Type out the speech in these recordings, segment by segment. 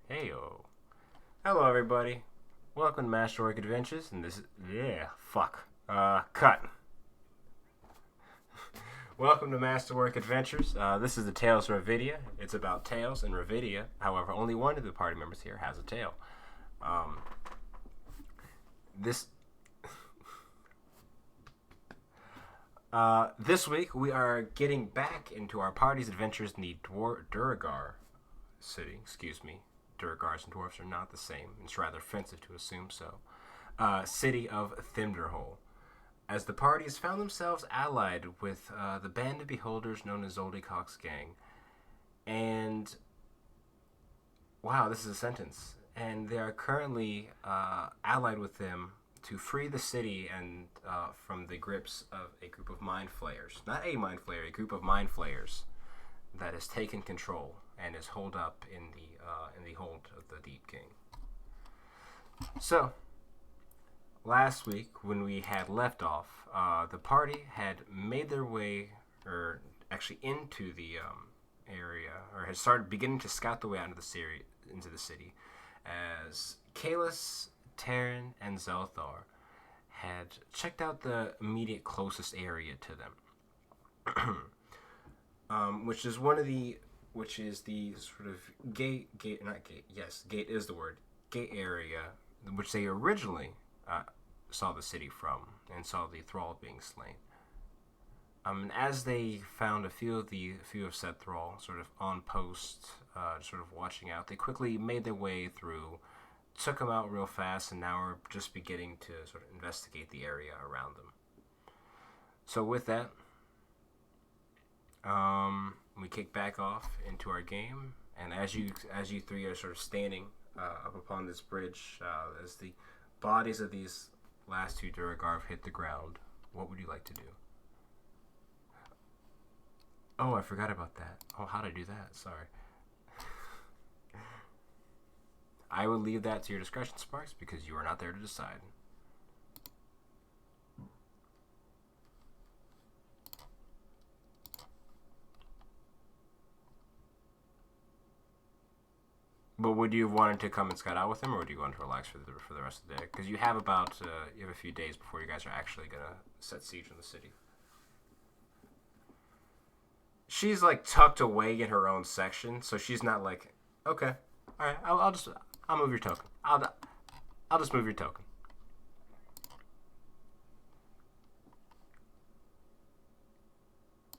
Heyo. Hello, everybody. Welcome to Masterwork Adventures, and this is... cut. Welcome to Masterwork Adventures. This is the Tales of Revedia. It's about tails and Revedia. However, only one of the party members here has a tail. This... this week, we are getting back into our party's adventures in the Duergar city. Excuse me. Duergars and dwarves are not the same. It's rather offensive to assume so. City of Thimdorhul. As the parties found themselves allied with the band of beholders known as Zoldycock's gang. And... wow, this is a sentence. And they are currently allied with them to free the city and from the grips of a group of mind flayers. Not a mind flayer, a group of mind flayers that has taken control and is holed up in the hold of the Deep King. So, last week when we had left off, the party had made their way, or actually into the area, or had started beginning to scout the way out into the city, as Kalis, Terran, and Zelthar had checked out the immediate closest area to them, which is the sort of gate is the word, gate area, which they originally saw the city from, and saw the thrall being slain. As they found a few of said thrall sort of on post, sort of watching out, they quickly made their way through, took them out real fast, and now are just beginning to sort of investigate the area around them. So with that, we kick back off into our game, and as you three are sort of standing up upon this bridge, as the bodies of these last two Duergar hit the ground, what would you like to do? Oh, I forgot about that. Oh, how'd I do that? Sorry. I will leave that to your discretion, Sparks, because you are not there to decide. But would you have wanted to come and scout out with him, or would you want to relax for the rest of the day? Because you have you have a few days before you guys are actually gonna set siege on the city. She's like tucked away in her own section, so she's not like, okay, all right, I'll move your token. I'll just move your token.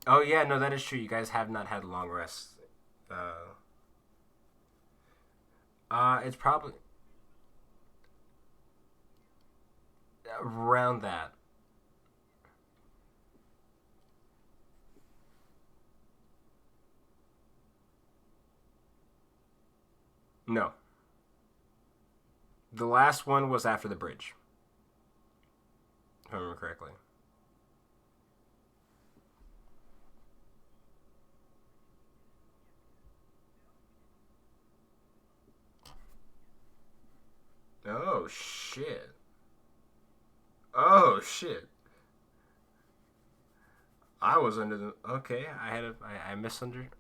Oh yeah, no, that is true. You guys have not had a long rest. It's probably around that. No. The last one was after the bridge, if I remember correctly. Oh, shit. Oh, shit. I was under the... okay, I misunderstood.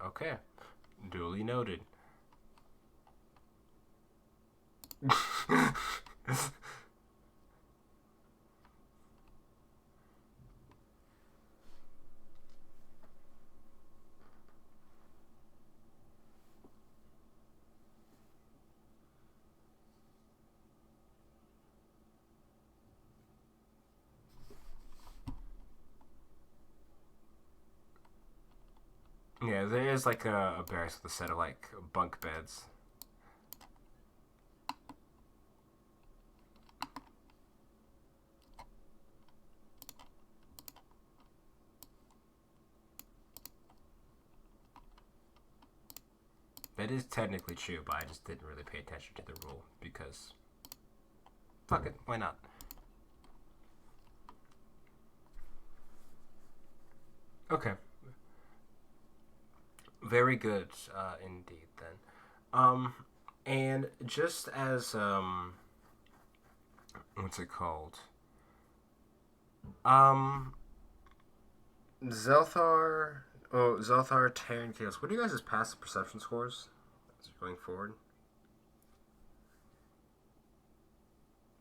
Okay. Duly noted. Yeah, there is like a barracks with a set of like bunk beds. That is technically true, but I just didn't really pay attention to the rule because fuck it, why not? Okay. Very good, indeed. Then, and just as what's it called? Um, Zelthar, Zelthar, Terran, Chaos. What are you guys' passive perception scores? So going forward.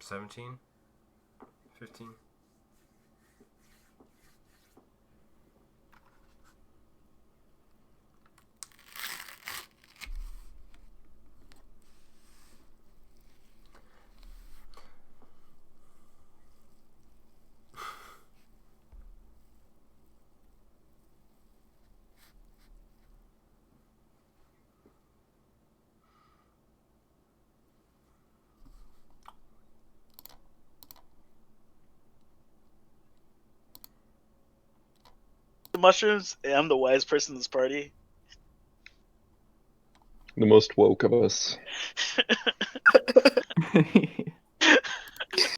17? 15? The mushrooms, I'm the wise person in this party. The most woke of us.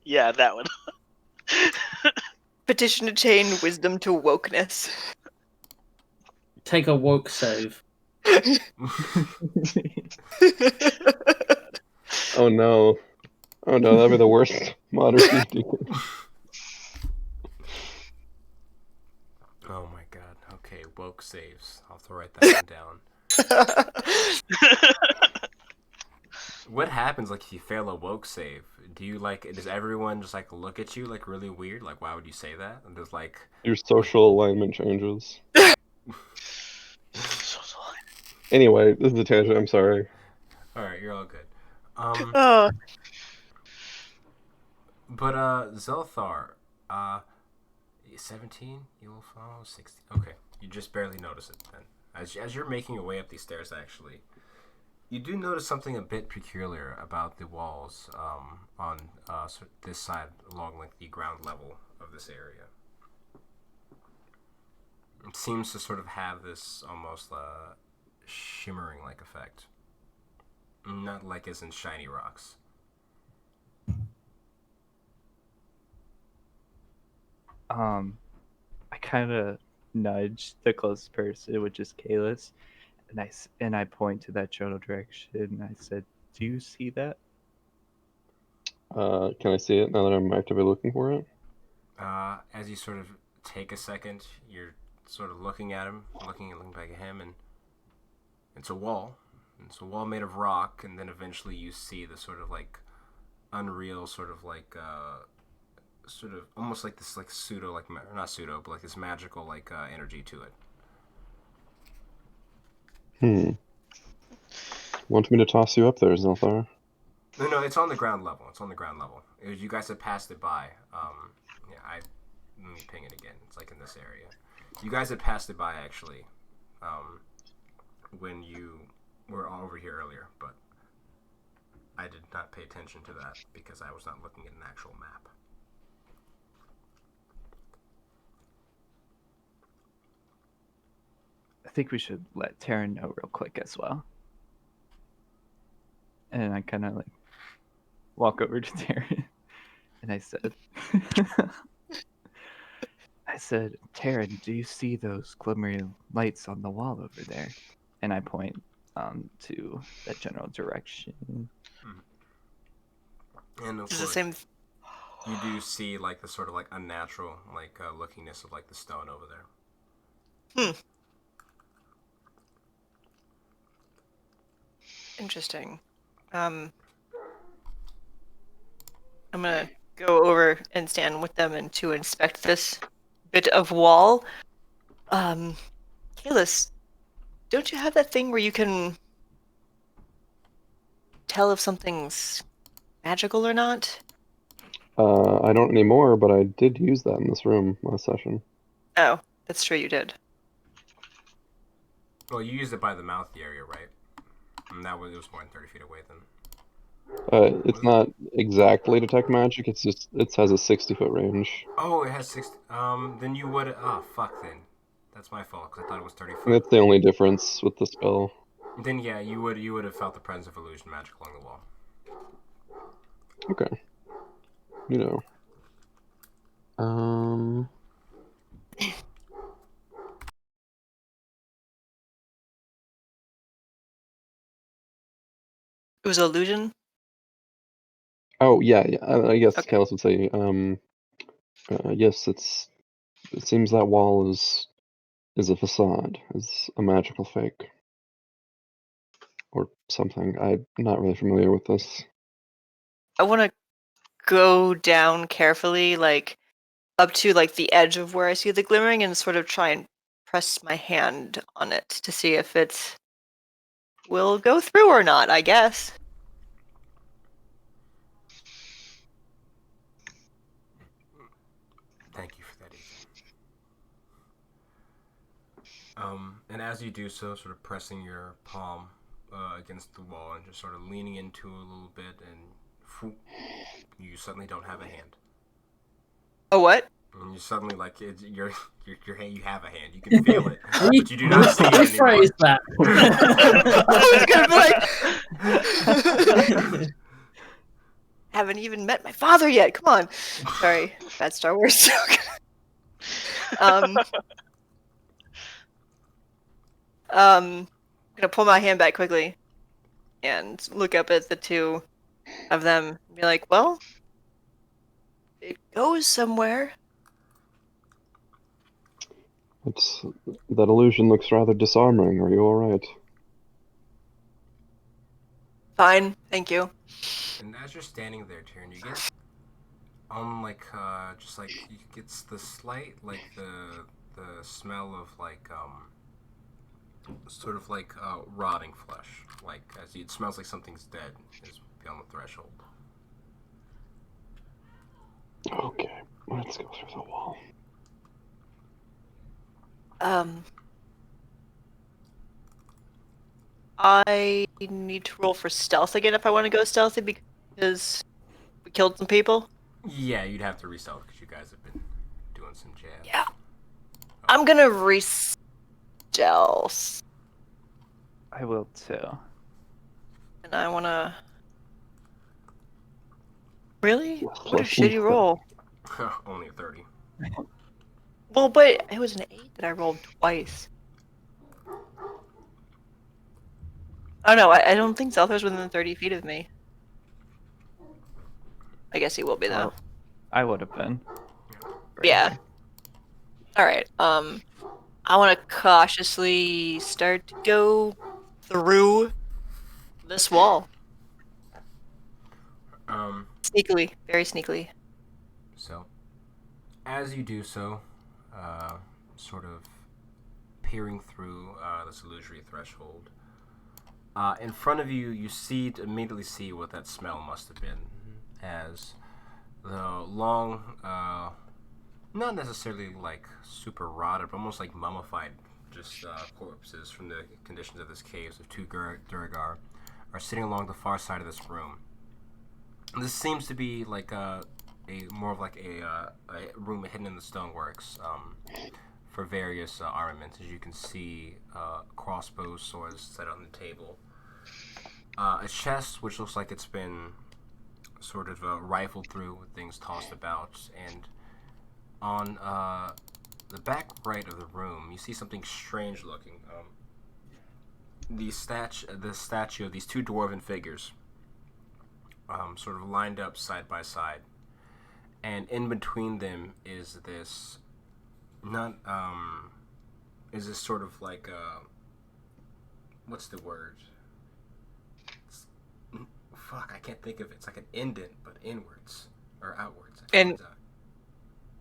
Yeah, that one. Petition to chain wisdom to wokeness. Take a woke save. Oh no. Oh no, that'd be the worst modern D&D. Oh my god. Okay, woke saves. I'll have to write that one down. What happens like if you fail a woke save? Do you does everyone just like look at you like really weird? Like why would you say that? And does like Your social alignment changes. Anyway, this is a tangent, I'm sorry. Alright, you're all good. Oh. But Zelthar, 17, you'll follow 16. Okay, you just barely notice it then. As you're making your way up these stairs, actually, you do notice something a bit peculiar about the walls on this side along like the ground level of this area. It seems to sort of have this almost shimmering like effect. Not like as in shiny rocks. I kind of nudge the closest person, which is Kalis, and I point to that general direction. And I said, "Do you see that?" Can I see it now that I'm actively looking for it? As you sort of take a second, you're sort of looking at him, looking back at him, and it's a wall. It's a wall made of rock, and then eventually you see the sort of like unreal, sort of like sort of almost like this like pseudo like not pseudo, but like this magical like energy to it. Want me to toss you up there, Zelthar? No, it's on the ground level. It's on the ground level. You guys have passed it by. Let me ping it again. It's like in this area. You guys had passed it by actually, when you were all over here earlier, but I did not pay attention to that because I was not looking at an actual map. I think we should let Taryn know real quick as well. And I kind of like walk over to Taryn, and I said, "Taryn, do you see those glimmering lights on the wall over there?" And I point to that general direction. And of It's the course, same. you do see like the sort of like unnatural like lookingness of like the stone over there. Interesting. I'm gonna go over and stand with them and to inspect this bit of wall. Kalis, don't you have that thing where you can tell if something's magical or not? I don't anymore, but I did use that in this room last session. Oh, that's true, you did. Well, you used it by the mouth area, right? And that was, it was more than 30 feet away then. It's not exactly detect magic, it's just, it has a 60-foot range. Oh, it has 60. Then you would. Oh, fuck then. That's my fault, because I thought it was 30 foot. And that's the only difference with the spell. Then yeah, you would have felt the presence of illusion magic along the wall. Okay. You know. It was illusion? Oh yeah, I guess Okay. Kalis would say, yes, it seems that wall is a facade, is a magical fake. or something. I'm not really familiar with this. I want to go down carefully, like up to like the edge of where I see the glimmering, and sort of try and press my hand on it to see if it will go through or not. I guess. Thank you for that, Ethan. And as you do so, sort of pressing your palm against the wall and just sort of leaning into it a little bit, and you suddenly don't have a hand. Oh, what? And you suddenly your hand. You have a hand. You can feel it, but you do not see it anymore. Rephrase that. I was gonna be like, haven't even met my father yet. Come on. Sorry, bad Star Wars joke. I'm gonna pull my hand back quickly and look up at the two of them and be like, well, it goes somewhere. That illusion looks rather disarming. Are you alright? Fine, thank you. And as you're standing there, Tyrion, you get on you get the slight the smell of sort of rotting flesh. It smells like something's dead is beyond the threshold. Okay, let's go through the wall. I need to roll for stealth again if I want to go stealthy because we killed some people. Yeah, you'd have to re-stealth because you guys have been doing some jazz. Yeah. I'm gonna re-stealth. I will too. And I wanna... Really? What a Plus shitty roll. Only a 30. Well, but it was an 8 that I rolled twice. Oh no, I don't think Zelthar's within 30 feet of me. I guess he will be though. I would have been. Yeah. Alright, I want to cautiously start to go through this wall. Sneakily, very sneakily. So, as you do so, sort of peering through this illusory threshold, in front of you, you immediately see what that smell must have been, as the long, not necessarily super rotted, but almost like mummified, corpses from the conditions of this cave of two Duragar are sitting along the far side of this room. This seems to be a room hidden in the stoneworks for various armaments. As you can see, crossbows, swords set on the table. A chest which looks like it's been sort of rifled through with things tossed about, and on the back right of the room, you see something strange looking. The statue of these two dwarven figures, sort of lined up side by side, and in between them is this sort of what's the word? Fuck, I can't think of it. It's like an indent, but inwards or outwards.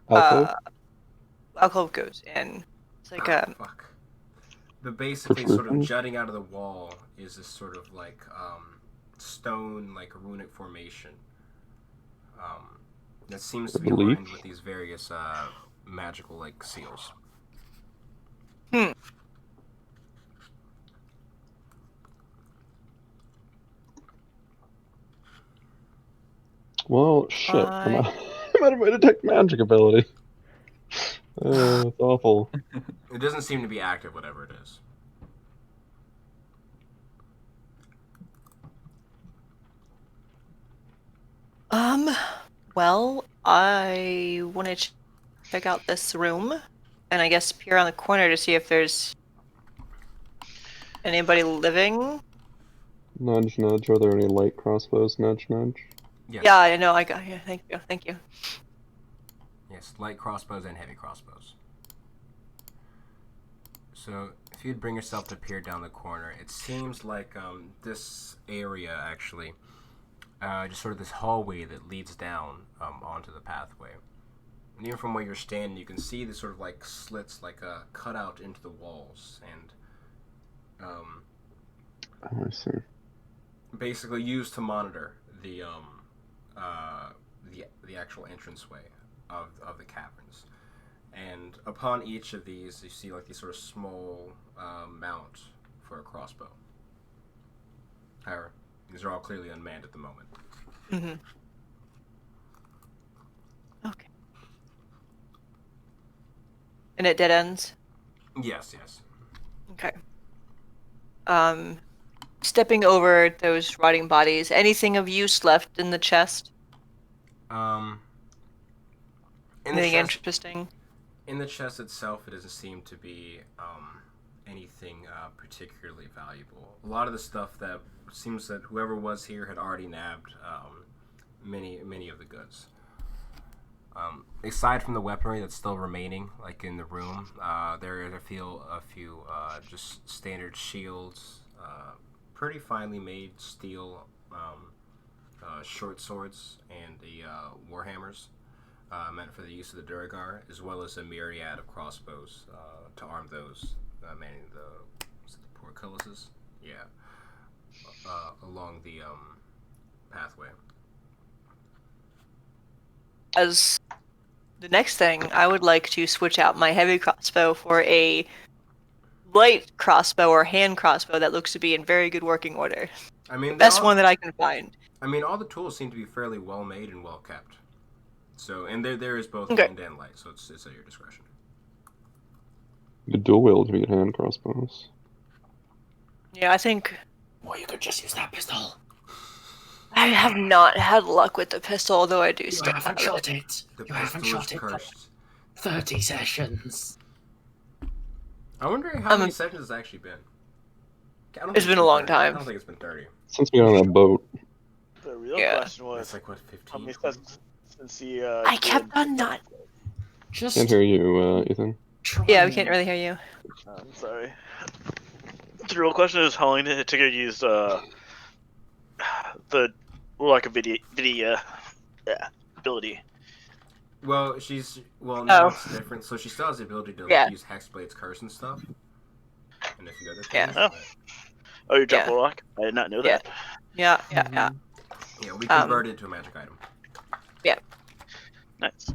Alcove? Alcove goes in. It's like fuck. The basically sort of Protrusion? jutting out of the wall is this sort of stone, runic formation. That seems to be Leaf? lined with these various magical seals. Well, shit. I'm out of my detect magic ability. It's awful. It doesn't seem to be active, whatever it is. Well, I want to check out this room, and I guess peer around the corner to see if there's anybody living. Nudge, nudge. Are there any light crossbows? Nudge, nudge. Yes. Yeah, I know. I got. Yeah, thank you. Yes, light crossbows and heavy crossbows. So if you'd bring yourself to peer down the corner, it seems like this area actually, just sort of this hallway that leads down onto the pathway. And even from where you're standing, you can see the sort of like slits, like cut out into the walls, and Oh, I see. basically used to monitor the actual entranceway of the caverns. And upon each of these, you see like these sort of small mount for a crossbow. However, these are all clearly unmanned at the moment. Mm-hmm. Okay. And it dead ends? Yes, yes. Okay. Stepping over those rotting bodies, anything of use left in the chest? In the Anything chest, interesting? in the chest itself, it doesn't seem to be anything particularly valuable. A lot of the stuff that seems that whoever was here had already nabbed many of the goods. Aside from the weaponry that's still remaining, like in the room, there are a few just standard shields, pretty finely made steel short swords, and the warhammers meant for the use of the Durgar, as well as a myriad of crossbows to arm those manning the portcullises. Yeah, along the pathway. As the next thing, I would like to switch out my heavy crossbow for a light crossbow or hand crossbow that looks to be in very good working order. I mean, Best one that I can find. I mean, all the tools seem to be fairly well made and well kept. So, and there is both Okay. hand and light, so it's at your discretion. You could dual wield if you get hand crossbows. Yeah, I think Or you could just use that pistol. I have not had luck with the pistol, although I do You still haven't have shot it. it. The You haven't pistol is shot it for cursed. 30 sessions. I wonder how many I'm- sessions it's actually been. I don't It's think been a long 30. I time. don't think it's been 30. Since we got on that boat, The real Yeah. question was, That's like, what, 15? how many 20? sessions since he, I kept on not. Just can't hear you, Ethan. try Yeah, we and- can't really hear you. I'm sorry. The real question is, how long did it take her to use the like a Revedia ability? Well, now Oh. it's different. So she still has the ability to Yeah. use Hexblade's Curse and stuff. And a few other Yeah. things. Oh. but- Oh, you dropped Yeah. a rock? I did not know Yeah. that. Yeah. Yeah, we converted it to a magic item. Nice.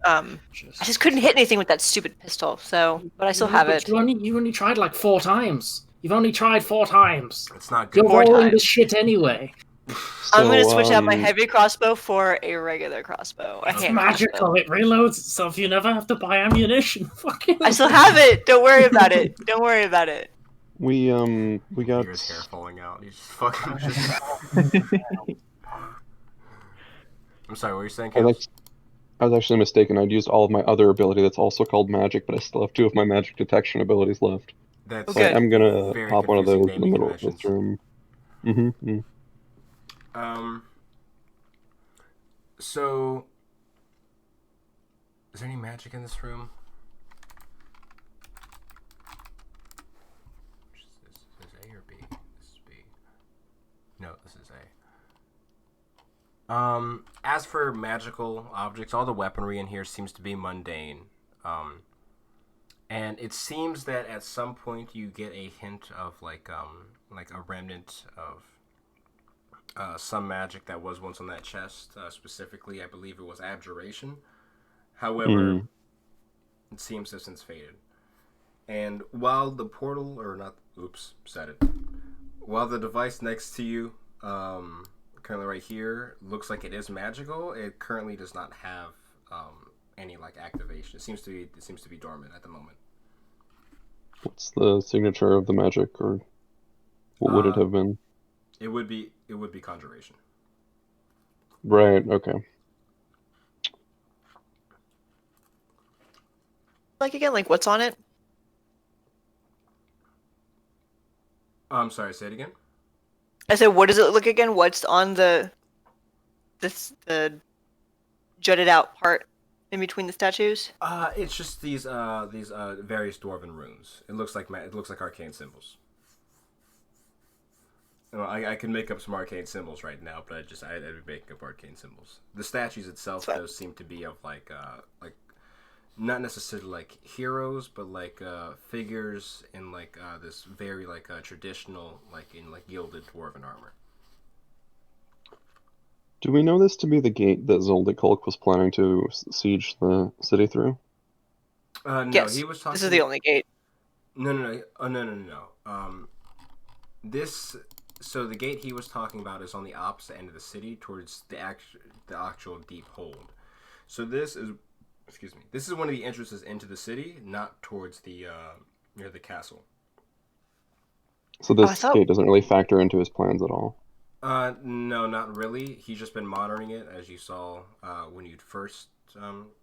I just couldn't hit anything with that stupid pistol, so but I still have But it. You only tried like 4 times. You've only tried 4 times. It's not You're good. Four rolling times. this shit anyway. I'm gonna So, switch out my heavy crossbow for a regular crossbow. A It's hand magical. crossbow. It reloads itself. You never have to buy ammunition. Fucking. I still have it. Don't worry about it. Don't worry about it. we got Hear his hair falling out. He's just fucking just... I'm sorry, what were you saying, I, Kales? I was actually mistaken. I'd used all of my other ability that's also called magic, but I still have 2 of my magic detection abilities left. That's So Okay. I'm gonna Very pop one of those confusing in the naming middle of this conventions. room. Mm-hmm. So, is there any magic in this room? Is this A or B? This is B. No, this is A. As for magical objects, all the weaponry in here seems to be mundane. And it seems that at some point you get a hint of like a remnant of some magic that was once on that chest. Specifically, I believe it was abjuration. However, it seems to have since faded. And while the portal, or not, oops, said it. While the device next to you, currently right here, looks like it is magical, it currently does not have any like activation. It seems to be dormant at the moment. What's the signature of the magic, or what would it have been? It would be conjuration. Right. Okay. Like again, like what's on it? I'm sorry, say it again. I said, what does it look like again? What's on the jutted out part in between the statues? It's just these various dwarven runes. It looks like arcane symbols. Well, I can make up some arcane symbols right now, but I'd be making up arcane symbols. The statues itself, though, seem to be of like not necessarily like heroes, but like figures in like this very like traditional like in like gilded dwarven armor. Do we know this to be the gate that Zoldykulk was planning to siege the city through? No, Yes. he was talking. This is the only gate. No. Oh, no. So the gate he was talking about is on the opposite end of the city, towards the actual deep hold. So this is one of the entrances into the city, not towards the near the castle. So this gate doesn't really factor into his plans at all. No, not really. He's just been monitoring it, as you saw when you first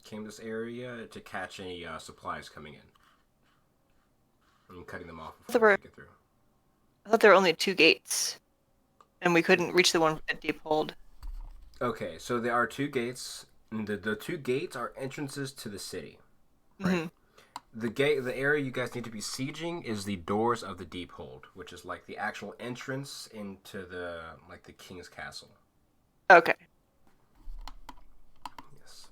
came to this area, to catch any supplies coming in and cutting them off before they get through. I thought there were only 2 gates, and we couldn't reach the one at deep hold. Okay, so there are 2 gates. And the 2 gates are entrances to the city. Right. Mm-hmm. The area you guys need to be sieging is the doors of the deep hold, which is like the actual entrance into the king's castle. Okay. Yes.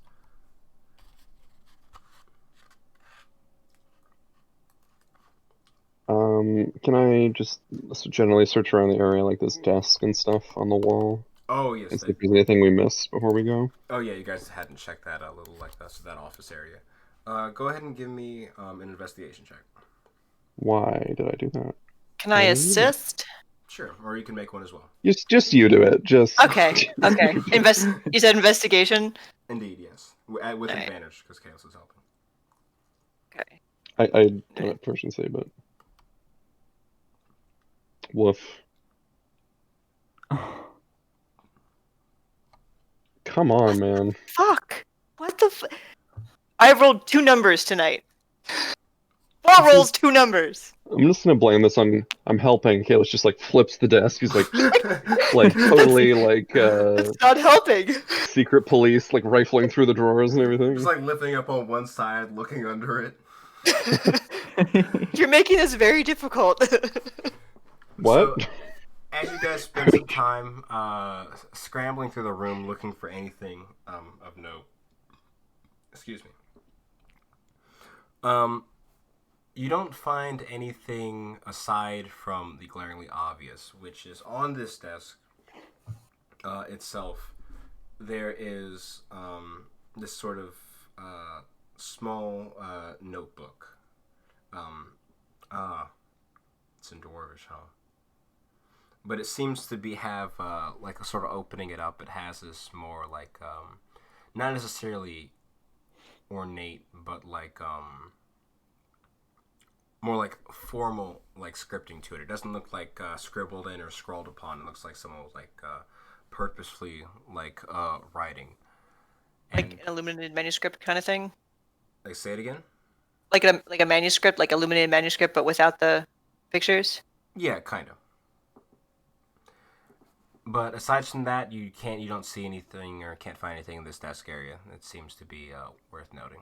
Can I just generally search around the area, like this desk and stuff on the wall? Oh yes. And see if there's anything we missed before we go. Oh yeah, you guys hadn't checked that little that office area. Go ahead and give me an investigation check. Why did I do that? Can I assist? Sure, or you can make one as well. Just you do it. Okay. You said investigation? Indeed, yes. With advantage, because Chaos is helping. Okay. I done it proficiency, but woof. Come on, man. Fuck! What the I rolled 2 numbers tonight. 4 rolls, 2 numbers. I'm just gonna blame this on I'm helping. Kalis just like flips the desk. He's like totally like It's not helping. secret police, like rifling through the drawers and everything. Just like lifting up on one side, looking under it. You're making this very difficult. What? So, as you guys spend some time scrambling through the room looking for anything of note, excuse me. You don't find anything aside from the glaringly obvious, which is on this desk itself. There is this sort of small notebook. It's in Dwarvish, huh? But it seems to have like a sort of opening it up. It has this more like not necessarily ornate, but like more like formal like scripting to it. It doesn't look like scribbled in or scrawled upon. It looks like someone was like purposefully like writing. Like an illuminated manuscript kind of thing? Like, say it again? Like a manuscript, like illuminated manuscript, but without the pictures? Yeah, kind of. But aside from that, you don't see anything or can't find anything in this desk area that seems to be worth noting.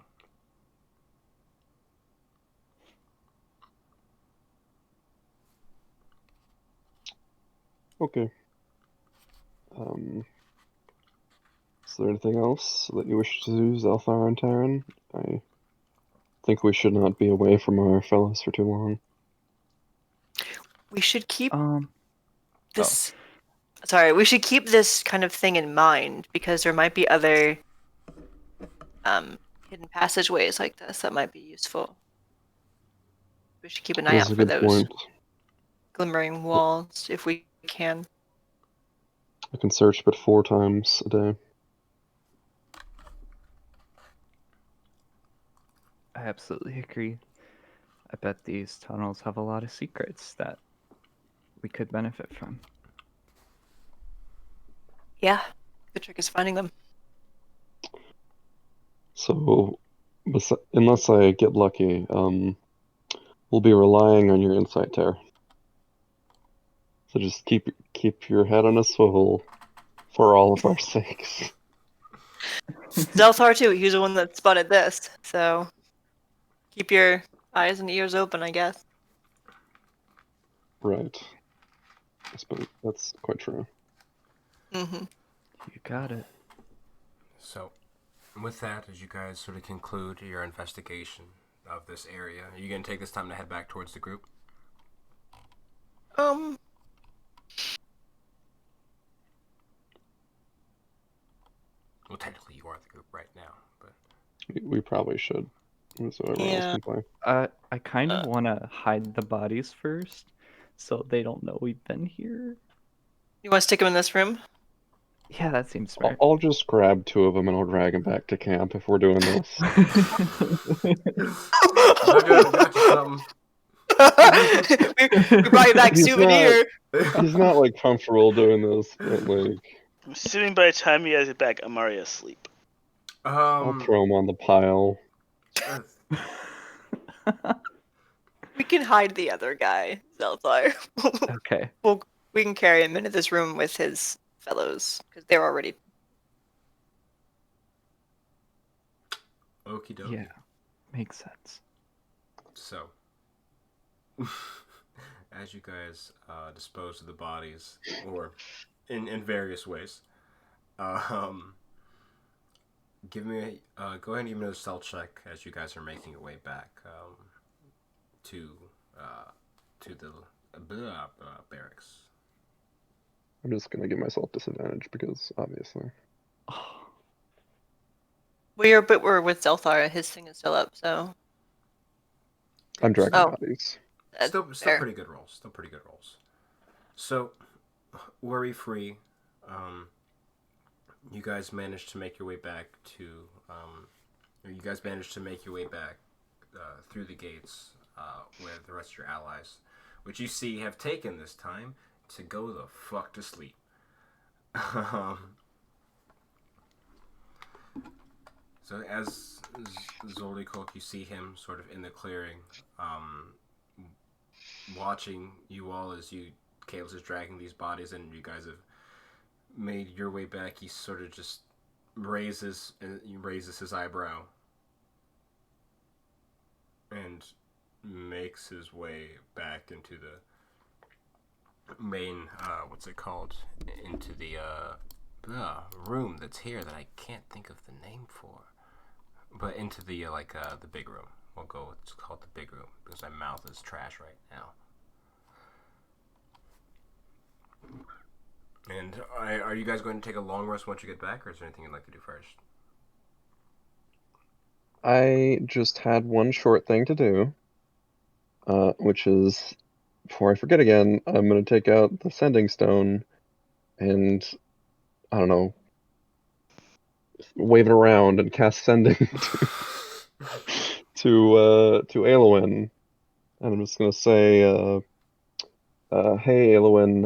Okay. Is there anything else that you wish to do, Zelthar and Terran? I think we should not be away from our fellows for too long. We should keep this. Sorry, we should keep this kind of thing in mind because there might be other hidden passageways like this that might be useful. We should keep an eye out for those glimmering walls if we can. I can search but 4 times a day. I absolutely agree. I bet these tunnels have a lot of secrets that we could benefit from. Yeah, the trick is finding them. So, unless I get lucky, we'll be relying on your insight, Ter. So just keep your head on a swivel for all of our sakes. Zelthar too. He's the one that spotted this. So keep your eyes and ears open, I guess. Right. I suppose that's quite true. Mm-hmm. You got it. So, with that, as you guys sort of conclude your investigation of this area, are you going to take this time to head back towards the group? Well, technically, you are the group right now, but We probably should, so everyone else Yeah. can play. I kind of want to hide the bodies first, so they don't know we've been here. You want to stick him in this room? Yeah, that seems I'll, smart. I'll just grab 2 of them and I'll drag them back to camp if we're doing this. I got you something. we brought you back He's souvenir. He's not like comfortable doing this, but like I'm assuming by the time you guys get back, I'm already asleep. I'll throw him on the pile. We can hide the other guy, Zelthar. Okay. We can carry him into this room with his fellows because they're already. Okie dokie. Yeah, makes sense. So, as you guys dispose of the bodies, or in various ways, give me go ahead and give me a stealth check as you guys are making your way back to the barracks. I'm just gonna give myself disadvantage because obviously. We're with Zelthar. His thing is still up, so. I'm dragging Oh. bodies. Still fair. pretty good rolls. Still pretty good rolls. So, worry free. You guys managed to make your way back to. Or you guys managed to make your way back through the gates with the rest of your allies, which you see have taken this time to go the fuck to sleep. So as Zolikok, you see him sort of in the clearing, watching you all as Kalos is dragging these bodies and you guys have made your way back. He sort of just raises his eyebrow and makes his way back into the main, into the room that's here that I can't think of the name for. But into the the big room. We'll go with it's called the big room because my mouth is trash right now. And are you guys going to take a long rest once you get back, or is there anything you'd like to do first? I just had one short thing to do, which is, before I forget again, I'm gonna take out the sending stone and, I don't know, wave it around and cast sending to Aelowyn. And I'm just gonna say, hey Aelowyn,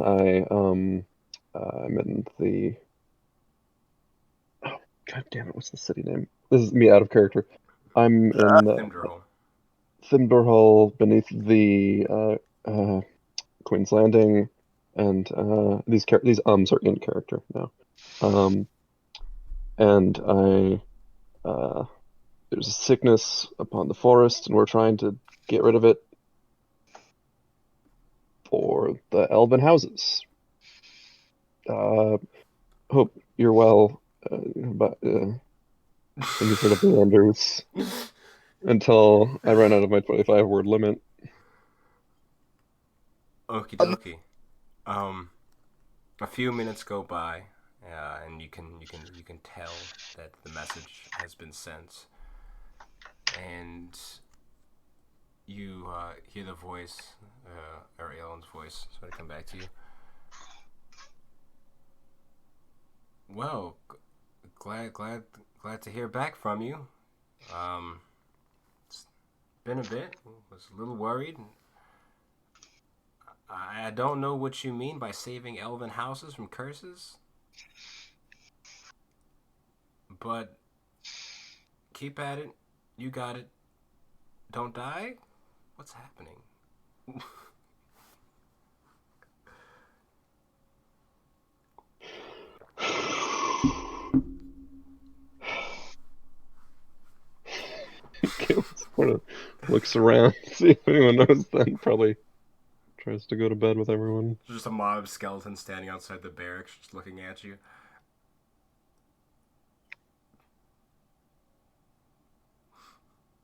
I'm in the. Oh, God damn it! What's the city name? This is me out of character. I'm in Thimdorhul. Thimdorhul, beneath the Queen's Landing, and these ums are in character now. And there's a sickness upon the forest, and we're trying to get rid of it for the elven houses. Hope you're well, but any sort of wonders until I run out of my 25-word limit. Okie dokie. A few minutes go by, and you can tell that the message has been sent, and you hear the voice, or Aelon's voice, sort of come back to you. Well, glad to hear back from you. It's been a bit. Was a little worried. I don't know what you mean by saving elven houses from curses, but keep at it. You got it. Don't die? What's happening? sort of looks around, see if anyone knows, then probably tries to go to bed with everyone. There's just a mob of skeletons standing outside the barracks, just looking at you.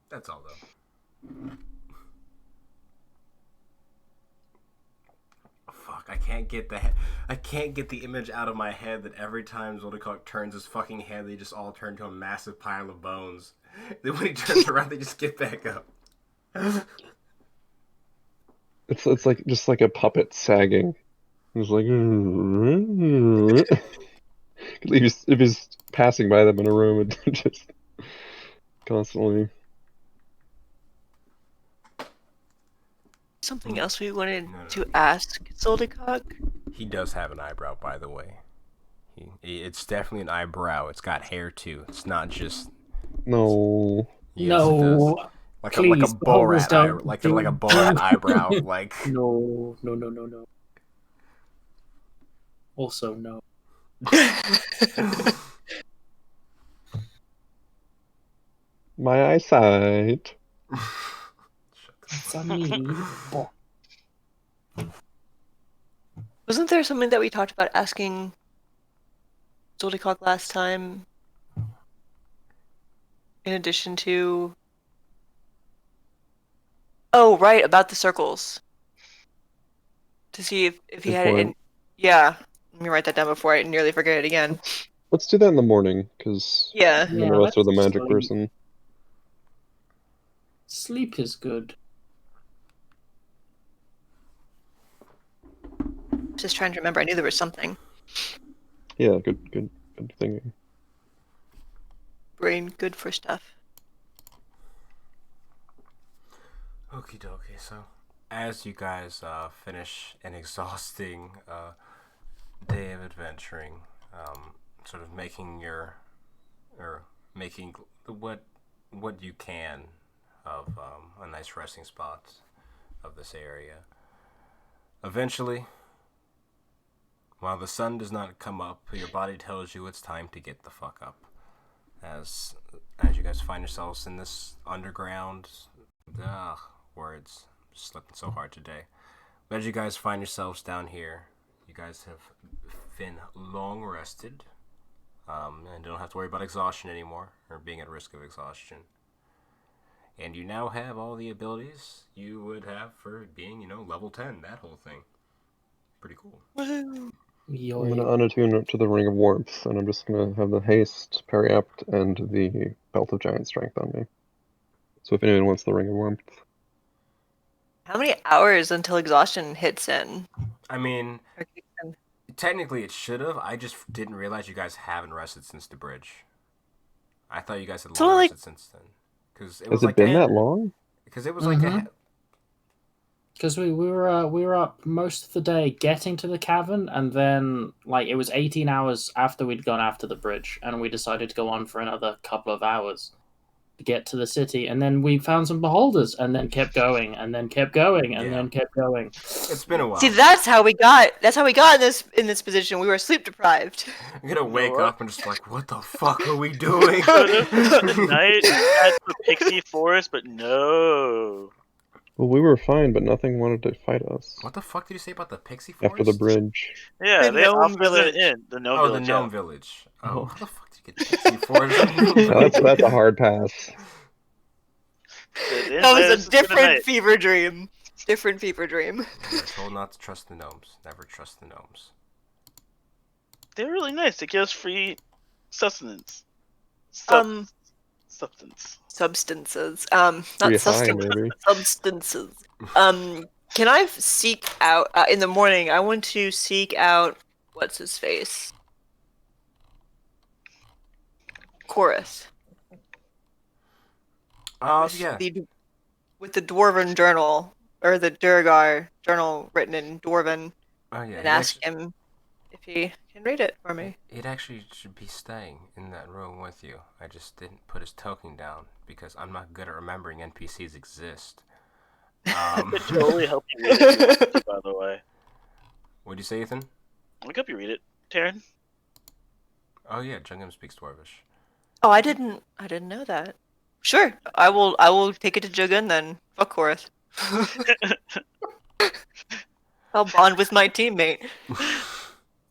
That's all, though. Fuck! I can't get the image out of my head that every time Zoldycock turns his fucking head, they just all turn to a massive pile of bones. Then when he turns around, they just get back up. It's like just like a puppet sagging. It's like if he's passing by them in a room, it just constantly. Something else we wanted No. to ask Zoldycock? He does have an eyebrow, by the way. It's definitely an eyebrow. It's got hair too. It's not just. No. Yes, it does. No. Like Please, a beholders Borat don't like do- a Borat eyebrow, like. No. Also, no. My eyesight. It's unbelievable. Wasn't there something that we talked about asking Zoldycock last time? In addition to... Oh, right, about the circles. To see if he Good had it in... point. Yeah. Let me write that down before I nearly forget it again. Let's do that in the morning, because Yeah. none of us are the magic sleep. person. Sleep is good. Just trying to remember. I knew there was something. Yeah, good thinking. Brain good for stuff. Okie dokie. So, as you guys finish an exhausting day of adventuring, sort of making what you can of a nice resting spot of this area. Eventually, while the sun does not come up, your body tells you it's time to get the fuck up. As you guys find yourselves in this underground, words slipping so hard today. But as you guys find yourselves down here, you guys have been long rested, and don't have to worry about exhaustion anymore, or being at risk of exhaustion. And you now have all the abilities you would have for being, level 10, that whole thing. Pretty cool. Woohoo! I'm gonna unattune it to the Ring of Warmth, and I'm just gonna have the haste, parry apt, and the belt of giant strength on me. So if anyone wants the Ring of Warmth, How many hours until exhaustion hits in? I mean, Or kicks in? technically it should have. I just didn't realize you guys haven't rested since the bridge. I thought you guys had So, long like- rested since then. Because it has was it like been that long? Because it was like Mhm. Because we were up most of the day getting to the cavern, and then it was 18 hours after we'd gone after the bridge, and we decided to go on for another couple of hours to get to the city, and then we found some beholders, and then kept going, and then kept going, and Yeah. then kept going. It's been a while. See, that's how we got in this position. We were sleep deprived. I'm gonna wake what? up and just like, what the fuck are we doing? Night at the Pixie Forest, but no. Well, we were fine, but nothing wanted to fight us What the fuck did you say about the Pixie Forest? after the bridge. Yeah, The they gnome offered village. it in the gnome Oh, village. the gnome yeah. village. Oh, Oh. how the fuck did you get Pixie Forest? Now that's a hard pass. They That was invited us a to spend the different night. fever dream. Different fever dream. We're told not to trust the gnomes. Never trust the gnomes. They're really nice. They give us free sustenance. Substance. Substances. Free Not high, sustenance. maybe. Substances. Can I seek out in the morning? I want to seek out what's his face. Chorus. Yeah. With the Dwarven journal, or the Durgar journal written in Dwarven, Oh yeah. and ask him if he can read it for me. It actually should be staying in that room with you. I just didn't put his token down because I'm not good at remembering NPCs exist. It totally help you read it, if you want to, by the way. What'd you say, Ethan? Look up, you read it, Taryn. Oh yeah, Jungam speaks Dwarvish. Oh, I didn't know that. Sure, I will take it to Jugun then. Fuck Korath. I'll bond with my teammate.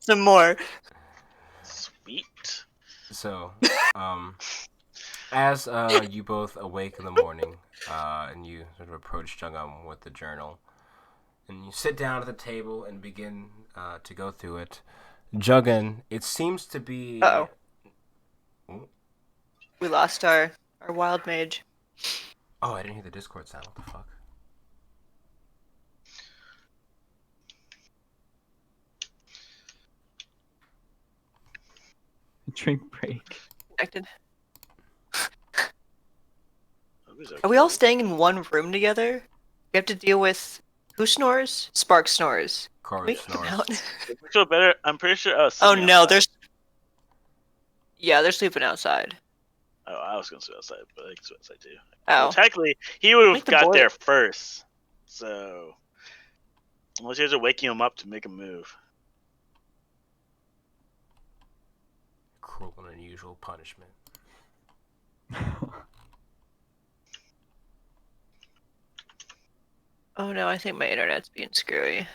Some more. Sweet. So, as you both awake in the morning, and you sort of approach Jungum with the journal, and you sit down at the table and begin to go through it. Jugun, it seems to be. Uh-oh. We lost our wild mage. Oh, I didn't hear the Discord sound. What the fuck? Drink break. Connected. Who's Are we all okay? staying in one room together? We have to deal with who snores? Spark snores. Can we Courage come snores. out? If we feel better. I'm pretty sure. Oh Sleeping no, outside. they're sleeping outside. Oh, I was gonna sleep outside, but I can sleep outside too. Oh. Well, technically, he would Make have the got boy- there first. So, unless you guys are waking him up to make a move. Cruel and unusual punishment. Oh no, I think my internet's being screwy.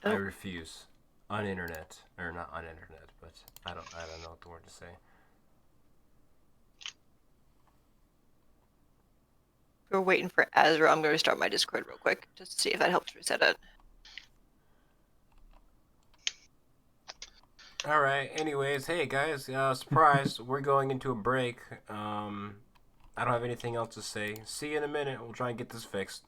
I Oh. refuse. Uninternet, or not uninternet, but I don't know what the word to say. We're waiting for Azra. I'm going to start my Discord real quick just to see if that helps reset it. All right. Anyways, hey guys, surprise! We're going into a break. I don't have anything else to say. See you in a minute. We'll try and get this fixed.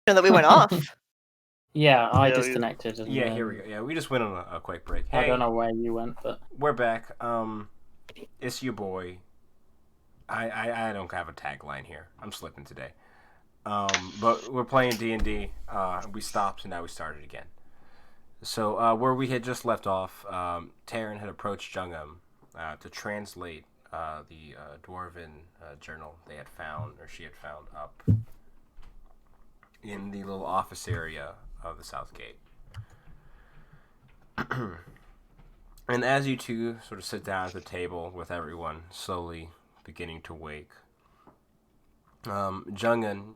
know that we went off. Yeah, I Yeah, we- disconnected. And Yeah, then here we go. Yeah, we just went on a quick break. I Hey, don't know where you went, but we're back. It's your boy. I don't have a tagline here. I'm slipping today. But we're playing D&D. We stopped and now we started again. So where we had just left off, Taryn had approached Jungum to translate the dwarven journal they had found, or she had found, up in the little office area of the South Gate. And as you two sort of sit down at the table with everyone slowly beginning to wake, Jungin,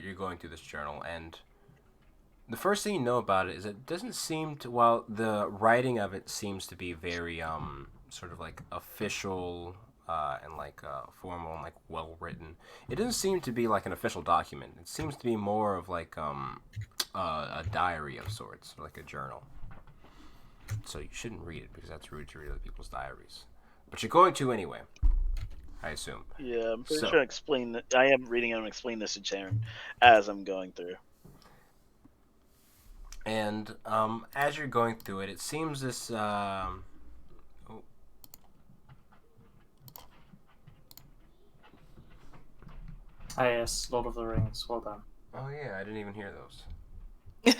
you're going through this journal, and the first thing you know about it is it doesn't seem to, while the writing of it seems to be very sort of like official and like formal and like well written, it doesn't seem to be like an official document. It seems to be more of like a diary of sorts, like a journal. So you shouldn't read it because that's rude to read other people's diaries. But you're going to anyway, I assume. Yeah, I'm pretty So- sure I explained that. I am reading and I'm explaining this to Jaren as I'm going through. And as you're going through it, it seems this. yes, Lord of the Rings. Well done. Oh yeah, I didn't even hear those. Let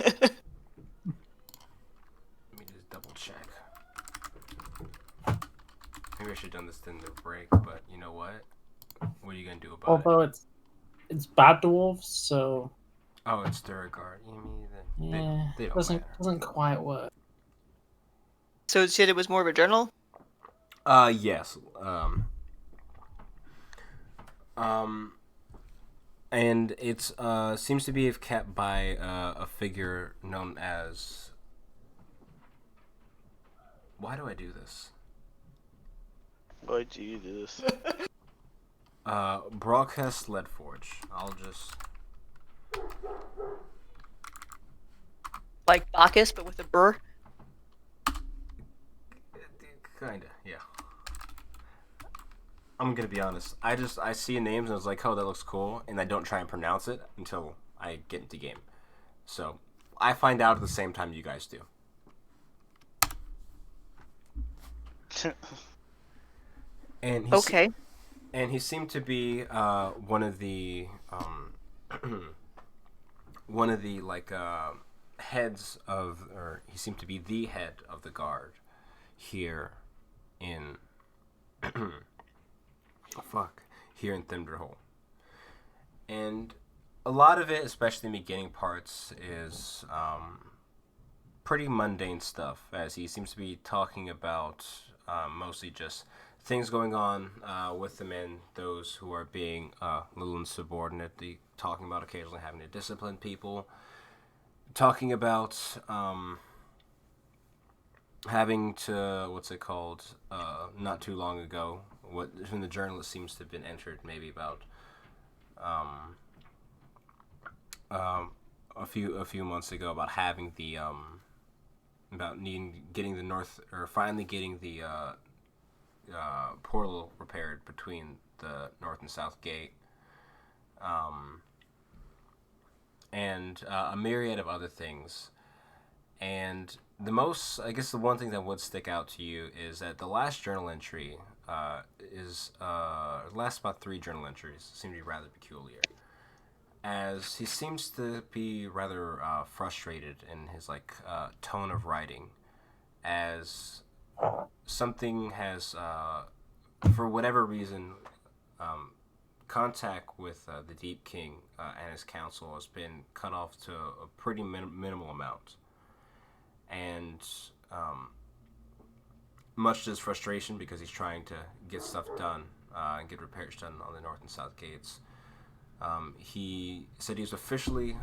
me just double check. Maybe I should have done this in the break, but you know what? What are you gonna do about it? Although it's bad dwarves, so Oh, it's Duragard. You mean yeah, they don't doesn't matter. quite work. So it said it was more of a journal? Yes. And it's seems to be kept by a figure known as. Why do I do this? Why do you do this? Broadcast Ledforge. I'll just. Like Bacchus, but with a burr? Kinda, yeah. I'm gonna be honest. I see names and I was like, oh, that looks cool, and I don't try and pronounce it until I get into game. So I find out at the same time you guys do. And he Okay. and he seemed to be one of the one of the like heads of, or he seemed to be the head of the guard here in here in Thimdorhul. And a lot of it, especially in the beginning parts, is pretty mundane stuff, as he seems to be talking about mostly just things going on with the men, those who are being a little insubordinate, talking about occasionally having to discipline people, talking about having to, what's it called, not too long ago, when the journalist seems to have been entered, maybe about a few months ago, about having the about getting the north, or finally getting the portal repaired between the north and south gate, and a myriad of other things. And the most, I guess, the one thing that would stick out to you is that the last journal entry last about 3 journal entries seem to be rather peculiar, as he seems to be rather frustrated in his tone of writing, as something has, for whatever reason, contact with the Deep King and his council has been cut off to a pretty minimal amount. And much to his frustration, because he's trying to get stuff done and get repairs done on the north and south gates, he said he officially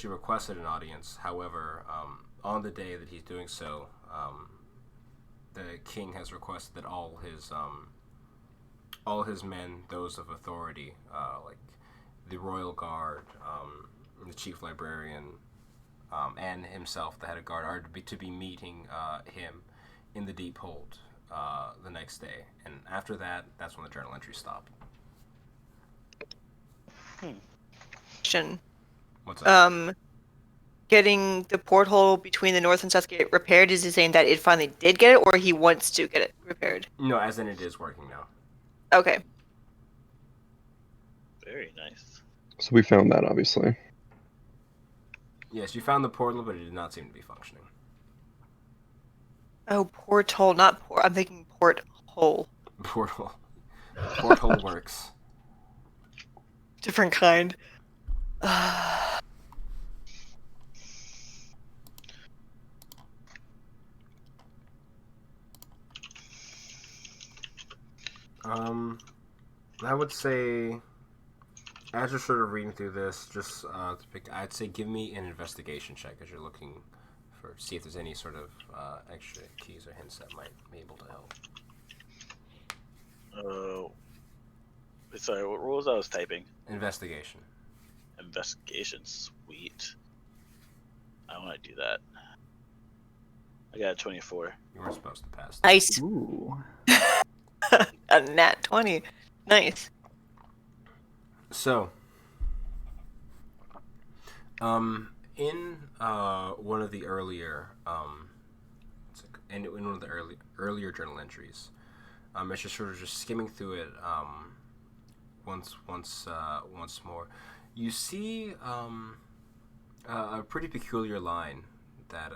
requested an audience. However, on the day that he's doing so, the king has requested that all his men, those of authority, like the royal guard, the chief librarian, and himself, the head of guard, are to be meeting him in the Deep Hold the next day. And after that, that's when the journal entries stop. Question. What's up? Getting the porthole between the north and south gate repaired. Is he saying that it finally did get it, or he wants to get it repaired? No, as in it is working now. Okay. Very nice. So we found that, obviously. Yes, you found the portal, but it did not seem to be functioning. Oh, porthole, not port. I'm thinking porthole. Portal. Porthole works. Different kind. I would say, as you're sort of reading through this, just I'd say give me an investigation check as you're looking for, see if there's any sort of extra keys or hints that might be able to help. Sorry, what rules I was typing? Investigation. Investigation, sweet. I want to do that. I got a 24. You weren't supposed to pass. Nice. Ooh. A nat 20. Nice. So, in one of the earlier, in one of the earlier journal entries, as you're sort of just skimming through it, once more, you see a pretty peculiar line that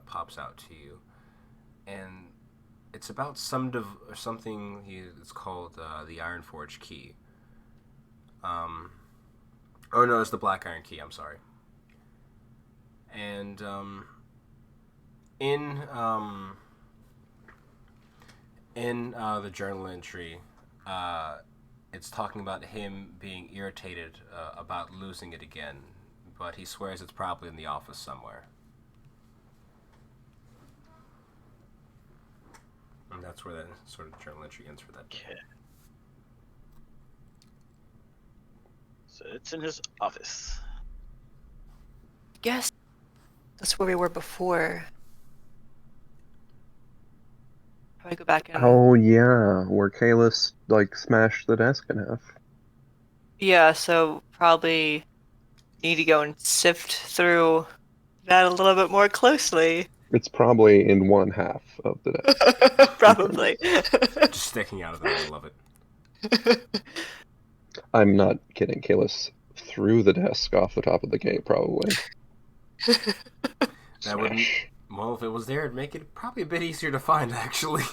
pops out to you, and it's about something. It's called the Ironforge Key. Oh no, it's the Black Iron Key. I'm sorry. And in the journal entry, it's talking about him being irritated about losing it again, but he swears it's probably in the office somewhere. And that's where that sort of journal entry ends for that day. Okay. So it's in his office. Guess that's where we were before. Probably go back and. Oh yeah, where Kalis like smashed the desk in half. Yeah, so probably need to go and sift through that a little bit more closely. It's probably in one half of the desk. Probably. Just sticking out of the middle of it. I'm not kidding. Kalis threw the desk off the top of the gate, probably. That wouldn't. Well, if it was there, it'd make it probably a bit easier to find, actually.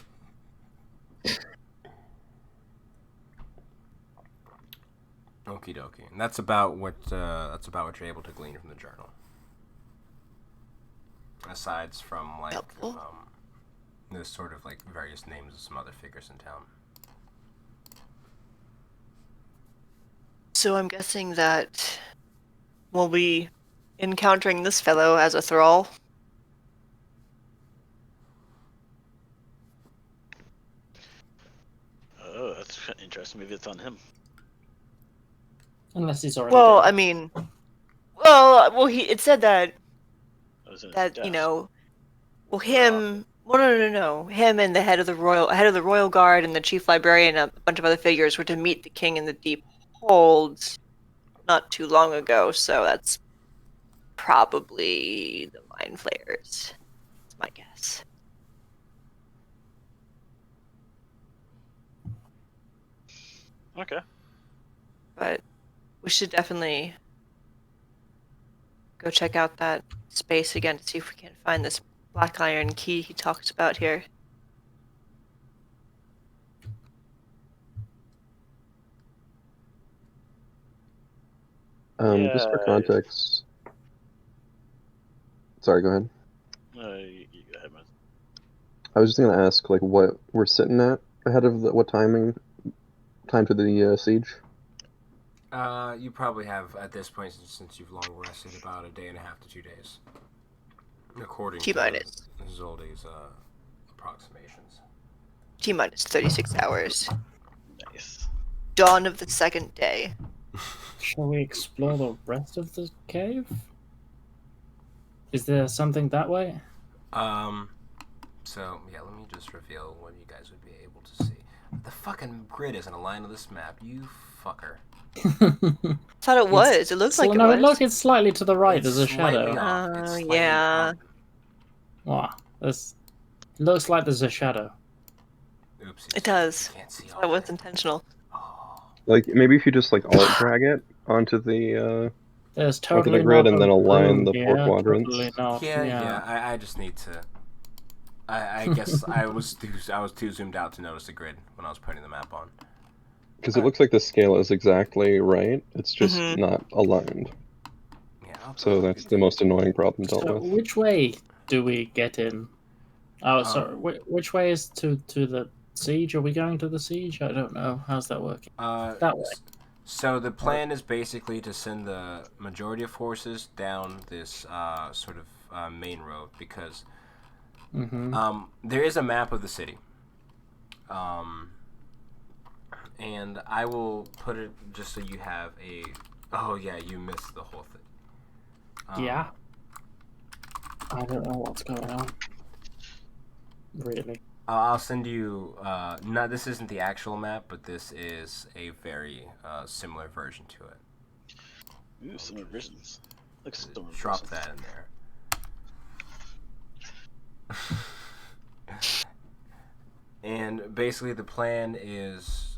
Okie dokie, and that's about what you're able to glean from the journal. Aside from like there's sort of like various names of some other figures in town. So I'm guessing that we'll be encountering this fellow as a thrall. Oh, that's interesting. Maybe it's on him. Unless he's already Well, dead. I mean, it said that That was in his you desk. know, well, him. Well, no. Him and the head of the royal guard and the chief librarian and a bunch of other figures were to meet the king in the deep hold not too long ago. So that's probably the mind flayers. That's my guess. Okay. But we should definitely go check out that space again to see if we can find this black iron key he talks about here. Just for Yeah. context. Sorry, go ahead. You go ahead, man. I was just gonna ask, like, what we're sitting at ahead of what time to the siege. You probably have at this point, since you've long rested, about a day and a half to 2 days, according to Zoldy's approximations. T-minus 36 hours. Nice. Dawn of the second day. Shall we explore the rest of the cave? Is there something that way? So yeah, let me just reveal what you guys would be able to see. The fucking grid isn't aligned to this map, you fucker. Thought it was. It looked like it no, was. look, it's slightly to the right. It's There's a slightly shadow. off. Oh, It's slightly yeah. off. What? It looks like there's a shadow. Oopsies. It does. You can't see all That was of it. intentional. Oh. Like maybe if you just like alt drag it onto the There's onto totally the grid not and then a align room the four here. quadrants. Totally not. Yeah. I just need to. I guess I was too zoomed out to notice the grid when I was putting the map on. Because it looks like the scale is exactly right. It's just Mhm. not aligned. Yeah. So that's the most annoying problem dealt So with. which way do we get in? Oh, sorry. Um, Which way is to the siege? Are we going to the siege? I don't know. How's that working? That way. So the plan is basically to send the majority of forces down this sort of main road because there is a map of the city. And I will put it just so you have a. Oh yeah, you missed the whole thing. Yeah. I don't know what's going on. Really. I'll send you. No, this isn't the actual map, but this is a very similar version to it. Ooh, some versions. Looks some Drop versions. that in there. And basically, the plan is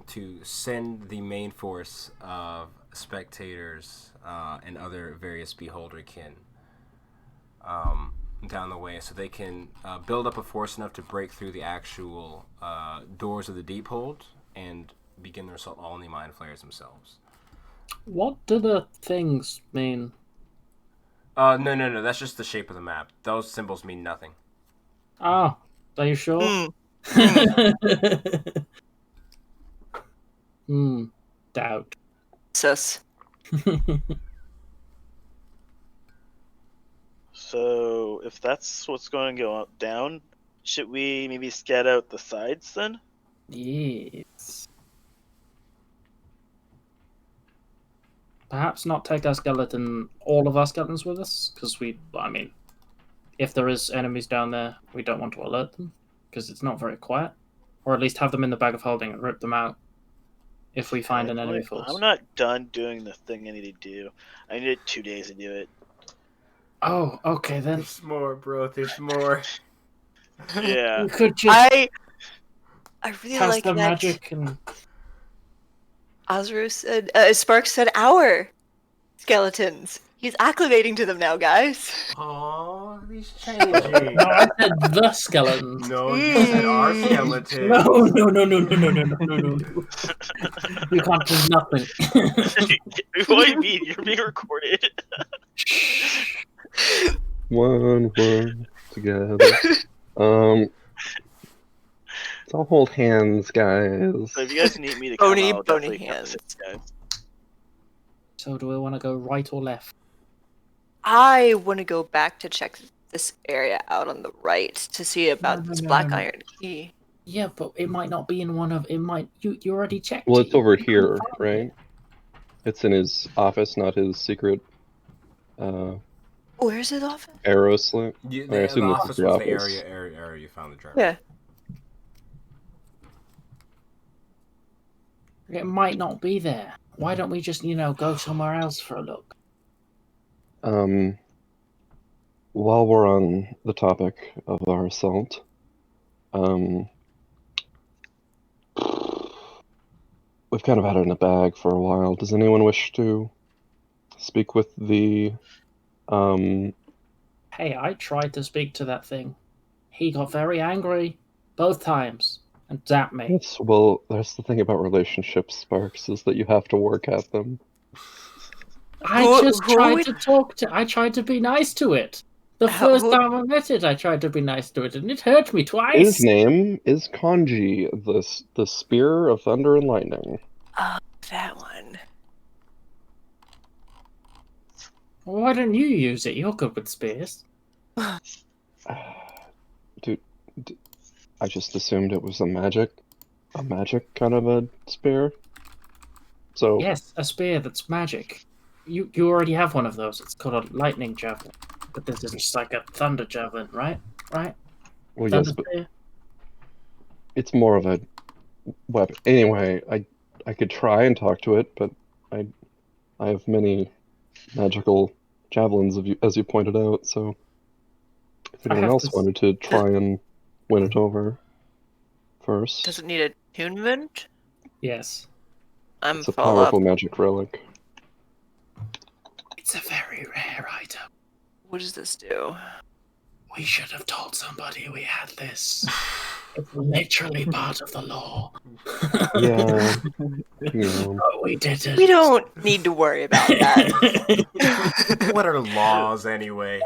to send the main force of spectators and other various beholderkin down the way, so they can build up a force enough to break through the actual doors of the deep hold and begin their assault all on the mind flayers themselves. What do the things mean? No. That's just the shape of the map. Those symbols mean nothing. Oh, are you sure? Doubt. Sus. So, if that's what's going to go down, should we maybe scat out the sides then? Yes. Perhaps not take all of our skeletons with us, because if there is enemies down there, we don't want to alert them, because it's not very quiet. Or at least have them in the bag of holding and rip them out if we find an enemy force. I'm not done doing the thing I need to do. I needed 2 days to do it. Oh, okay then. There's more, bro. There's more. Yeah. You could just I really cast like the that. magic and Azru said, Sparks said our skeletons. He's acclimating to them now, guys. Aww, he's changing. no, I said the skeletons. No, you said our skeleton. No. You can't do nothing. What do you mean? You're being recorded. One word together. Let's all hold hands, guys. So if you guys need me to come, Bony, I'll bony definitely come hands. assist you guys. So do we want to go right or left? I want to go back to check this area out on the right to see about this black iron key. Yeah, but it might not be in one of. It might. You already checked. Well, it's it. over You here, can't find right? it. It's in his office, not his secret Where's his office? arrow slit. I The assume this office is the was office. the area you found the journal. Yeah. It might not be there. Why don't we just, go somewhere else for a look? While we're on the topic of our assault, we've kind of had it in a bag for a while. Does anyone wish to speak with the Hey, I tried to speak to that thing. He got very angry both times and zapped me. Yes, well, that's the thing about relationships, Sparks, is that you have to work at them. I tried to be nice to it. The first time I met it, I tried to be nice to it, and it hurt me twice. His name is Kanji, the Spear of Thunder and Lightning. Oh, that one. Why don't you use it? You're good with spears. Dude, I just assumed it was a magic kind of a spear. So Yes, a spear that's magic. You already have one of those. It's called a lightning javelin. But this is just like a thunder javelin, right? Right? well, Thunder yes, but spear? it's more of a weapon. Anyway, I I could try and talk to it, but I have many magical javelins, as you pointed out. So if I anyone have else this. wanted to try and win it over first, Does it need attunement? Yes. I'm it's a full up. powerful magic relic. It's a very rare item. What does this do? We should have told somebody we had this. It's literally part of the law. Yeah, you know. But we didn't. We don't need to worry about that. What are laws anyway?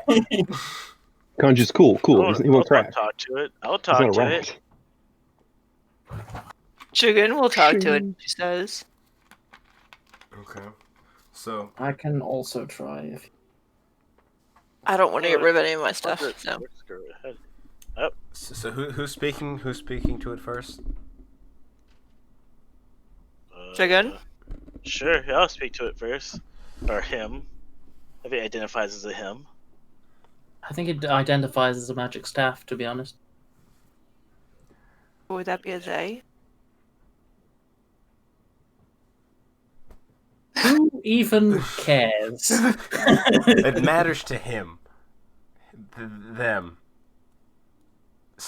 Kanji's cool. He I'll won't crack. talk to it. I'll He's not talk a to it. rat. Chicken will talk to it, Shing. she says. Okay. So I can also try if. I don't want to get rid of any of my stuff, so. Let's go ahead. so who's speaking? Who's speaking to it first? Chicken? Sure, yeah, I'll speak to it first. Or him. If it identifies as a him. I think it identifies as a magic staff, to be honest. Would that be a they? Who even cares? It matters to him. Them.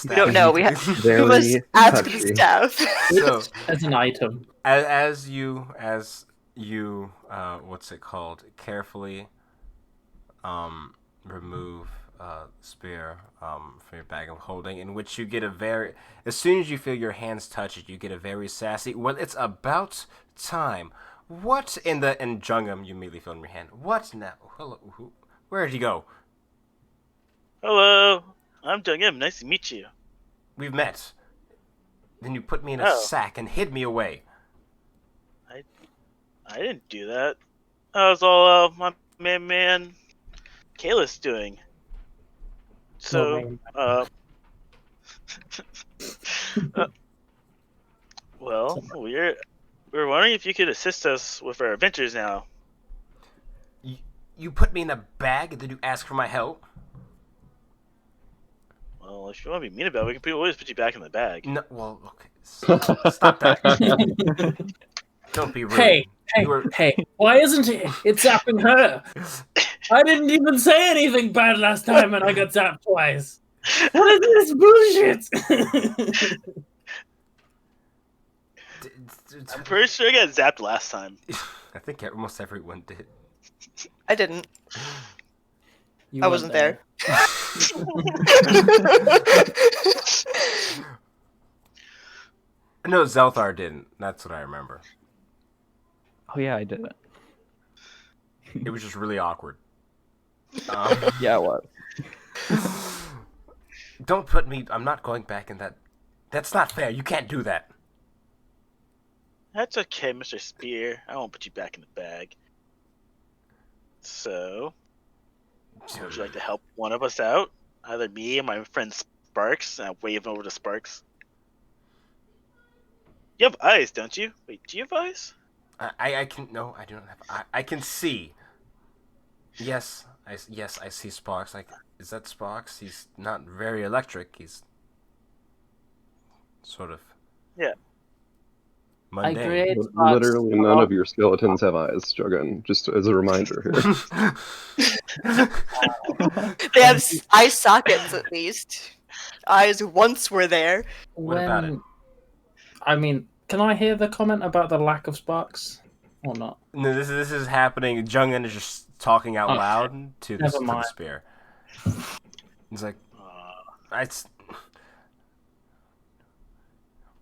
We don't know. We must Very ask the touchy. staff. So As an item. as you what's it called? Carefully remove spear from your bag of holding, in which you get a very, as soon as you feel your hands touch it, you get a very sassy, well, it's about time. What in Jungam you immediately feel in your hand? What now? Hello, where did you go? Hello, I'm Jungim. Nice to meet you. We've met. Then you put me in a sack and hid me away. I didn't do that. That was all my man Kayla's doing. So, well, we're wondering if you could assist us with our adventures now. You put me in a bag and then you ask for my help? Well, if you want to be mean about it, we can always put you back in the bag. No, well, okay. Stop that. Don't be rude. Hey, why isn't it? It's zapping her. I didn't even say anything bad last time and I got zapped twice. What is this bullshit? I'm pretty sure I got zapped last time. I think almost everyone did. I didn't. You I weren't wasn't there. No, Zelthar didn't. That's what I remember. Oh yeah, I did it. It was just really awkward. Yeah, it was. Don't put me... I'm not going back in that... That's not fair. You can't do that. That's okay, Mr. Spear. I won't put you back in the bag. So, would you like to help one of us out? Either me or my friend Sparks. And I wave over to Sparks. You have eyes, don't you? Wait, do you have eyes? I can... No, I do not have... I can see. Yes, I see Sparks. Like, is that Sparks? He's not very electric. He's sort of... Yeah. Mundane. I create Literally none of your skeletons have eyes, Jogun, just as a reminder here. They have eye sockets, at least. Eyes once were there. What about it? I mean, can I hear the comment about the lack of sparks? Or not? No, this is happening. Jungin is just talking out loud to the spear. He's like,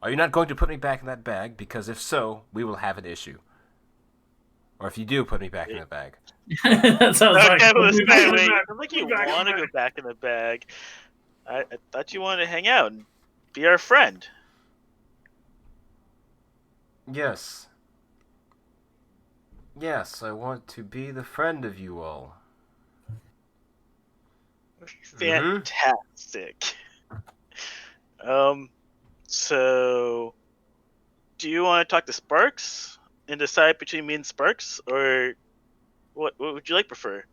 are you not going to put me back in that bag? Because if so, we will have an issue. Or if you do put me back in the bag. That sounds like... Wait. I'm like, you want to go back in the bag. I thought you wanted to hang out and be our friend. Yes. Yes, I want to be the friend of you all. Fantastic. So, do you want to talk to Sparks and decide between me and Sparks, or what would you prefer?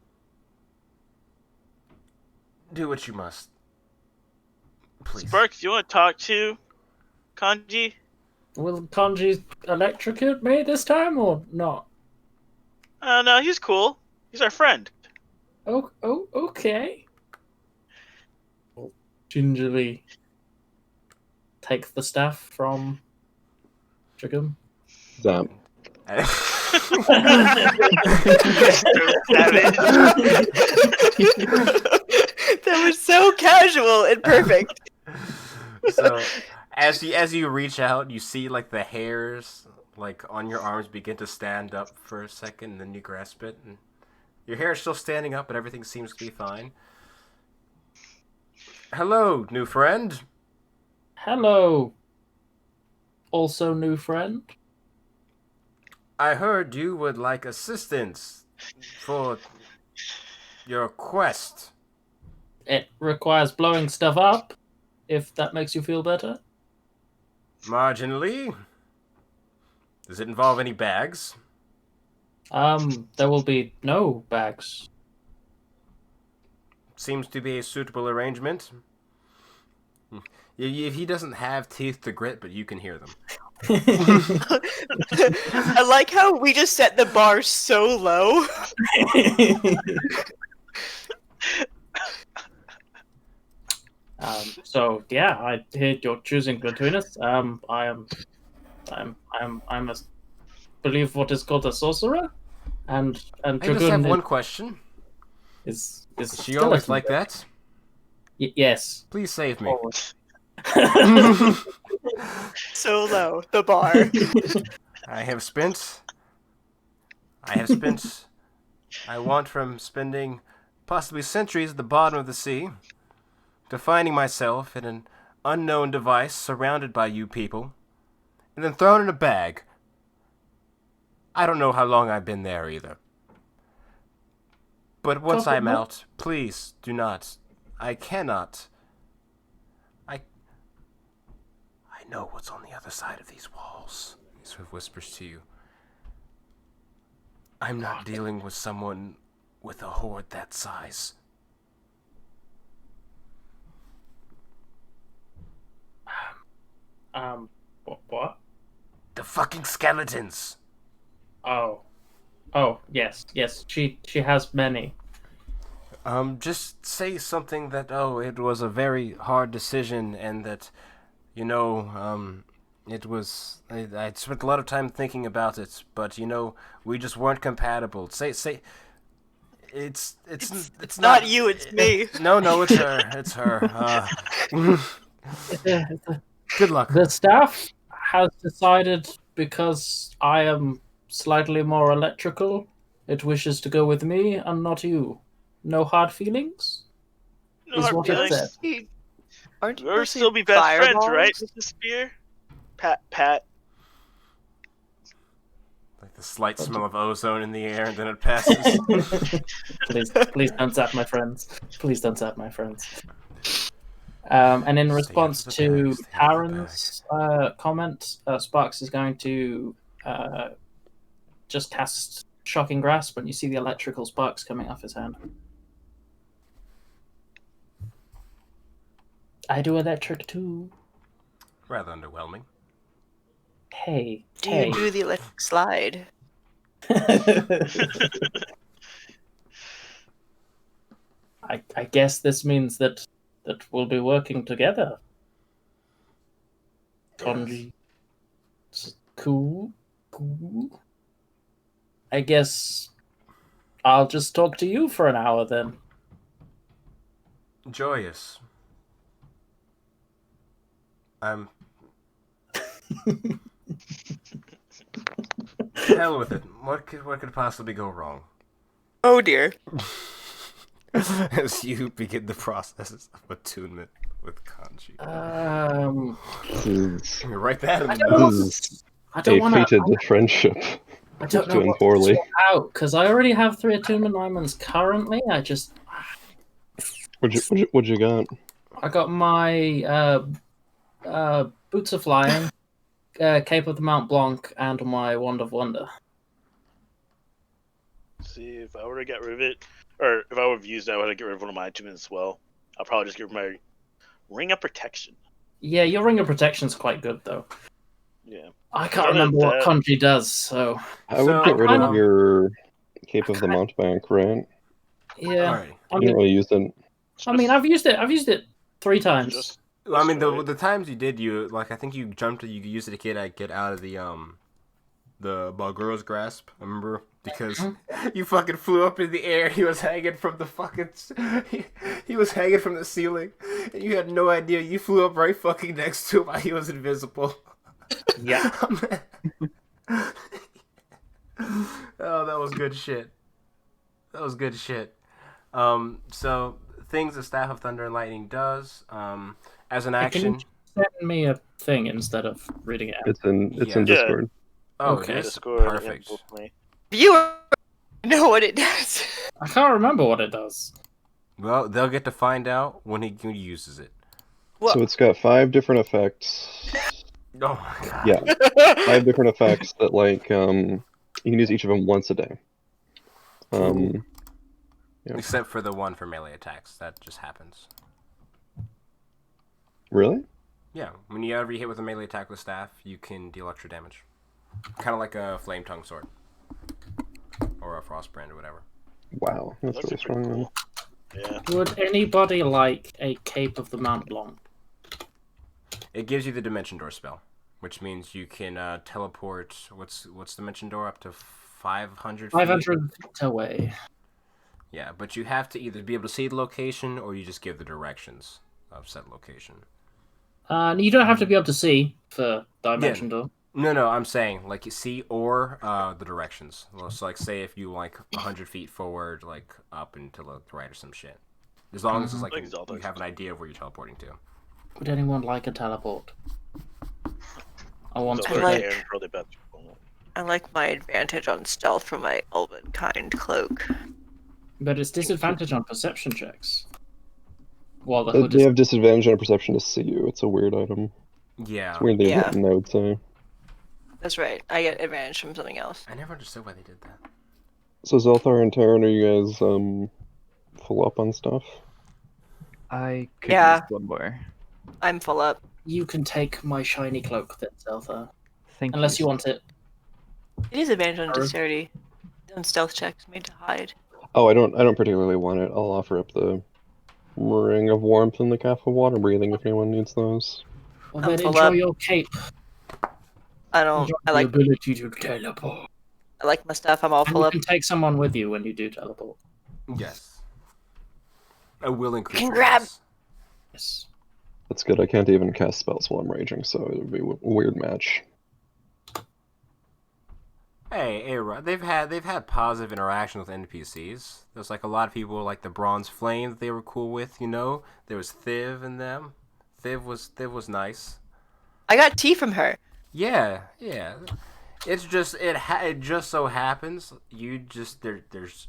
Do what you must. Please. Sparks, you want to talk to Kanji? Will Kanji electrocute me this time or not? No, he's cool. He's our friend. Oh, okay. I'll gingerly take the staff from Chicken. Zap. That was so casual and perfect. So, as you reach out, you see like the hairs like on your arms begin to stand up for a second, and then you grasp it, and your hair is still standing up, but everything seems to be fine. Hello, new friend. Hello. Also new friend. I heard you would like assistance for your quest. It requires blowing stuff up, if that makes you feel better. Marginally. Does it involve any bags? There will be no bags. Seems to be a suitable arrangement. He doesn't have teeth to grit, but you can hear them. I like how we just set the bar so low. So yeah, I hear you're choosing between us. I'm a believe what is called a sorcerer, and I just Dragoon have one question. is Is she always like that? Yes. Please save me. Always. So low, the bar. I want from spending possibly centuries at the bottom of the sea to finding myself in an unknown device surrounded by you people, and then thrown in a bag. I don't know how long I've been there either. But once I'm out, please do not. I cannot. I know what's on the other side of these walls. He sort of whispers to you. I'm not dealing with someone with a horde that size. What? The fucking skeletons! Oh, yes. She has many. Just say something that, it was a very hard decision, and that, it was, I spent a lot of time thinking about it, but, we just weren't compatible. Say, it's not you, it's me. No, it's her. Good luck. The staff has decided, because I am slightly more electrical, it wishes to go with me and not you. No hard feelings? No Is hard what it feelings. said. Aren't you We'll mostly still be best friends, fireballs? right, Mr. Spear? Pat. Like the slight smell of ozone in the air, and then it passes. Please don't zap my friends. Please don't zap my friends. And in response to Taran's comment, Sparks is going to just cast Shocking Grasp when you see the electrical sparks coming off his hand. I do electric too. Rather underwhelming. Hey. Do you do the electric slide? I guess this means that we'll be working together. Tonji. Cool. I guess I'll just talk to you for an hour then. Joyous. Hell with it. What could possibly go wrong? Oh dear. As you begin the process of attunement with Kanji. Write that in the notes. I don't want a fated friendship. I don't know doing what poorly. to swap out because I already have 3 attunement diamonds currently. What you got? I got my Boots of Flying, Cape of the Mount Blanc, and my Wand of Wonder. See, if I were to get rid of it, or if I would have used it, I would have get rid of one of my attunements as well. I'll probably just get rid of my Ring of Protection. Yeah, your Ring of Protection's quite good though. Yeah. I can't Other remember than what that- country does, so I would So, get rid of um, your Cape of the Mountebank, right? yeah. Alrighty. I You mean, don't really use it. I've used it. I've used it 3 times. Just Well, I mean, right. the times you did, I think you jumped, you used it to get out of the Balgura's grasp. I remember because you fucking flew up in the air. He was hanging from the fucking, he was hanging from the ceiling, and you had no idea. You flew up right fucking next to him while he was invisible. Yeah. Oh, that was good shit. That was good shit. So things the Staff of Thunder and Lightning does, as an Can you action. send me a thing instead of reading it out? It's in Yeah. Discord. Oh, Okay. this Discord, perfect. yeah, both me. You know what it does. I can't remember what it does. Well, they'll get to find out when he uses it. Well, So it's got 5 different effects. Oh my god. Yeah, 5 different effects that you can use each of them once a day. Yeah. Except for the one for melee attacks, that just happens. Really? Yeah, whenever you hit with a melee attack with staff, you can deal extra damage. Kind of like a flame tongue sword, or a frost brand, or whatever. Wow, that's really pretty strong. Then. cool. Yeah. Would anybody like a Cape of the Mount Blanc? It gives you the Dimension Door spell, which means you can teleport. What's Dimension Door up to 500 feet? 500 feet away. Yeah, but you have to either be able to see the location, or you just give the directions of said location. You don't have to be able to see for Dimension Door. No, I'm saying like you see or the directions. So like say if you like 100 feet forward, like up and to the right or some shit. As long as it's like Like you Zelda. have an idea of where you're teleporting to. Would anyone like a teleport? I want So to like- take... really bad people. I like my advantage on stealth from my elven kind cloak. But it's disadvantage on perception checks. While the hood They is... have disadvantage on perception to see you. It's a weird item. Yeah. It's weirdly Yeah. written, I would say. That's right. I get advantage from something else. I never understood why they did that. So Zelthar and Terran, are you guys full up on stuff? I could Yeah. use one more. I'm full up. You can take my shiny cloak then, Zeltha. Thank Unless you want it. It is advantage on Or- dexterity. On stealth checks made to hide. Oh, I don't particularly want it. I'll offer up the Ring of Warmth and the Calf of Water Breathing if anyone needs those. Well, I'm then full enjoy up. your cape. I don't. Enjoy I the like. ability to teleport. I like my stuff. I'm all And full you up. can take someone with you when you do teleport. Yes. A willing creature. Can grab- yes. Yes. That's good. I can't even cast spells while I'm raging, so it would be a weird match. Hey, Rod, they've had positive interaction with NPCs. There's like a lot of people like the Bronze Flame that they were cool with. You know, there was Thiv in them. Thiv was nice. I got tea from her. Yeah. It's just it just so happens there's.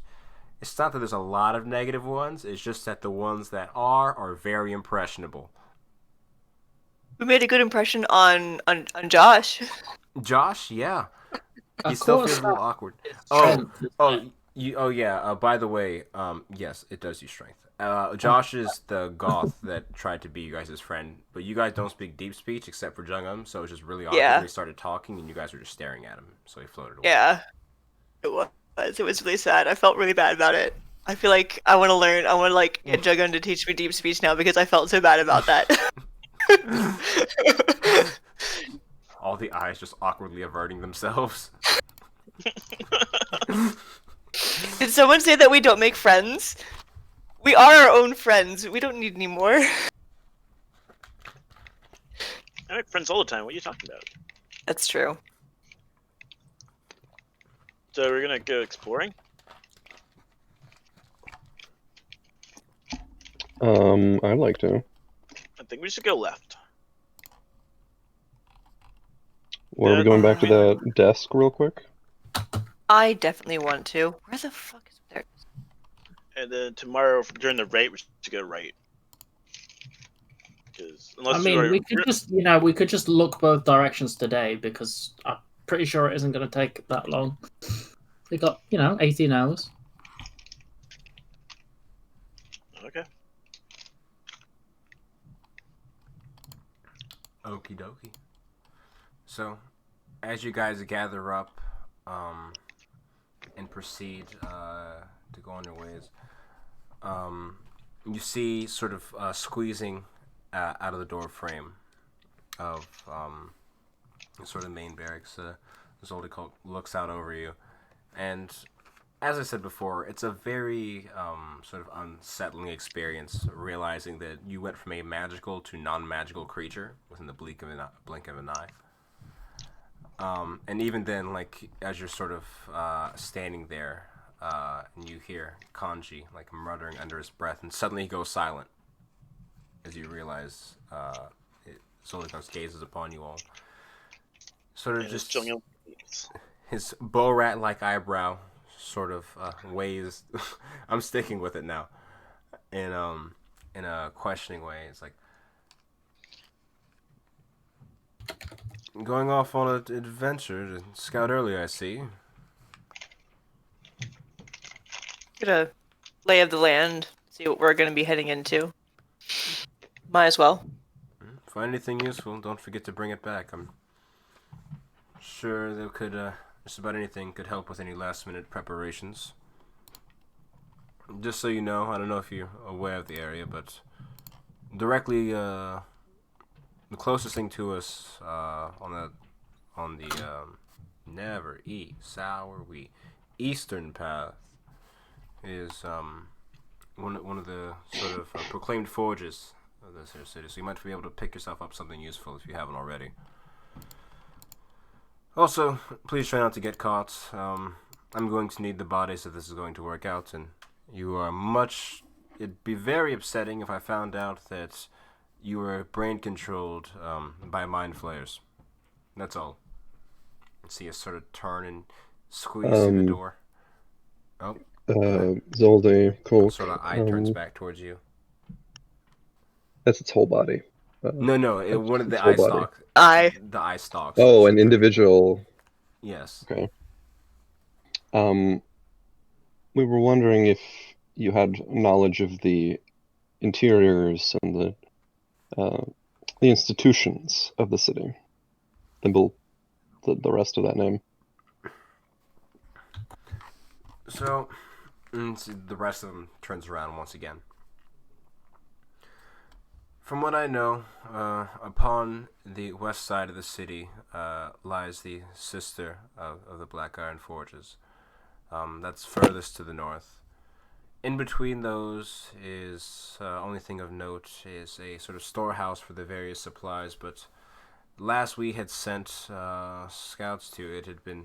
It's not that there's a lot of negative ones. It's just that the ones that are very impressionable. We made a good impression on Josh. Josh, yeah, he Of still course feels a little not. awkward. It's Oh, strength, isn't oh, it? yeah. By the way, yes, it does use strength. Josh is the goth that tried to be you guys' friend, but you guys don't speak deep speech except for Jungum, so it was just really awkward Yeah. when he started talking and you guys were just staring at him, so he floated away. Yeah. It was. It was really sad. I felt really bad about it. I feel like I want to learn. I want to like get Jugun to teach me deep speech now because I felt so bad about that. All the eyes just awkwardly averting themselves. Did someone say that we don't make friends? We are our own friends. We don't need any more. I make friends all the time. What are you talking about? That's true. So we're gonna go exploring. I'd like to. I think we should go left. Or are we going back to that desk real quick? I definitely want to. Where the fuck is there? And then tomorrow during the raid, we should go right. Because unless I mean, we could just look both directions today because I'm pretty sure it isn't going to take that long. We got 18 hours. Okay. Okie dokie. So, as you guys gather up and proceed to go on your ways, you see sort of squeezing out of the door frame of the sort of main barracks. Zoldyk looks out over you, and as I said before, it's a very sort of unsettling experience, realizing that you went from a magical to non-magical creature within the blink of an eye. And even then, like, as you're sort of standing there, and you hear Kanji, like, muttering under his breath, and suddenly he goes silent as you realize Zolikos gazes upon you all. Sort of And just his bow rat-like eyebrow sort of weighs. I'm sticking with it now. In a questioning way, it's like going off on an adventure to scout earlier. I see. Get a lay of the land, see what we're going to be heading into. Might as well. Find anything useful, don't forget to bring it back. I'm sure they could. Just about anything could help with any last-minute preparations. Just so you know, I don't know if you're aware of the area, but directly the closest thing to us on the never eat sour wheat eastern path is one of the sort of proclaimed forges of this here city. So you might be able to pick yourself up something useful if you haven't already. Also, please try not to get caught. I'm going to need the bodies if this is going to work out, and you are much. It'd be very upsetting if I found out that you were brain controlled by mind flayers. That's all. See us sort of turn and squeeze through the door. Oh. Zoldy, cool. Sort of eye turns back towards you. That's its whole body. No, one of the whole eye body. stalks. Eye. The eye stalks. Oh, an individual. Yes. Okay. We were wondering if you had knowledge of the interiors and the institutions of the city. The rest of that name. So, the rest of them turns around once again. From what I know, upon the west side of the city lies the sister of the Black Iron Forges. That's furthest to the north. In between those is, only thing of note is a sort of storehouse for the various supplies, but last we had sent scouts to it had been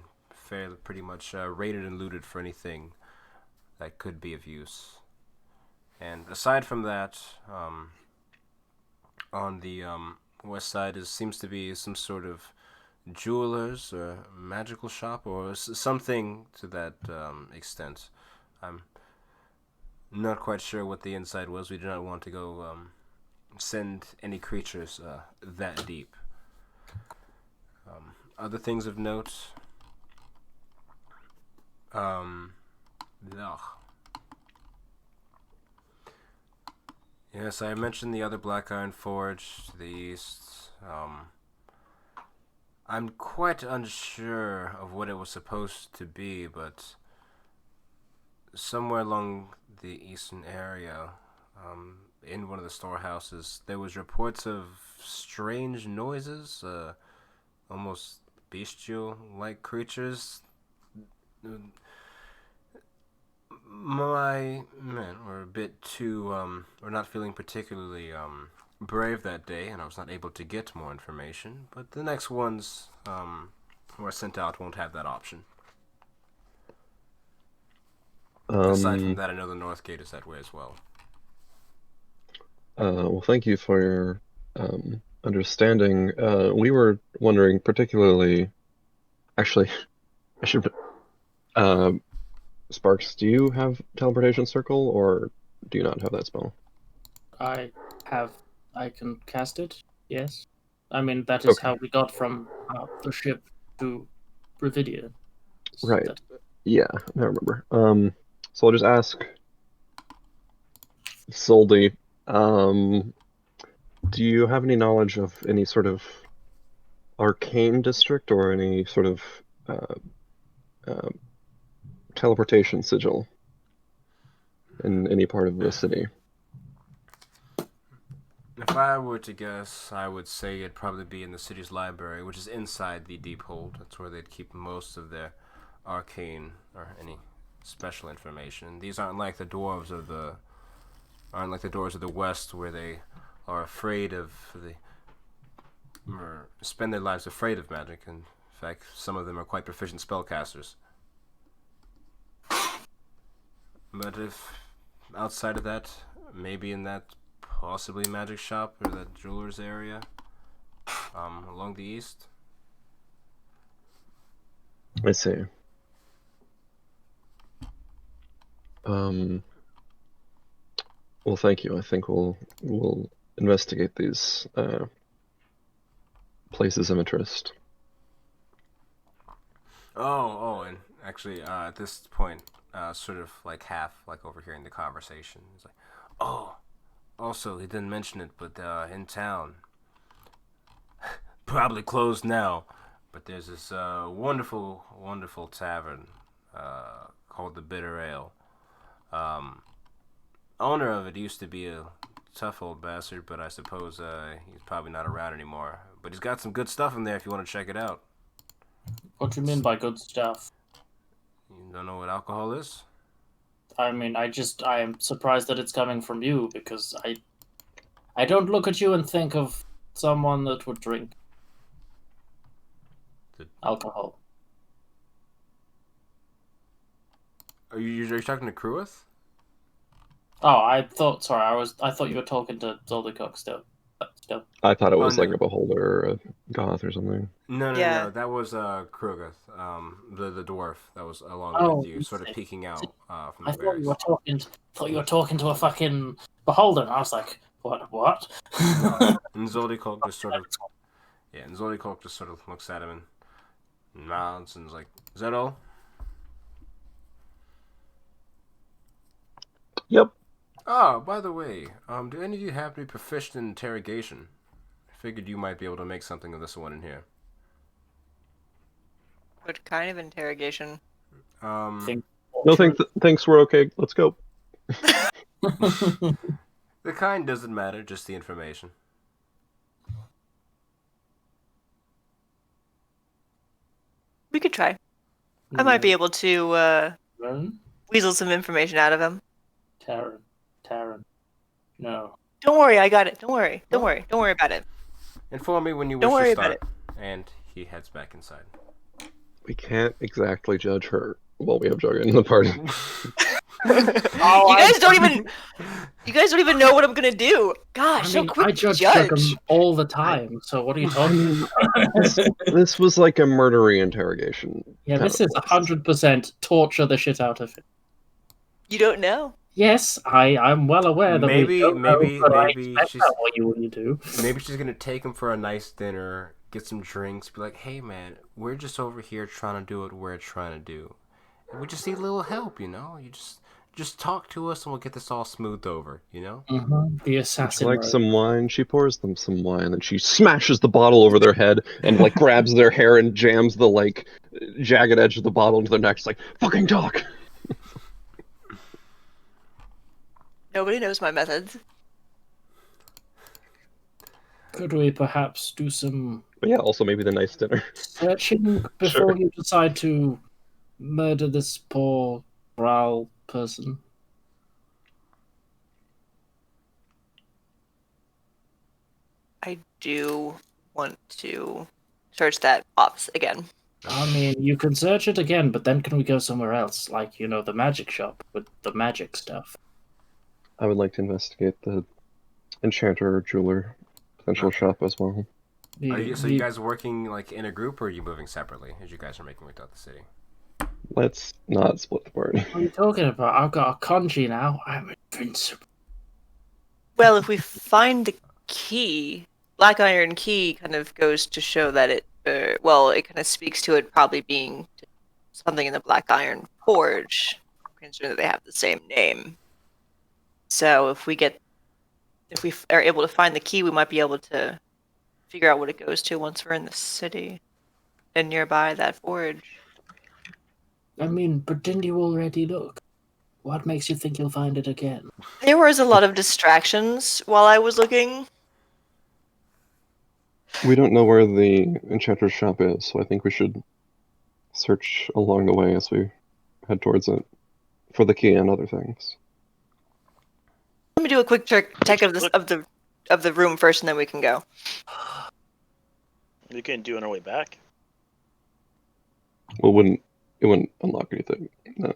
pretty much raided and looted for anything that could be of use. And aside from that, on the west side seems to be some sort of jeweler's or magical shop or something to that extent. I'm not quite sure what the inside was. We do not want to go send any creatures that deep. Other things of note. Yes, I mentioned the other Black Iron Forge to the east. I'm quite unsure of what it was supposed to be, but somewhere along the eastern area, in one of the storehouses, there was reports of strange noises, almost bestial-like creatures. My men were a bit too, were not feeling particularly, brave that day, and I was not able to get more information, but the next ones, who are sent out won't have that option. Aside from that, I know the North Gate is that way as well. Well, thank you for your understanding. We were wondering particularly... Actually, I should... Sparks, do you have Teleportation Circle, or do you not have that spell? I can cast it, yes. I mean, that is how we got from the ship to Revedia. Right. Yeah, I remember. So I'll just ask Soldy, do you have any knowledge of any sort of arcane district or any sort of teleportation sigil in any part of the city? If I were to guess, I would say it'd probably be in the city's library, which is inside the deep hold. That's where they'd keep most of their arcane or any special information. These aren't like the dwarves of the West, where they are afraid of or spend their lives afraid of magic. In fact, some of them are quite proficient spellcasters. But if outside of that, maybe in that possibly magic shop or that jeweler's area, along the east. I see. Well, thank you. I think we'll investigate these places of interest. And actually, at this point, sort of like half like overhearing the conversation, it's like, oh, also he didn't mention it, but in town, probably closed now, but there's this wonderful, wonderful tavern called the Bitter Ale. Owner of it used to be a tough old bastard, but I suppose he's probably not around anymore. But he's got some good stuff in there if you want to check it out. What do you mean by good stuff? You don't know what alcohol is? I mean, I am surprised that it's coming from you, because I don't look at you and think of someone that would drink alcohol. Are you talking to Kruith? Oh, I thought you were talking to Zoldycock still. I thought it was no. like a beholder or a goth or something. No. That was Krugoth, the dwarf that was along with you, sort of peeking out from the barracks. Thought you were talking to a fucking beholder. And I was like, what? And Zoldycock just sort of looks at him and nods and is like, "Is that all?" Yep. Oh, by the way, do any of you happen to be proficient in interrogation? I figured you might be able to make something of this one in here. What kind of interrogation? No, thanks. We're okay. Let's go. The kind doesn't matter, just the information. We could try. I might be able to weasel some information out of him. Taryn. No. Don't worry, I got it. Don't worry about it. Inform me when you Don't wish worry to start. about And he heads back inside. We can't exactly judge her while we have Jugga in the party. You guys don't even know what I'm gonna do. Gosh, so quick I to judge judge. all the time. So what are you talking about? This was like a murdery interrogation. Yeah, this is 100% torture the shit out of him. You don't know. Yes, I'm well aware that maybe she's what you do. Maybe she's gonna take him for a nice dinner, get some drinks, be like, "Hey man, we're just over here trying to do what we're trying to do, and we just need a little help, you know. You just talk to us, and we'll get this all smoothed over, you know." The assassin. Would you like some wine? She pours them some wine, and she smashes the bottle over their head and like grabs their hair and jams the like jagged edge of the bottle into their necks, like fucking talk. Nobody knows my methods. Could we perhaps do some... But yeah, also maybe the nice dinner. Searching before you decide to murder this poor Ral person? I do want to search that office again. I mean, you can search it again, but then can we go somewhere else? Like, the magic shop with the magic stuff. I would like to investigate the enchanter or jeweler potential shop as well. You guys working like in a group, or are you moving separately as you guys are making way throughout the city? Let's not split the party. What are you talking about? I've got a kanji now. I'm invincible. Well, if we find the key, Black Iron Key kind of goes to show that it kind of speaks to it probably being something in the Black Iron Forge, considering that they have the same name. So if we are able to find the key, we might be able to figure out what it goes to once we're in the city and nearby that forge. I mean, but didn't you already look? What makes you think you'll find it again? There was a lot of distractions while I was looking. We don't know where the enchanter's shop is, so I think we should search along the way as we head towards it for the key and other things. Let me do a quick check of this of the room first, and then we can go. We can do on our way back. Well, it wouldn't unlock anything. No.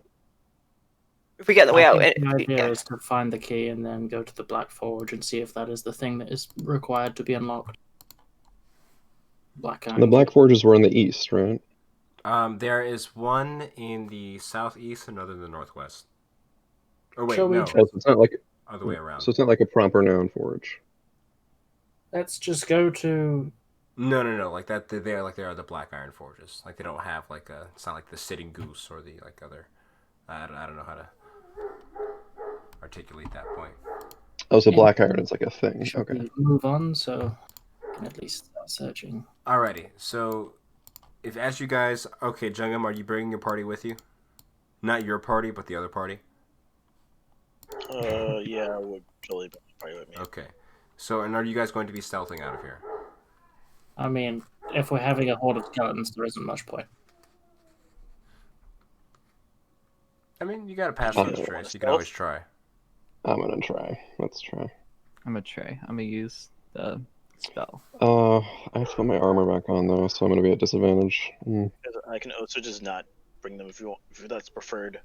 If we get the way I out, think the idea yeah. is to find the key and then go to the Black Forge and see if that is the thing that is required to be unlocked. The Black Forges were in the east, right? There is one in the southeast, another in the northwest. Or wait, Shall we no, Oh, so it's not like other way around. So it's not like a proper noun forge. Let's just go to. No. Like that, they're like they are the Black Iron Forges. Like they don't have like a. It's not like the Sitting Goose or the like other. I don't know how to articulate that point. Oh, so black iron is like a thing. Shall Okay. we move on so we can at least start searching? Alrighty, so if as you guys, okay, Jungam, are you bringing your party with you? Not your party, but the other party. Yeah, I would totally bring the party with me. Okay, so and are you guys going to be stealthing out of here? I mean, if we're having a horde of skeletons, there isn't much point. I mean, you got to pass Oh, those yeah. trays. You can always try. I'm gonna try. Let's try. I'm gonna try. I'm gonna use the spell. I have to put my armor back on though, so I'm gonna be at disadvantage. I can also just not bring them if you want, if that's preferred.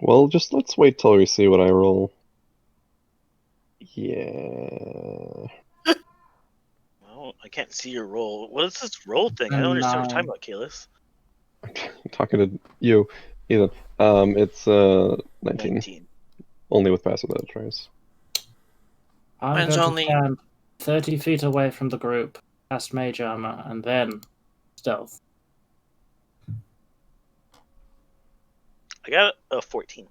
Well, just let's wait till we see what I roll. Yeah. Well, I can't see your roll. What is this roll thing? I don't understand what you're talking about, Kalis. I'm talking to you, Ethan. It's 19. 19. Only with passive that tries. I'm Mine's going only- to stand 30 feet away from the group, cast mage armor, and then stealth. I got a 14.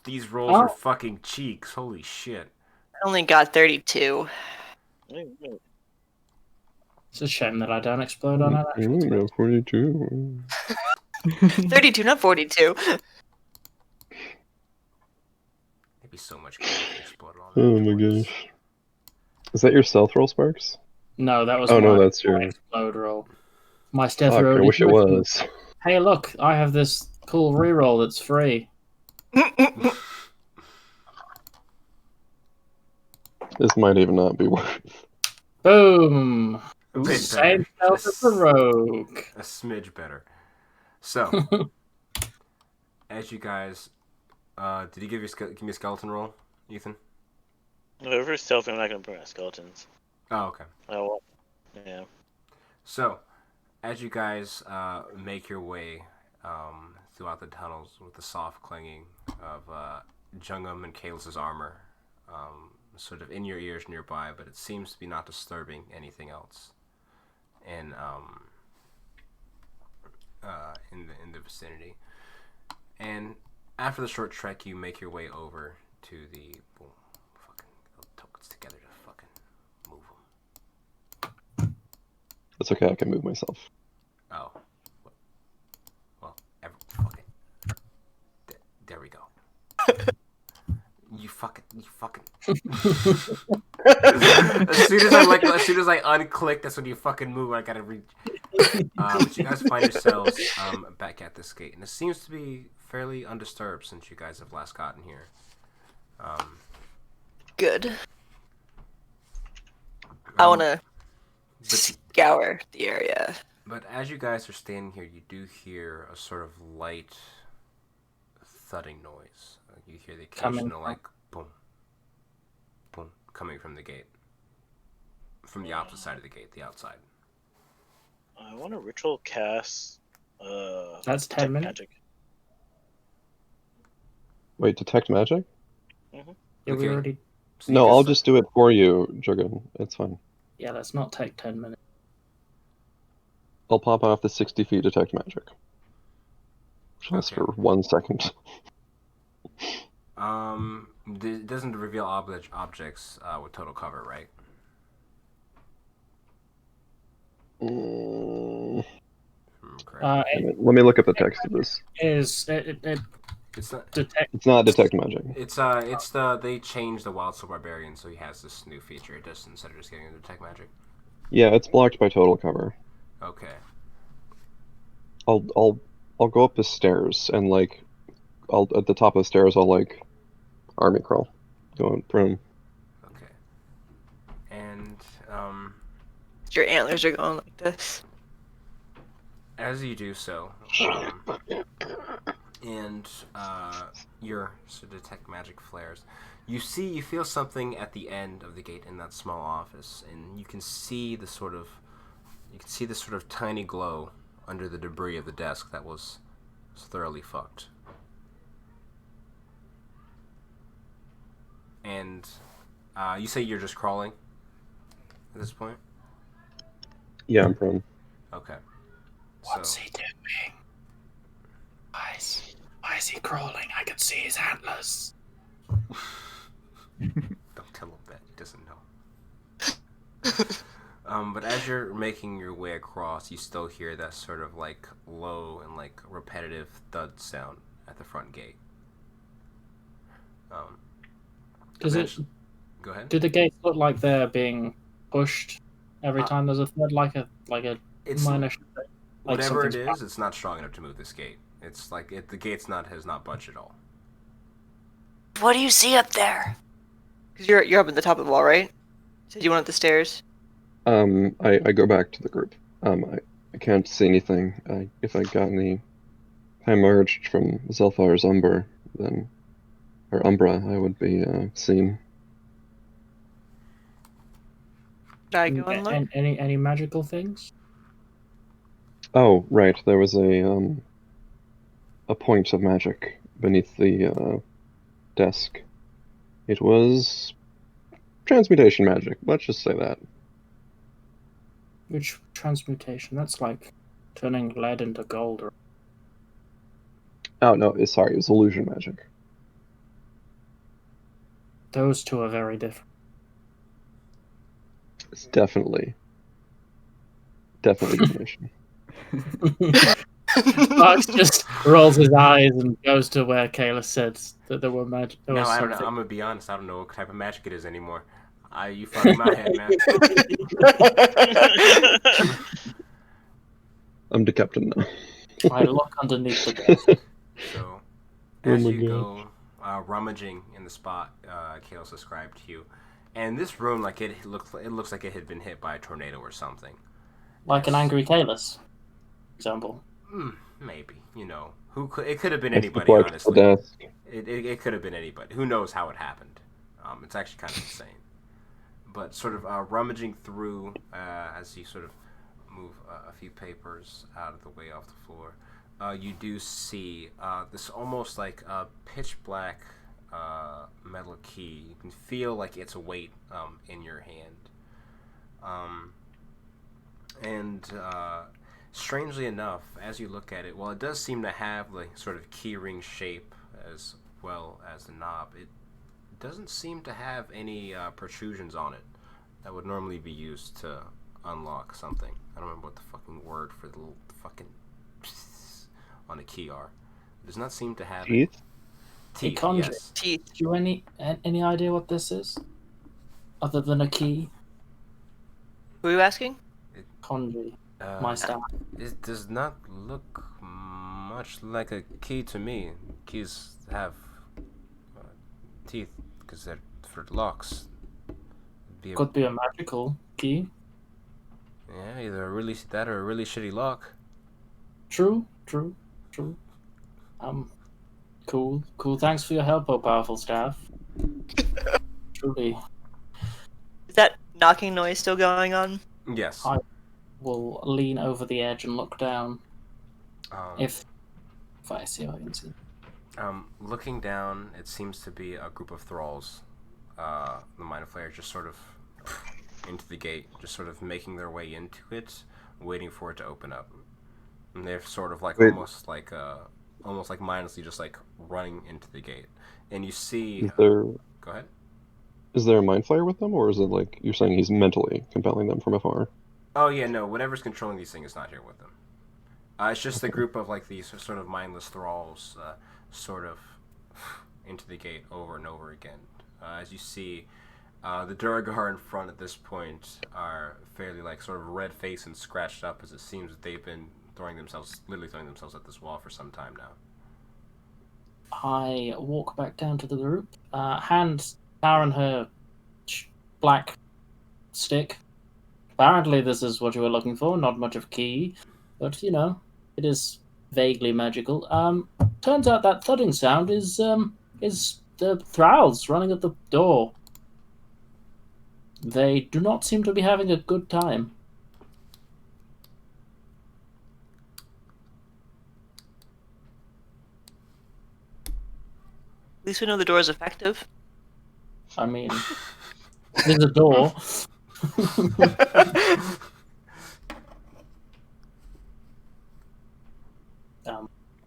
These rolls are Oh. fucking cheeks. Holy shit. I only got 32. It's a shame that I don't explode on it. Yeah, 42. 32, not 42. It'd be so much cooler if you exploded on Oh that my twice. gosh. Is that your stealth roll, Sparks? No, that was Oh, no, my that's your- explode roll. My stealth Fuck, roll. I is wish it working. was. Hey, look, I have this cool reroll that's free. This might even not be worth. Boom! A bit Same better. stealth as the rogue. A smidge better. So, as you guys, did he give me a skeleton roll, Ethan? No, if we're stealth, I'm not going to bring our skeletons. Oh, okay. Oh, well. Yeah. So, as you guys make your way throughout the tunnels with the soft clanging of Jungam and Kalis' armor sort of in your ears nearby, but it seems to be not disturbing anything else in the vicinity. And after the short trek, you make your way over to the fucking tokens together to fucking move them. It's okay, I can move myself. Oh. Well, fucking. There we go. You fucking. as soon as I unclick, that's when you fucking move. I gotta reach. But you guys find yourselves back at this gate, and it seems to be fairly undisturbed since you guys have last gotten here. Good. I want to scour the area. But as you guys are standing here, you do hear a sort of light thudding noise. You hear the occasional like boom, boom coming from the gate, from the opposite side of the gate, the outside. I want to ritual cast. That's 10 minutes. Magic. Wait, detect magic? Yeah, Okay. we already. So No, you I'll can just do it for you, Jugan. It's fine. Yeah, let's not take 10 minutes. I'll pop off the 60 feet detect magic. Which lasts Okay. for 1 second. It doesn't reveal objects with total cover, right? Mm, Correct. let me look at the text of this. It It's not. detects. It's not detect magic. It's the they changed the Wild Soul Barbarian, so he has this new feature. It does instead of just getting the detect magic. Yeah, it's blocked by total cover. Okay. I'll go up the stairs and like I'll at the top of the stairs I'll like army crawl, going prone. Okay. And Your antlers are going like this. as you do so, and your detect magic flares, you feel something at the end of the gate in that small office, and you can see this sort of tiny glow under the debris of the desk that was thoroughly fucked. And you say you're just crawling at this point? Yeah, I'm prone. Okay. What's he doing? Why is he crawling? I can see his antlers. Don't tell him that. He doesn't know. But as you're making your way across, you still hear that sort of like low and like repetitive thud sound at the front gate. Does it? Go ahead. Do the gates look like they're being pushed every time there's a thud, like a It's minor? Like whatever it is, it's not strong enough to move this gate. It's like the gate's has not budged at all. What do you see up there? Because you're up at the top of the wall, right? So you went up the stairs. I go back to the group. I can't see anything. If I emerged from Zelfar's Umbra, then or Umbra, I would be seen. Should I go and look? Any magical things? Oh, right. There was a point of magic beneath the desk. It was transmutation magic. Let's just say that. Which transmutation? That's like turning lead into gold. Or... Oh no, sorry, it was illusion magic. Those two are very different. It's definitely divination. Max just rolls his eyes and goes to where Kayla said that there were magic. No, I don't know. I'm gonna be honest. I don't know what type of magic it is anymore. You fucked my head, man. I'm the captain now. I look underneath the desk. So, as you go rummaging in the spot Kale's described to you, and this room, like it looks like it had been hit by a tornado or something. Like an angry Kalis, for example. Maybe, it could have been anybody. Honestly, it could have been anybody. Who knows how it happened? It's actually kind of insane. But sort of rummaging through as you sort of move a few papers out of the way off the floor, you do see this almost like a pitch black metal key. You can feel like its weight in your hand. And strangely enough, as you look at it, while it does seem to have the sort of key ring shape as well as the knob, it doesn't seem to have any protrusions on it that would normally be used to unlock something. I don't remember what the fucking word for the little fucking on a key are. It does not seem to have teeth. Teeth, yes. Teeth. Do you any idea what this is, other than a key? Who are you asking? Konji, my staff. It does not look much like a key to me. Keys have teeth because they're for locks. Could be a magical key. Yeah, either a really shitty lock. True. Cool. Thanks for your help, oh powerful staff. Truly. Is that knocking noise still going on? Yes. I will lean over the edge and look down. If I see what I can see. Looking down, it seems to be a group of thralls. The Mind Flayer just sort of into the gate, just sort of making their way into it, waiting for it to open up. And they're sort of like almost like mindlessly just like running into the gate. And you see... Go ahead. Is there a Mind Flayer with them, or is it like you're saying he's mentally compelling them from afar? Oh yeah, no. Whatever's controlling these things is not here with them. It's just a Okay. group of like these sort of mindless thralls, sort of into the gate over and over again. As you see, the Duragar in front at this point are fairly like sort of red faced and scratched up, as it seems that they've been literally throwing themselves at this wall for some time now. I walk back down to the group, hand Karen her black stick. Apparently, this is what you were looking for. Not much of key, but it is vaguely magical. Turns out that thudding sound is the thralls running at the door. They do not seem to be having a good time. At least we know the door is effective. I mean, there's a door.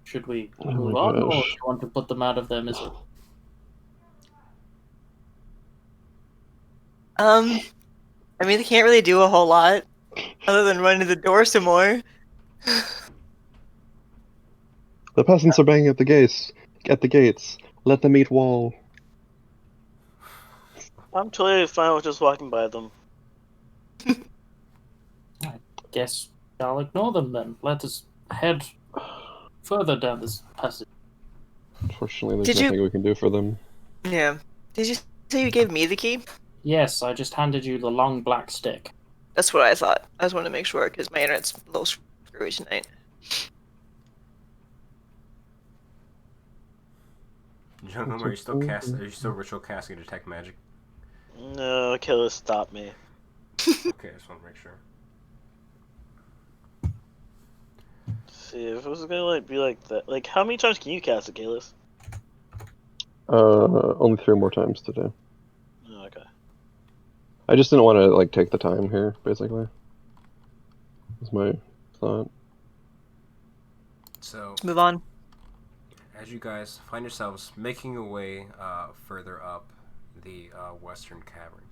Should we Oh move my on, or do gosh. you want to put them out of their misery? I mean, they can't really do a whole lot other than run to the door some more. The peasants are banging at the gates. At the gates. Let them eat wall. I'm totally fine with just walking by them. Guess I'll ignore them then. Let us head further down this passage. Unfortunately, there's Did you? nothing we can do for them. Yeah. Did you say you gave me the key? Yes, I just handed you the long black stick. That's what I thought. I just wanted to make sure because my internet's a little screwy tonight. Jungum, are you still Are you still ritual casting detect magic? No, killer, stop me. Okay, I just want to make sure. See, if it was gonna be like that, how many times can you cast it, Kalis? Only 3 more times today. Oh, okay. I just didn't want to take the time here. Basically, is my thought. So, Let's move on. as you guys find yourselves making your way further up the western cavern,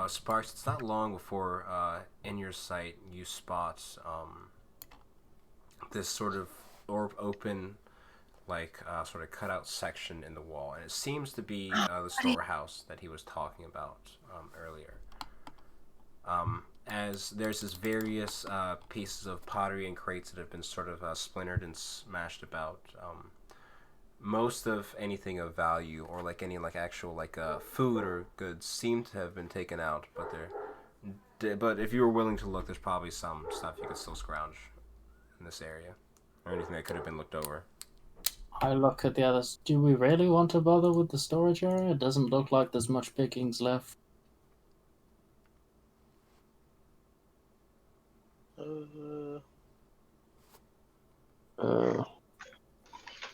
Sparks, it's not long before in your sight you spot this sort of open, sort of cutout section in the wall, and it seems to be the storehouse that he was talking about earlier. As there's this various pieces of pottery and crates that have been sort of splintered and smashed about. Most of anything of value or any actual food or goods seem to have been taken out, but if you were willing to look, there's probably some stuff you could still scrounge in this area, or anything that could have been looked over. I look at the others. Do we really want to bother with the storage area? It doesn't look like there's much pickings left.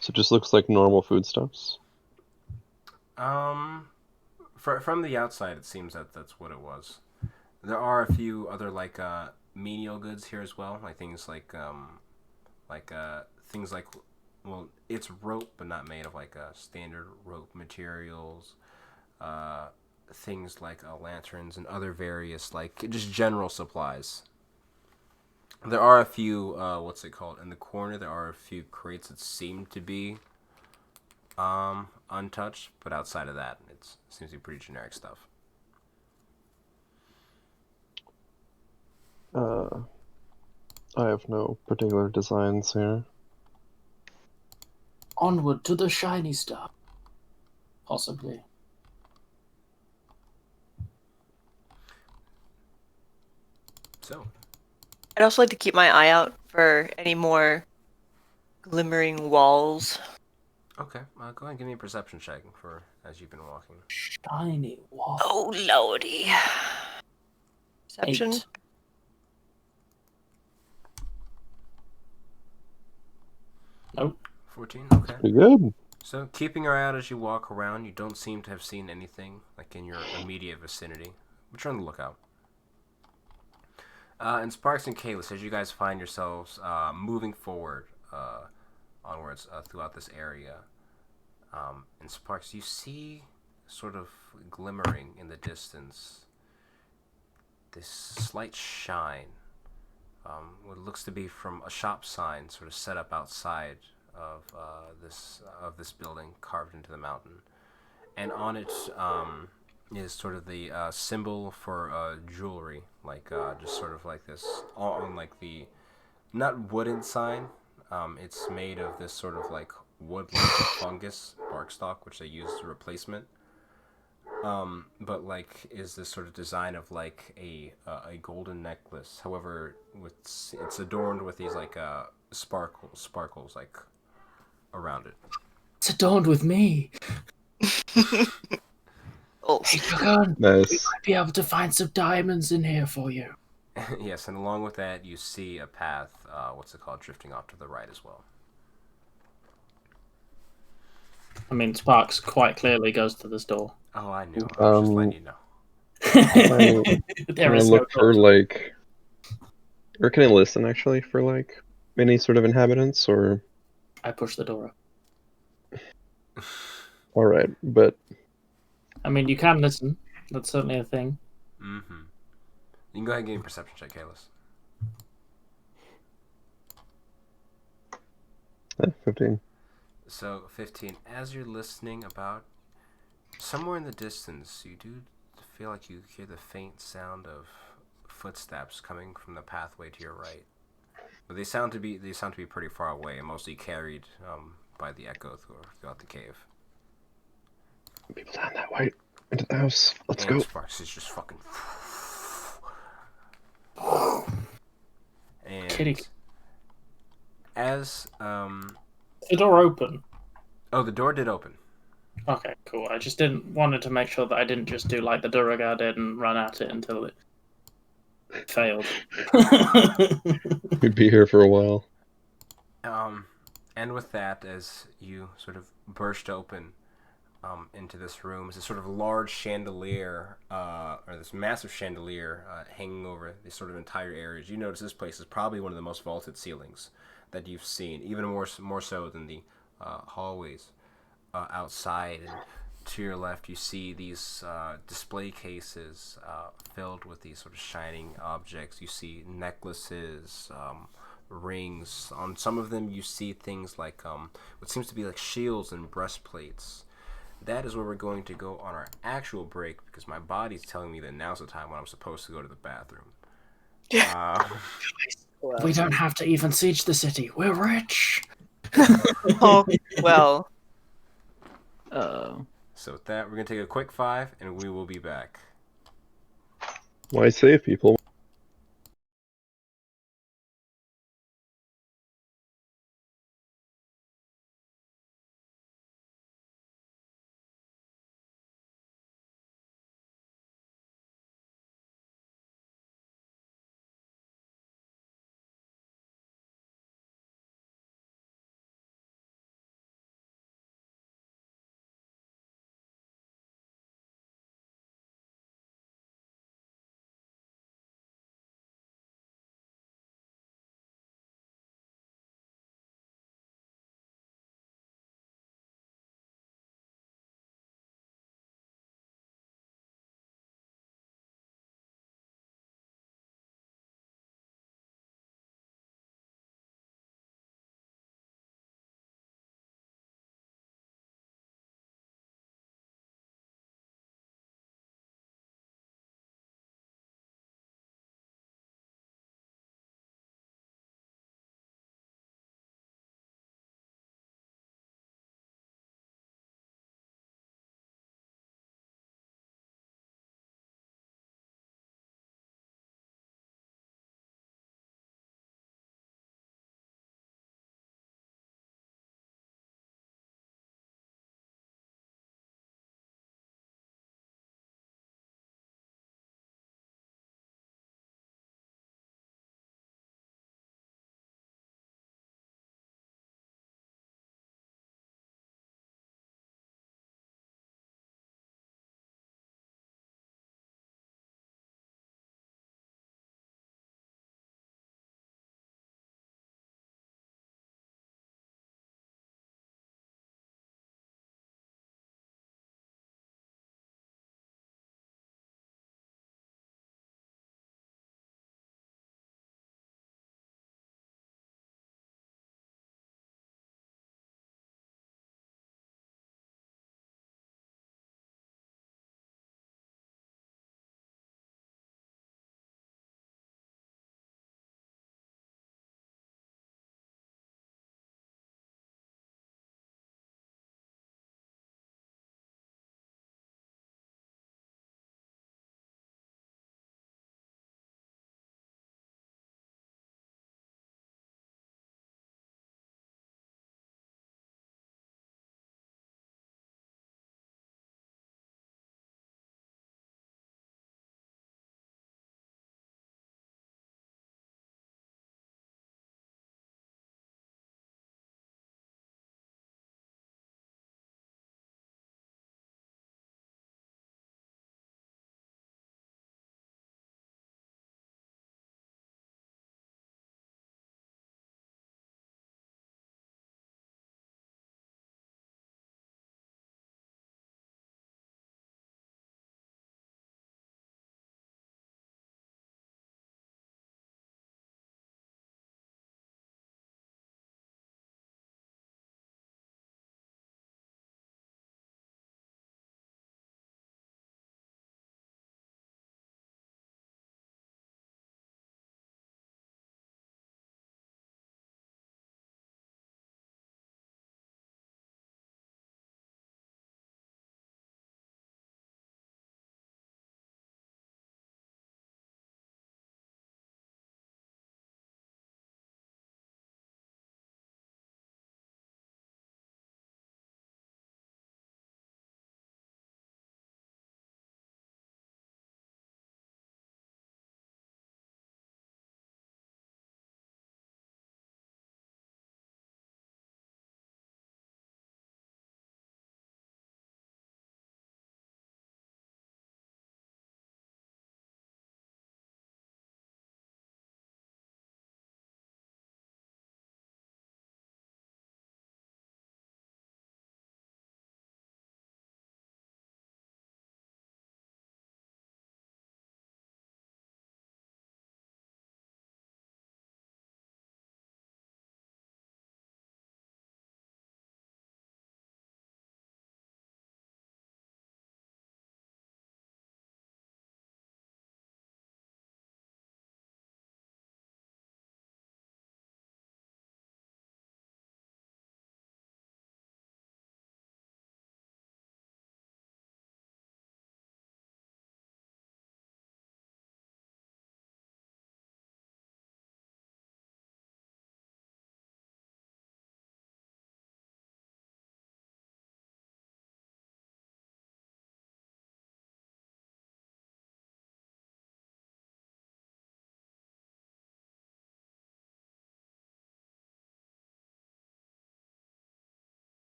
So it just looks like normal foodstuffs. From the outside, it seems that that's what it was. There are a few other menial goods here as well, things like, well, it's rope, but not made of standard rope materials. Things like lanterns and other various just general supplies. There are a few what's it called in the corner. There are a few crates that seem to be untouched, but outside of that, it seems to be pretty generic stuff. I have no particular designs here. Onward to the shiny stuff. Possibly. So, I'd also like to keep my eye out for any more glimmering walls. okay, go ahead and give me a perception check for as you've been walking. Shiny wall. Oh, lordy. Perception? 8. Nope. 14. Okay. Pretty good. So, keeping your eye out as you walk around, you don't seem to have seen anything in your immediate vicinity, but you're on the lookout. And Sparks and Kalis, as you guys find yourselves moving forward onwards throughout this area, and Sparks, you see sort of glimmering in the distance this slight shine, what looks to be from a shop sign, sort of set up outside of this building, carved into the mountain, and on it is sort of the symbol for jewelry, like just sort of like this, on like the not wooden sign. It's made of this sort of like wood-like fungus bark stalk, which they use as a replacement. But like is this sort of design of like a golden necklace. However, it's adorned with these like sparkles like around it. It's adorned with me. Oh, Hey, Dragon, we Nice. might be able to find some diamonds in here for you. Yes, and along with that, you see a path. What's it called? Drifting off to the right as well. I mean, Sparks quite clearly goes to this door. Oh, I knew. I was just letting you know. There Can I is no look for door. like, or can I listen actually for like any sort of inhabitants or? I push the door up. All right, but I mean, you can listen. That's certainly a thing. Mm-hmm. You can go ahead and give me a perception check, Kalis. 15. So, 15. As you're listening, about somewhere in the distance, you do feel like you hear the faint sound of footsteps coming from the pathway to your right. But they sound to be pretty far away and mostly carried by the echo throughout the cave. People down that way into the house. Let's And go. Sparks is just fucking. And Kitty. as The door open. oh, the door did open. Okay, cool. I just didn't wanted to make sure that I didn't just do like the Duragar did and run at it until it failed. We'd be here for a while. And with that, as you sort of burst open into this room, is a sort of large chandelier, or this massive chandelier hanging over these sort of entire areas. You notice this place is probably one of the most vaulted ceilings that you've seen, even more so than the hallways outside. And to your left, you see these display cases filled with these sort of shining objects. You see necklaces, rings. On some of them, you see things like what seems to be like shields and breastplates. That is where we're going to go on our actual break because my body's telling me that now's the time when I'm supposed to go to the bathroom. We don't have to even siege the city. We're rich. oh well. So with that, we're going to take a quick 5, and we will be back. Why save people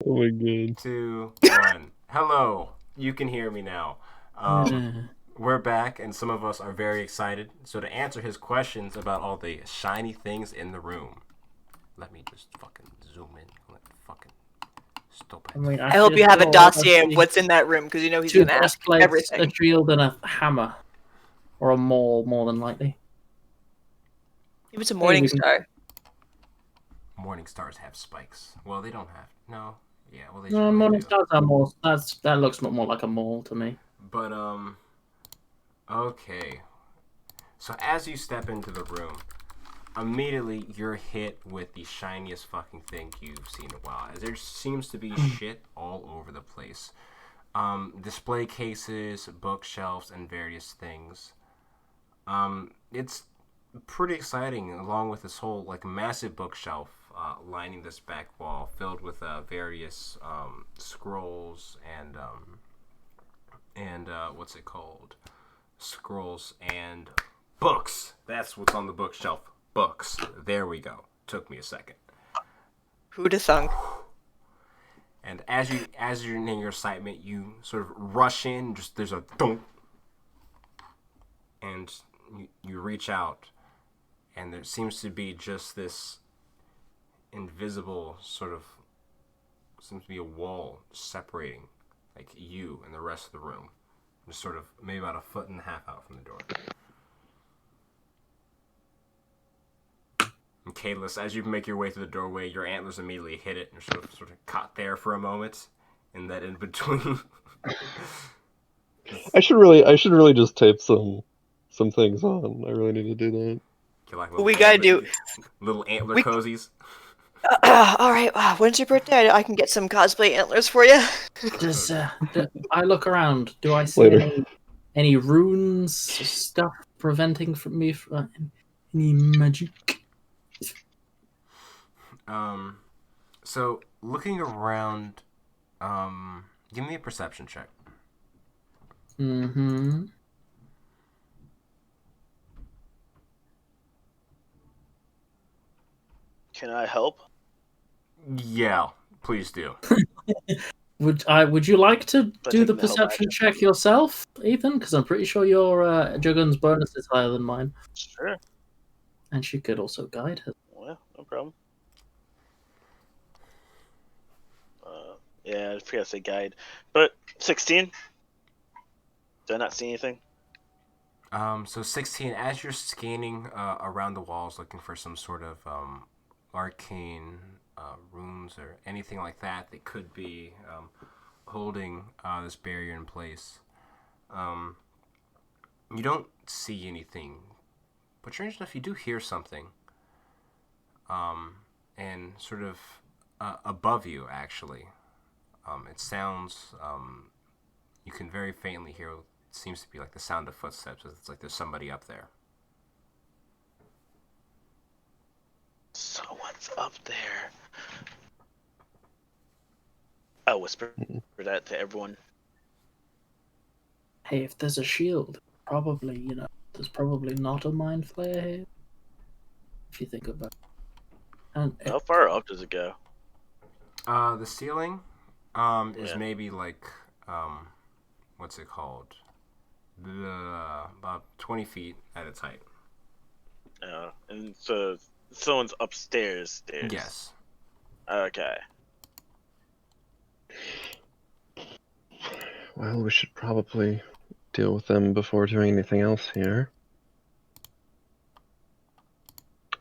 Oh my god. 2, 1. Hello. You can hear me now. We're back, and some of us are very excited. So to answer his questions about all the shiny things in the room, let me just fucking zoom in. Let me fucking stop it. I mean, I hope you have a dossier of what's in that room, because you know he's two going to ask breastplates, everything. a shield, and a hammer, or a maul, more than likely. It was a morning star. Morning stars have spikes. Well, they don't have. No. Yeah. Well, they No, generally morning do. stars are more. That looks more like a maul to me. But okay. So as you step into the room, immediately you're hit with the shiniest fucking thing you've seen in a while. As there seems to be shit all over the place. Display cases, bookshelves, and various things. It's pretty exciting, along with this whole like massive bookshelf lining this back wall, filled with various scrolls and what's it called? Scrolls and books. That's what's on the bookshelf. Books. There we go. Took me a second. Who'da thunk? And as you're in your excitement, you sort of rush in. Just there's a thunk, and you reach out, and there seems to be just this invisible sort of seems to be a wall separating like you and the rest of the room, just sort of maybe about 1.5 feet out from the door. And Kalis, as you make your way through the doorway, your antlers immediately hit it, and you're sort of caught there for a moment, and that in between. I should really just tape some things on. I really need to do that. Like We gotta do. Little antler We- cozies. All right. When's your birthday? I can get some cosplay antlers for you. Does I look around? Do I see Later. any runes, stuff preventing from me from any magic? So looking around, give me a perception check. Mm-hmm. Can I help? Yeah, please do. Would you like to But do the taking the help perception action. check yourself, Ethan? Because I'm pretty sure your Juggun's bonus is higher than mine, Sure. and she could also guide her. Well, no problem. Yeah, I forgot to say guide. But 16? Do I not see anything? So 16, as you're scanning around the walls looking for some sort of arcane rooms or anything like that that could be holding this barrier in place, you don't see anything. But strange enough, you do hear something. And sort of above you, actually. It sounds, you can very faintly hear what seems to be like the sound of footsteps. It's like there's somebody up there. Someone's up there. I'll whisper that to everyone. Hey, if there's a shield, probably there's probably not a mind flayer here. If you think about it. And How far up does it go? The ceiling is Yeah. maybe like, what's it called? About 20 feet at its height. And so someone's upstairs. Stairs. Yes. Okay. Well, we should probably deal with them before doing anything else here.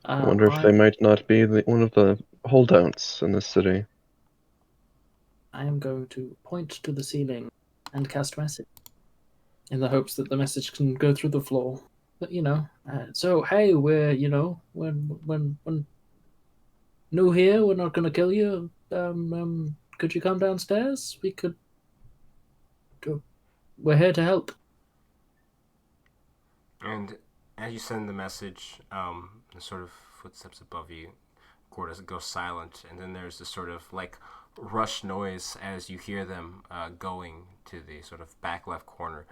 I wonder if they might not be one of the holdouts in this city. I am going to point to the ceiling and cast message, in the hopes that the message can go through the floor. But so hey, we're when new here, we're not gonna kill you. Could you come downstairs? We're here to help. And as you send the message, the sort of footsteps above you, Gordas goes silent, and then there's this sort of like rush noise as you hear them going to the sort of back left corner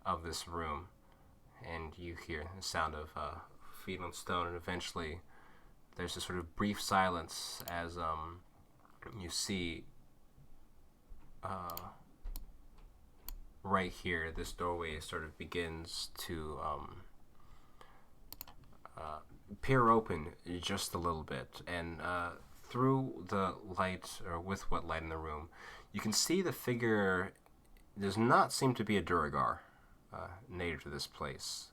of this room, and you hear the sound of feet on stone, and eventually there's a sort of brief silence as you see right here, this doorway sort of begins to peer open just a little bit, and through the light, or with what light in the room, you can see the figure does not seem to be a Duragar, native to this place.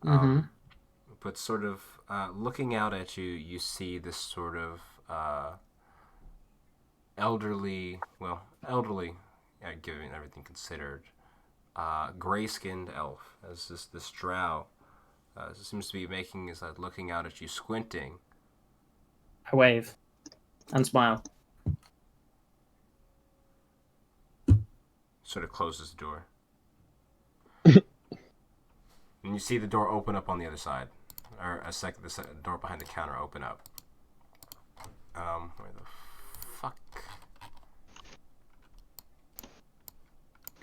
But sort of looking out at you, you see this sort of elderly, given everything considered, gray-skinned elf, as this drow seems to be making, is looking out at you, squinting. I wave and smile. Sort of closes the door. And you see the door open up on the other side, or the door behind the counter open up. Where the fuck?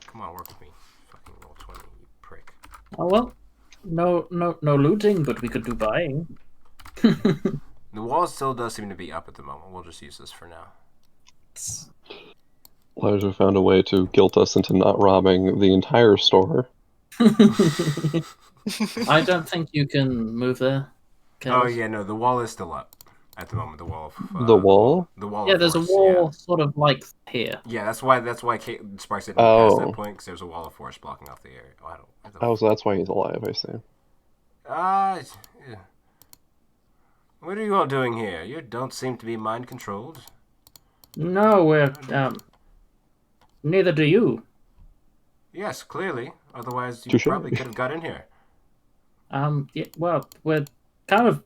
Come on, work with me. Fucking roll 20, you prick. Oh well, no looting, but we could do buying. The wall still does seem to be up at the moment. We'll just use this for now. Players have found a way to guilt us into not robbing the entire store. I don't think you can move there. Oh yeah, no, the wall is still up at the moment. The wall. The wall? The wall. Yeah, of there's force, a wall sort of like here. Yeah, that's why Sparks didn't move past that point, because there's a wall of force blocking off the area. So that's why he's alive, I see. Yeah. What are you all doing here? You don't seem to be mind controlled. No, we're neither do you. Yes, clearly. Otherwise, you Touché. probably could have got in here. Yeah, well, we're kind of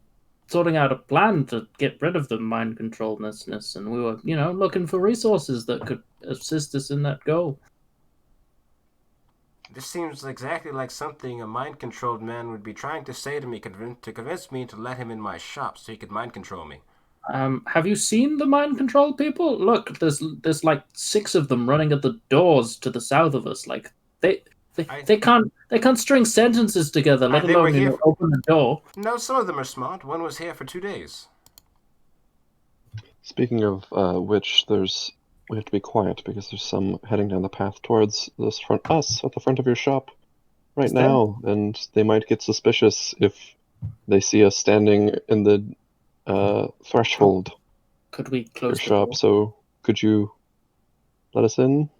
sorting out a plan to get rid of the mind controlledness, and we were, looking for resources that could assist us in that goal. This seems exactly like something a mind-controlled man would be trying to say to me to convince me to let him in my shop so he could mind control me. Have you seen the mind control people? Look, there's like 6 of them running at the doors to the south of us. Like they can't string sentences together, let They were alone here open the door. No, some of them are smart. One was here for 2 days. Speaking of which, we have to be quiet because there's some heading down the path towards us at the front of your shop right now, and they might get suspicious if they see us standing in the threshold. Could we close your the shop? door? So could you let us in,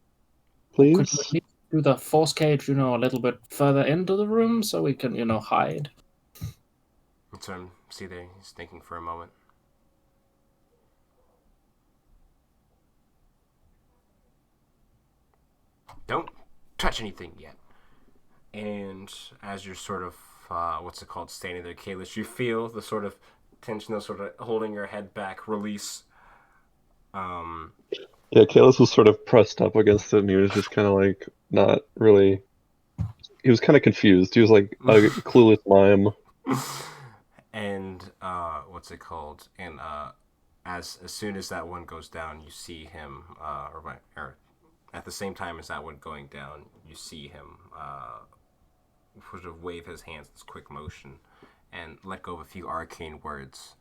please? Could we do the force cage, a little bit further into the room so we can, hide? So see there, he's thinking for a moment. Don't touch anything yet. And as you're sort of, standing there, Kalis, you feel the sort of tension, the sort of holding your head back, release. Yeah, Kalis was sort of pressed up against it, and he was just kind of like, not really... He was kind of confused. He was like a clueless mime. And, And, as soon as that one goes down, you see him, or at the same time as that one going down, you see him sort of wave his hands, this quick motion, and let go of a few arcane words.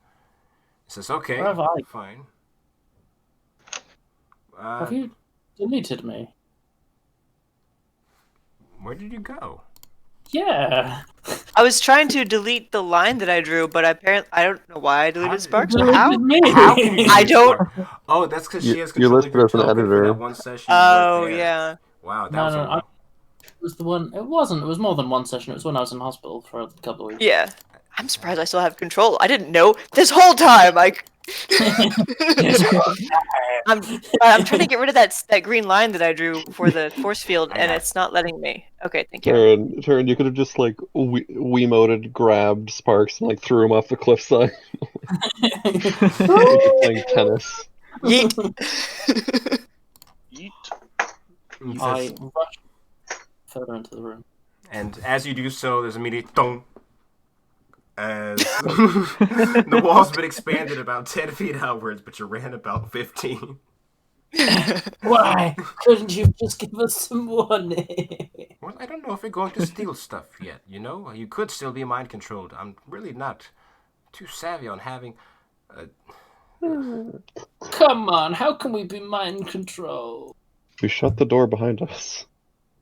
He says, "Okay, fine." Have you deleted me? Where did you go? Yeah. I was trying to delete the line that I drew, but apparently I don't know why I deleted Sparks. Deleted How? me. How can you I delete don't. Spark? Oh, that's because she has You're control of listed your as an token for editor. that one session. Oh, there. yeah. Wow, that No, was no, it was the one. It wasn't. It was more than one session. It was when I was in hospital for a couple of weeks. Yeah. I'm surprised I still have control. I didn't know this whole time. I'm trying to get rid of that green line that I drew for the force field, and it's not letting me. Okay, thank you. Taryn, you could have just like Wiimoted, grabbed Sparks, and like threw him off the cliffside. Like you're playing tennis. Yeet. Yeet. I rushed further into the room. And as you do so, there's immediate thong. As the wall's been expanded about 10 feet outwards, but you ran about 15. Why couldn't you just give us some money? Well, I don't know if you're going to steal stuff yet, You could still be mind controlled. I'm really not too savvy on having... Come on, how can we be mind controlled? We shut the door behind us.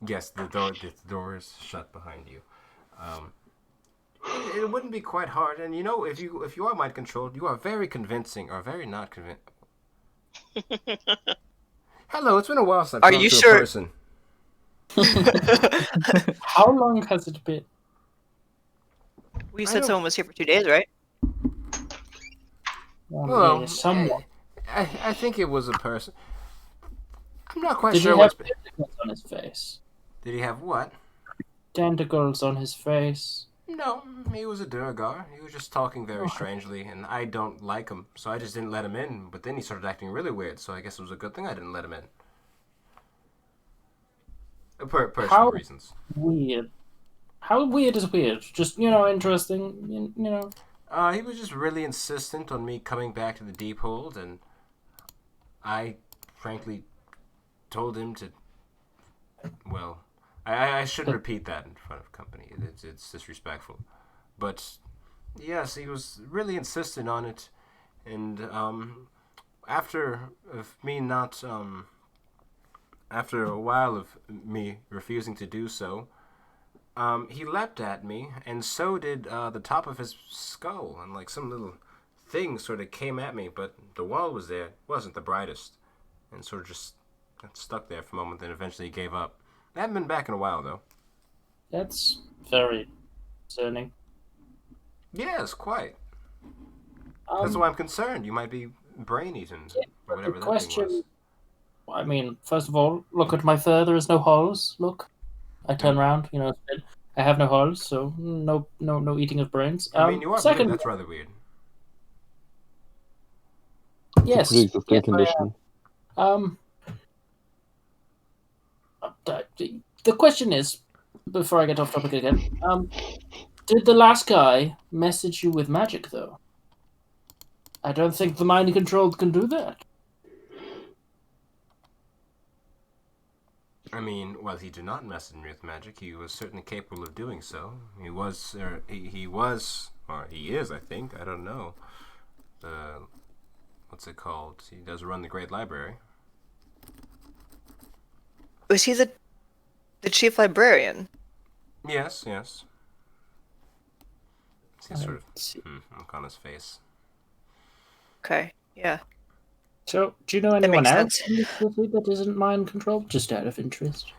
Yes, the door is shut behind you. It wouldn't be quite hard, and you know, if you are mind controlled, you are very convincing, or very not convincing. Hello, it's been a while since I've Are talked you to sure? a person. How long has it been? We I said don't- someone was here for 2 days, right? Well, Yeah, somewhat. I think it was a person. I'm not quite Did he sure have what's. tentacles on his face? Did he have what? Tentacles on his face. No, he was a Durgar. He was just talking very Oh. strangely, and I don't like him, so I just didn't let him in. But then he started acting really weird, so I guess it was a good thing I didn't let him in. Personal How reasons. weird. How weird is weird? Just, you know, interesting, you know. He was just really insistent on me coming back to the deep hold, and I, frankly, told him to. Well, I shouldn't repeat that in front of company. It's disrespectful. But yes, he was really insistent on it, and after of me not after a while of me refusing to do so, he leapt at me, and so did the top of his skull, and like some little thing sort of came at me, but the wall was there, wasn't the brightest, and sort of just got stuck there for a moment, then eventually gave up. I haven't been back in a while, though. That's very concerning. Yes, quite. That's why I'm concerned. You might be brain eaten, or whatever that thing was. I mean, first of all, look at my fur. There is no holes. Look, I turn around. You know, I have no holes, so no eating of brains. I mean, you are blue. Second, That's rather weird. It's a yes, pre-existing yes, condition. the question is, before I get off topic again, did the last guy message you with magic though? I don't think the mind controlled can do that. I mean, while he did not message me with magic, he was certainly capable of doing so. He was, or he is, I think. I don't know. What's it called? He does run the Great Library. Was he the chief librarian? Yes, yes. See sort of See. look on his face. Okay, yeah. So, do you know That anyone makes else sense. in this city that isn't mind controlled? Just out of interest.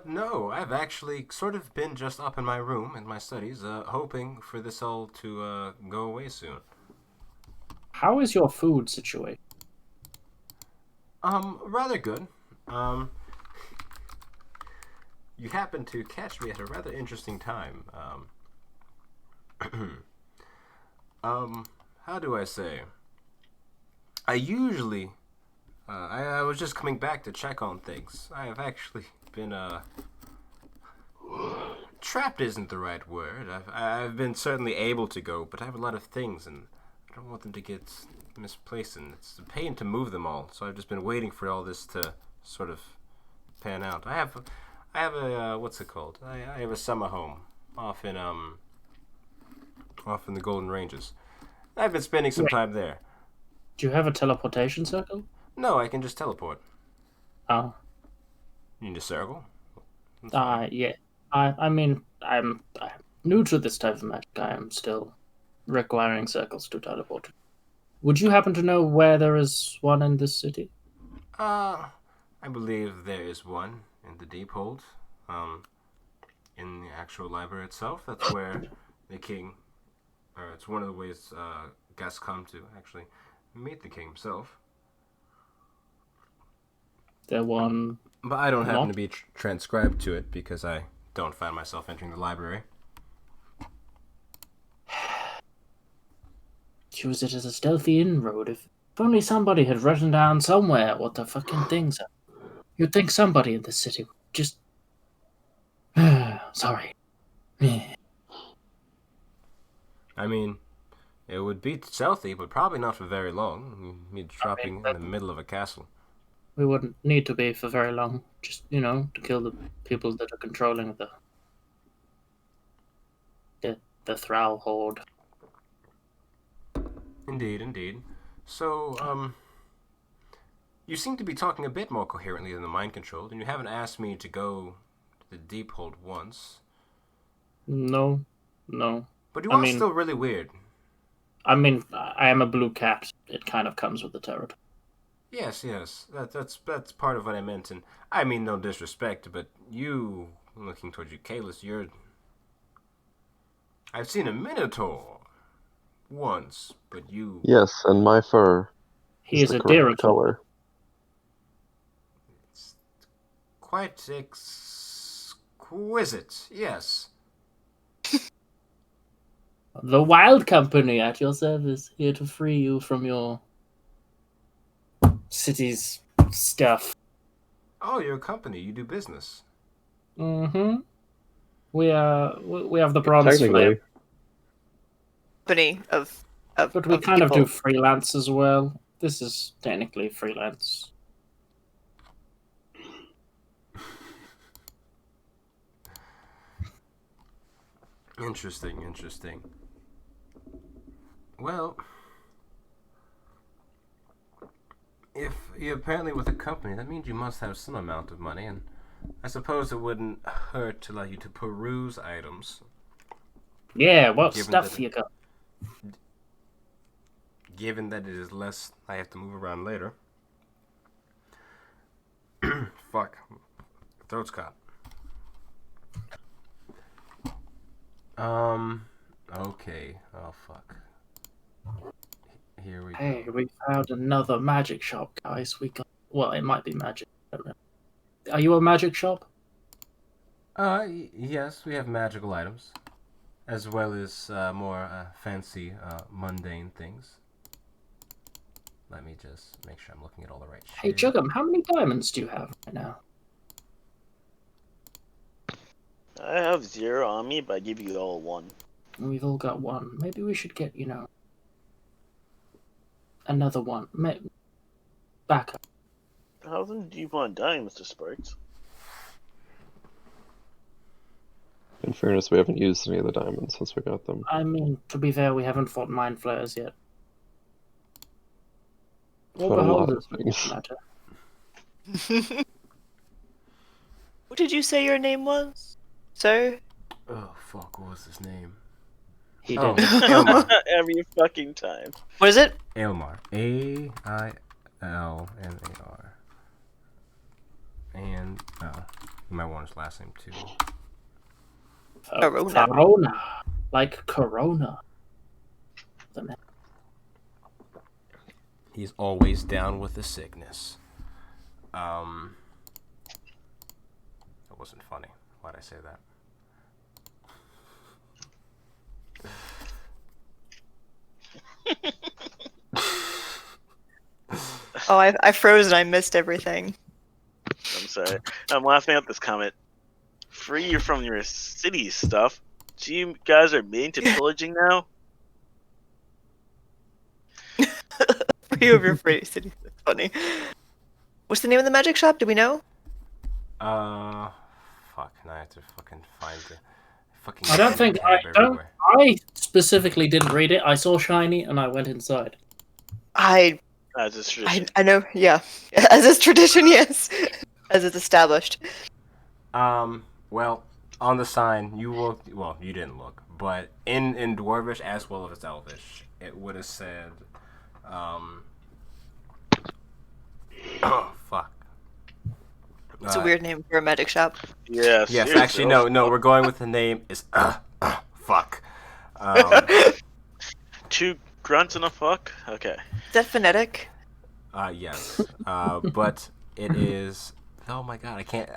No, I've actually sort of been just up in my room in my studies, hoping for this all to go away soon. How is your food situation? Rather good. You happen to catch me at a rather interesting time. How do I say? I usually, I was just coming back to check on things. I have actually been, trapped isn't the right word. I've been certainly able to go, but I have a lot of things, and I don't want them to get misplaced, and it's a pain to move them all. So I've just been waiting for all this to sort of pan out. I have a what's it called? I have a summer home off in the Golden Ranges. I've been spending some time there. Do you have a teleportation circle? No, I can just teleport. Oh. You need a circle? Yeah. I mean, I'm new to this type of magic. I am still requiring circles to teleport. Would you happen to know where there is one in this city? I believe there is one in the Deep Hold. In the actual library itself. That's where the king, or it's one of the ways guests come to actually meet the king himself. The one. But I don't happen to be transcribed to it because I don't find myself entering the library. Use it as a stealthy inroad. If only somebody had written down somewhere what the fucking things are. You'd think somebody in this city would just. Sorry. I mean, it would be stealthy, but probably not for very long. You'd be dropping in the middle of a castle. We wouldn't need to be for very long. Just, you know, to kill the people that are controlling the Thrall horde. Indeed, indeed. So, You seem to be talking a bit more coherently than the mind controlled, and you haven't asked me to go to the deep hold once. No. But you I are mean- still really weird. I mean, I am a blue cat. It kind of comes with the territory. Yes. That's part of what I meant, and I mean no disrespect, but you, looking towards you, Kalis, you're... I've seen a minotaur once, but you... Yes, and my fur He is the a correct Dirator. color. It's quite exquisite, yes. The Wild Company at your service, here to free you from your city's stuff. Oh, you're a company, you do business. Mm-hmm. We have the bronze Technically, flame, Company of but we of kind of do people. freelance as well. This is technically freelance. Interesting. Well, if you're apparently with a company, that means you must have some amount of money, and I suppose it wouldn't hurt to allow you to peruse items, Yeah, what Given stuff that- you got? given that it is less I have to move around later. Fuck. Throat's caught. Okay. Oh, fuck. Here we go. Hey, we found another magic shop, guys. We got. Well, it might be magic. I don't know. Are you a magic shop? Yes, we have magical items, as well as more fancy, mundane things. Let me just make sure I'm looking at all the right shit. Hey, Juggum, how many diamonds do you have right now? I have 0 on me, but I give you all 1. We've all got one. Maybe we should get, another one. Back up. 1,000 do you want to die, Mr. Sparks? in fairness, we haven't used any of the diamonds since we got them. I mean, to be fair, we haven't fought mind flayers yet. Or Fought a lot beholders, of for things. that matter. What did you say your name was, sir? Oh, fuck, what was his name? He Oh, did. Ailmar. Every fucking time. What is it? Ailmar. A-I-L-M-A-R. And, you might want his last name, too. Corona. Corona. Like Corona. He's always down with the sickness. That wasn't funny. Why'd I say that? Oh, I froze and I missed everything. I'm sorry. I'm laughing at this comment. Free you from your city stuff. So you guys are mean to pillaging now? Free of your free city. That's funny. What's the name of the magic shop? Do we know? Fuck. Now I have to fucking find the fucking. I don't think I tab don't. everywhere. I specifically didn't read it. I saw shiny and I went inside. I As is tradition. know. Yeah, as is tradition. Yes, as it's established. Well, on the sign, you looked. Well, you didn't look, but in Dwarvish as well as Elvish, it would have said, oh fuck. It's a weird name for a magic shop. Yeah, Yes, seriously, actually, no. We're going with the name is fuck. Two grunts and a fuck? Okay. Is that phonetic? Yes. But it is. Oh my god, I can't.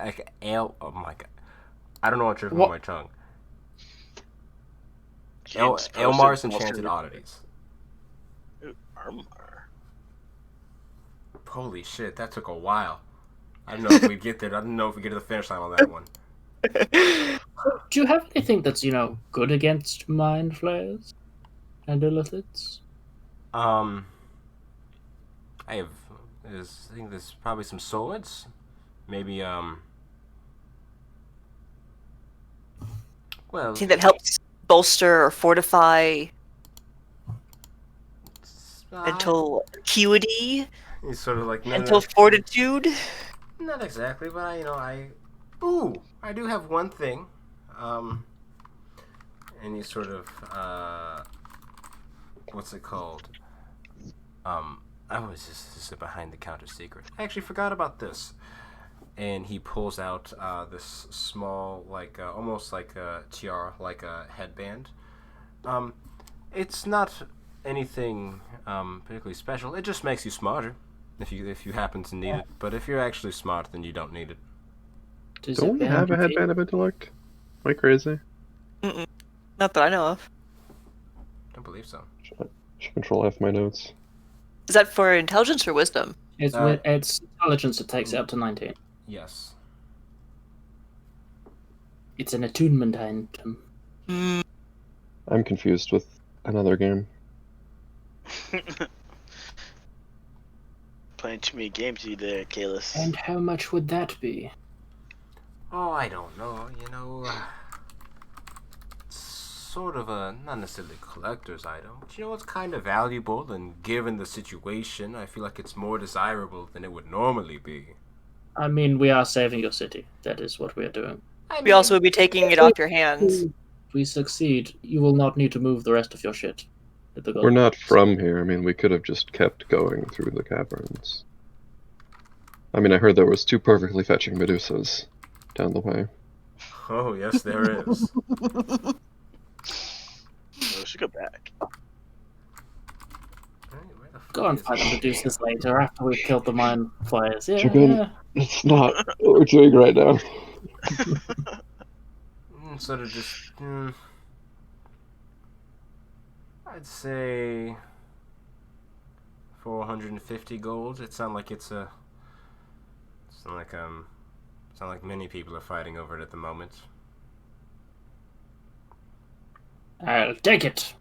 Oh my god. I don't know what tripping on my tongue. James posted Elmar's Wall Enchanted Street- Oddities. Ooh, Armar. Holy shit, that took a while. I don't know if we get there. I don't know if we get to the finish line on that one. Do you have anything that's good against mind flayers and illithids? I think there's probably some swords. Maybe, well, Anything that helps bolster or fortify mental acuity? He's sort of like, no, Mental no, fortitude. not exactly, but I do have one thing. And he sort of, what's it called? This is a behind the counter secret. I actually forgot about this. And he pulls out this small, like almost like a tiara, like a headband. It's not anything particularly special. It just makes you smarter if you happen to need it. But if you're actually smart, then you don't need it. Does Don't it we bear have a any headband of intellect? Am I crazy? Mm-mm. Not that I know of. Don't believe so. Should control half my notes. Is that for intelligence or wisdom? It's it's intelligence that takes it up to 19. Yes. It's an attunement item. Mm. I'm confused with another game. Playing too many games you there, Kalis. And how much would that be? Oh, I don't know. It's sort of a not necessarily a collector's item, but it's kind of valuable. And given the situation, I feel like it's more desirable than it would normally be. I mean, we are saving your city. That is what we are doing. We also would be taking it off your hands. If we succeed, you will not need to move the rest of your shit. We're not from here. I mean, we could have just kept going through the caverns. I mean, I heard there was 2 perfectly fetching Medusas down the way. Oh yes, there is. We should go back. Where the fuck Go and is fight the this? Medusas later after we've killed the mine flyers. Yeah. Chicken. It's not what we're doing right now. Sort of just. I'd say 450 gold. It sounds like it's a. Sound like many people are fighting over it at the moment. I'll take it.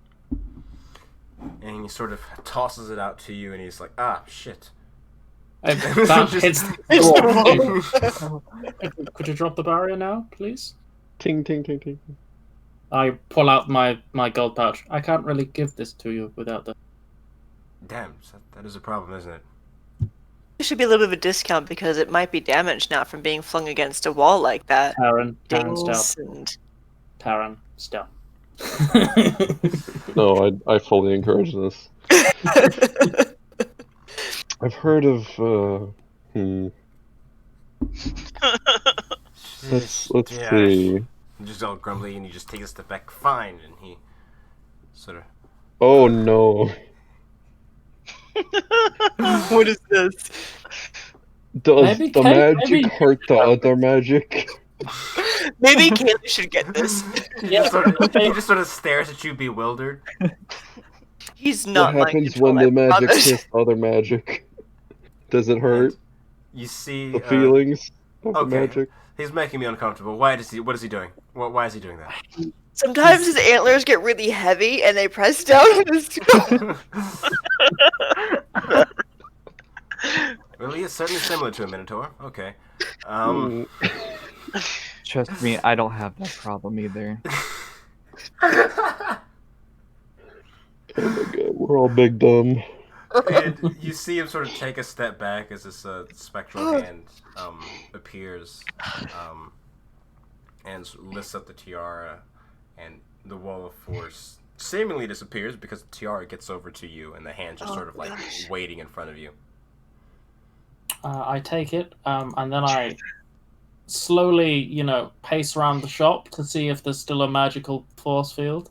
And he sort of tosses it out to you, and he's like, "Ah, shit." That hits the wall. Could you drop the barrier now, please? Ting, ting, ting, ting. I pull out my gold pouch. I can't really give this to you without the... Damn, that is a problem, isn't it? There should be a little bit of a discount because it might be damaged now from being flung against a wall like that. Taran, Dings stop. and... Taran, stop. No, I fully encourage this. I've heard of, Let's Yeah. see. He's just all grumbly, and he just takes a step back. Fine, and he sort of. Oh no. What is this? Does Maybe the Kate- magic maybe- hurt the other magic? Maybe Kaylee should get this. He just sort of stares at you, bewildered. He's not What happens mind when the control, I magic promise. hits other magic? Does it hurt? You see The feelings of the okay. magic? He's making me uncomfortable. What is he doing? Why is he doing that? Sometimes his antlers get really heavy and they press down on his skull. Well, he is certainly similar to a Minotaur. Okay. Trust me, I don't have that problem either. Oh my god, we're all big dumb. And you see him sort of take a step back as this spectral hand appears and lifts up the tiara, and the wall of force seemingly disappears because the tiara gets over to you, and the hand just sort of like waiting in front of you. I take it, and then I slowly, pace around the shop to see if there's still a magical force field.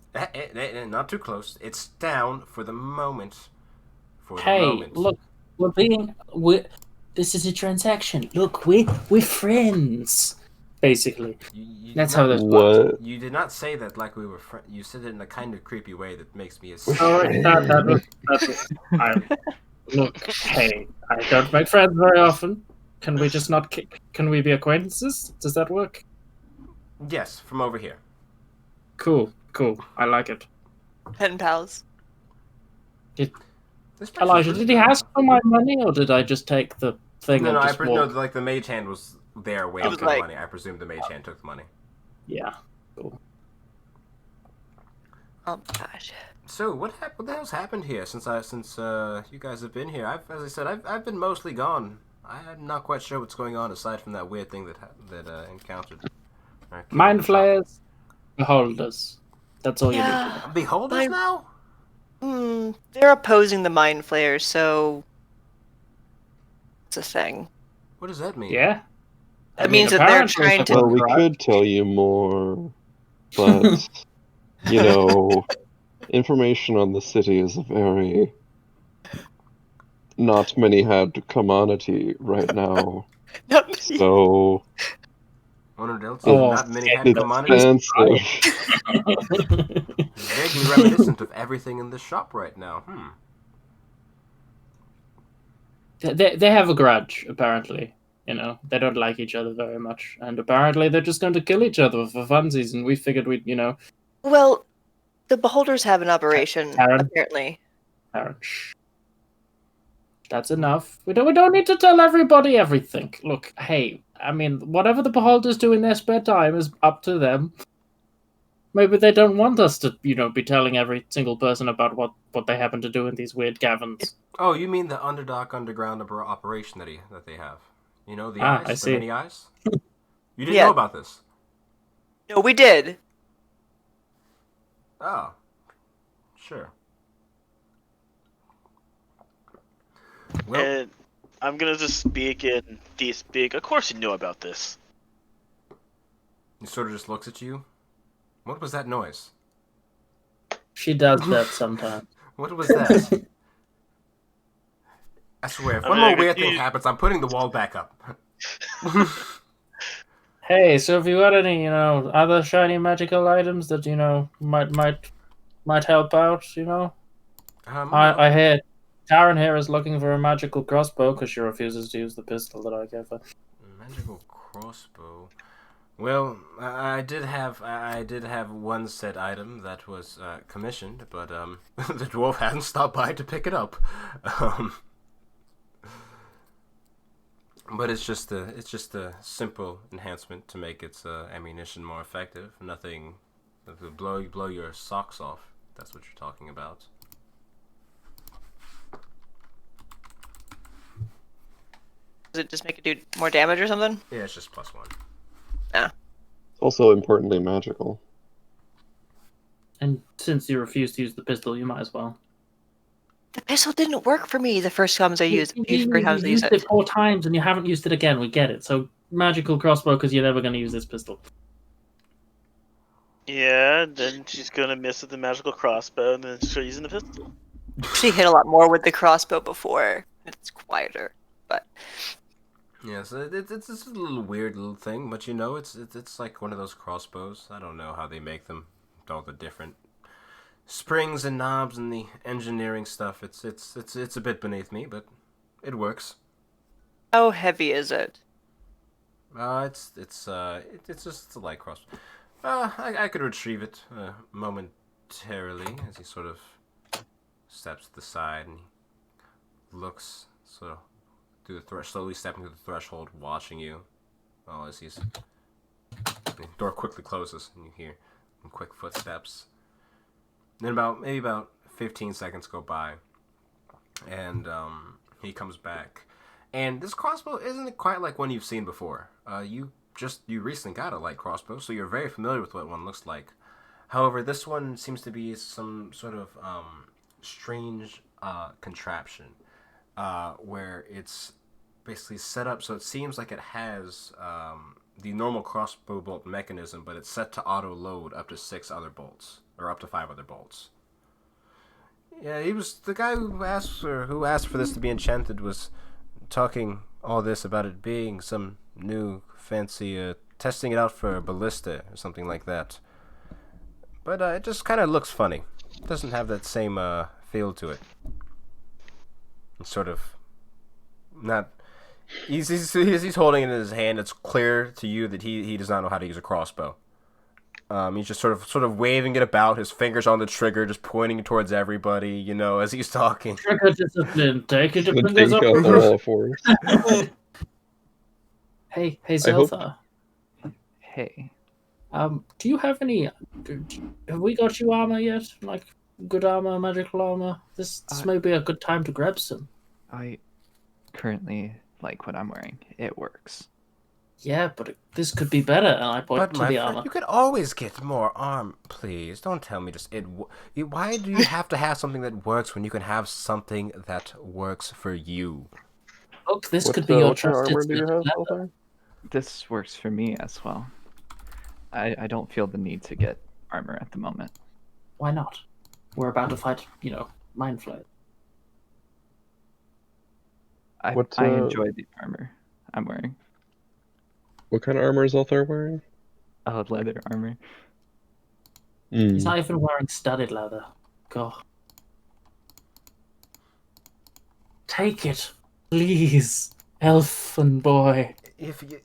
Not too close. It's down for the moment. Hey, look, this is a transaction. Look, we're friends. Basically, that's how this works. What? You did not say that like we were friends. You said it in a kind of creepy way that makes me a. Look, hey, I don't make friends very often. Can we just not? Can we be acquaintances? Does that work? Yes, from over here. Cool. I like it. Pen pals. Elijah, did he ask for my money, or did I just take the thing? No, and just walk? like the mage hand was there waiting for the money. I presume the mage hand took the money. Yeah. Cool. Oh my gosh. So what the hell's happened here since you guys have been here? As I said, I've been mostly gone. I'm not quite sure what's going on aside from that weird thing that encountered or came in the Mind shop. flayers, beholders. That's all you need to Yeah. know. Beholders now? They're opposing the mind flayers, so it's a thing. What does that mean? Yeah. That means that they're trying to. Well, we could tell you more, but you know, information on the city is a very not many had commodity right now. Not me. So not many had it's commodities. expensive. Vaguely reminiscent of everything in this shop right now. They have a grudge, apparently. You know, they don't like each other very much, and apparently they're just going to kill each other for funsies. And we figured we'd, Well, the beholders have an operation, Karen? apparently. Shh. That's enough. We don't need to tell everybody everything. Look, hey, I mean, whatever the beholders do in their spare time is up to them. Maybe they don't want us to, be telling every single person about what they happen to do in these weird caverns. Oh, you mean the underground operation that they have? You know, the I eyes, see. the many eyes? You didn't Yeah. know about this? No, we did. Oh, sure. Well, And I'm gonna just speak in de-speak. Of course you knew about this. he sort of just looks at you. What was that noise? She does that sometimes. What was that? I swear, if one more weird thing happens, I'm putting the wall back up. Hey, so if you got any, other shiny magical items that might help out, I hear Taryn here is looking for a magical crossbow because she refuses to use the pistol that I gave her. Magical crossbow. Well, I did have one said item that was commissioned, but the dwarf hasn't stopped by to pick it up. But it's just a simple enhancement to make its ammunition more effective. Nothing that will blow your socks off. If that's what you're talking about. Does it just make it do more damage or something? Yeah, it's just +1. Yeah. It's also importantly magical. And since you refuse to use the pistol, you might as well. The pistol didn't work for me the first times I used it. You used it 4 times and you haven't used it again. We get it. So magical crossbow because you're never going to use this pistol. Yeah, then she's gonna miss with the magical crossbow, and then she'll using the pistol. She hit a lot more with the crossbow before. It's quieter, but yeah, so it's a little weird little thing, but it's like one of those crossbows. I don't know how they make them, all the different springs and knobs and the engineering stuff. It's a bit beneath me, but it works. how heavy is it? It's just a light crossbow. I could retrieve it momentarily as he sort of steps to the side and he looks sort of through the slowly stepping through the threshold, watching you. As the door quickly closes and you hear some quick footsteps. Then maybe about 15 seconds go by, and he comes back. And this crossbow isn't quite like one you've seen before. You recently got a light crossbow, so you're very familiar with what one looks like. However, this one seems to be some sort of strange contraption where it's basically set up so it seems like it has the normal crossbow bolt mechanism, but it's set to auto load up to 6 other bolts or up to 5 other bolts. Yeah, he was the guy who asked for this to be enchanted was talking all this about it being some new fancy testing it out for ballista or something like that. But it just kind of looks funny. It doesn't have that same feel to it. It's sort of not. He's holding it in his hand. It's clear to you that he does not know how to use a crossbow. He's just sort of waving it about, his fingers on the trigger, just pointing towards everybody, as he's talking. Trigger discipline. Take it to The fingers Dinka up. of the Wall of Force. Hey, I hope- Zeltha. Hey. Do you have any? Have we got you armor yet? Like good armor, magical armor? This may be a good time to grab some. I currently like what I'm wearing. It works. Yeah, but this could be better, and I point But to my the friend, armor. you could always get more arm. Please don't tell me just it. Why do you have to have something that works when you can have something that works for you? Look, this could be your What trusted armor do you have, leather. Althar? This works for me as well. I don't feel the need to get armor at the moment. Why not? We're about to fight, mind flayers. I enjoy the armor I'm wearing. What kind of armor is Althar wearing? Oh, leather armor. He's not even wearing studded leather. God. Take it, please, elfin boy. If you.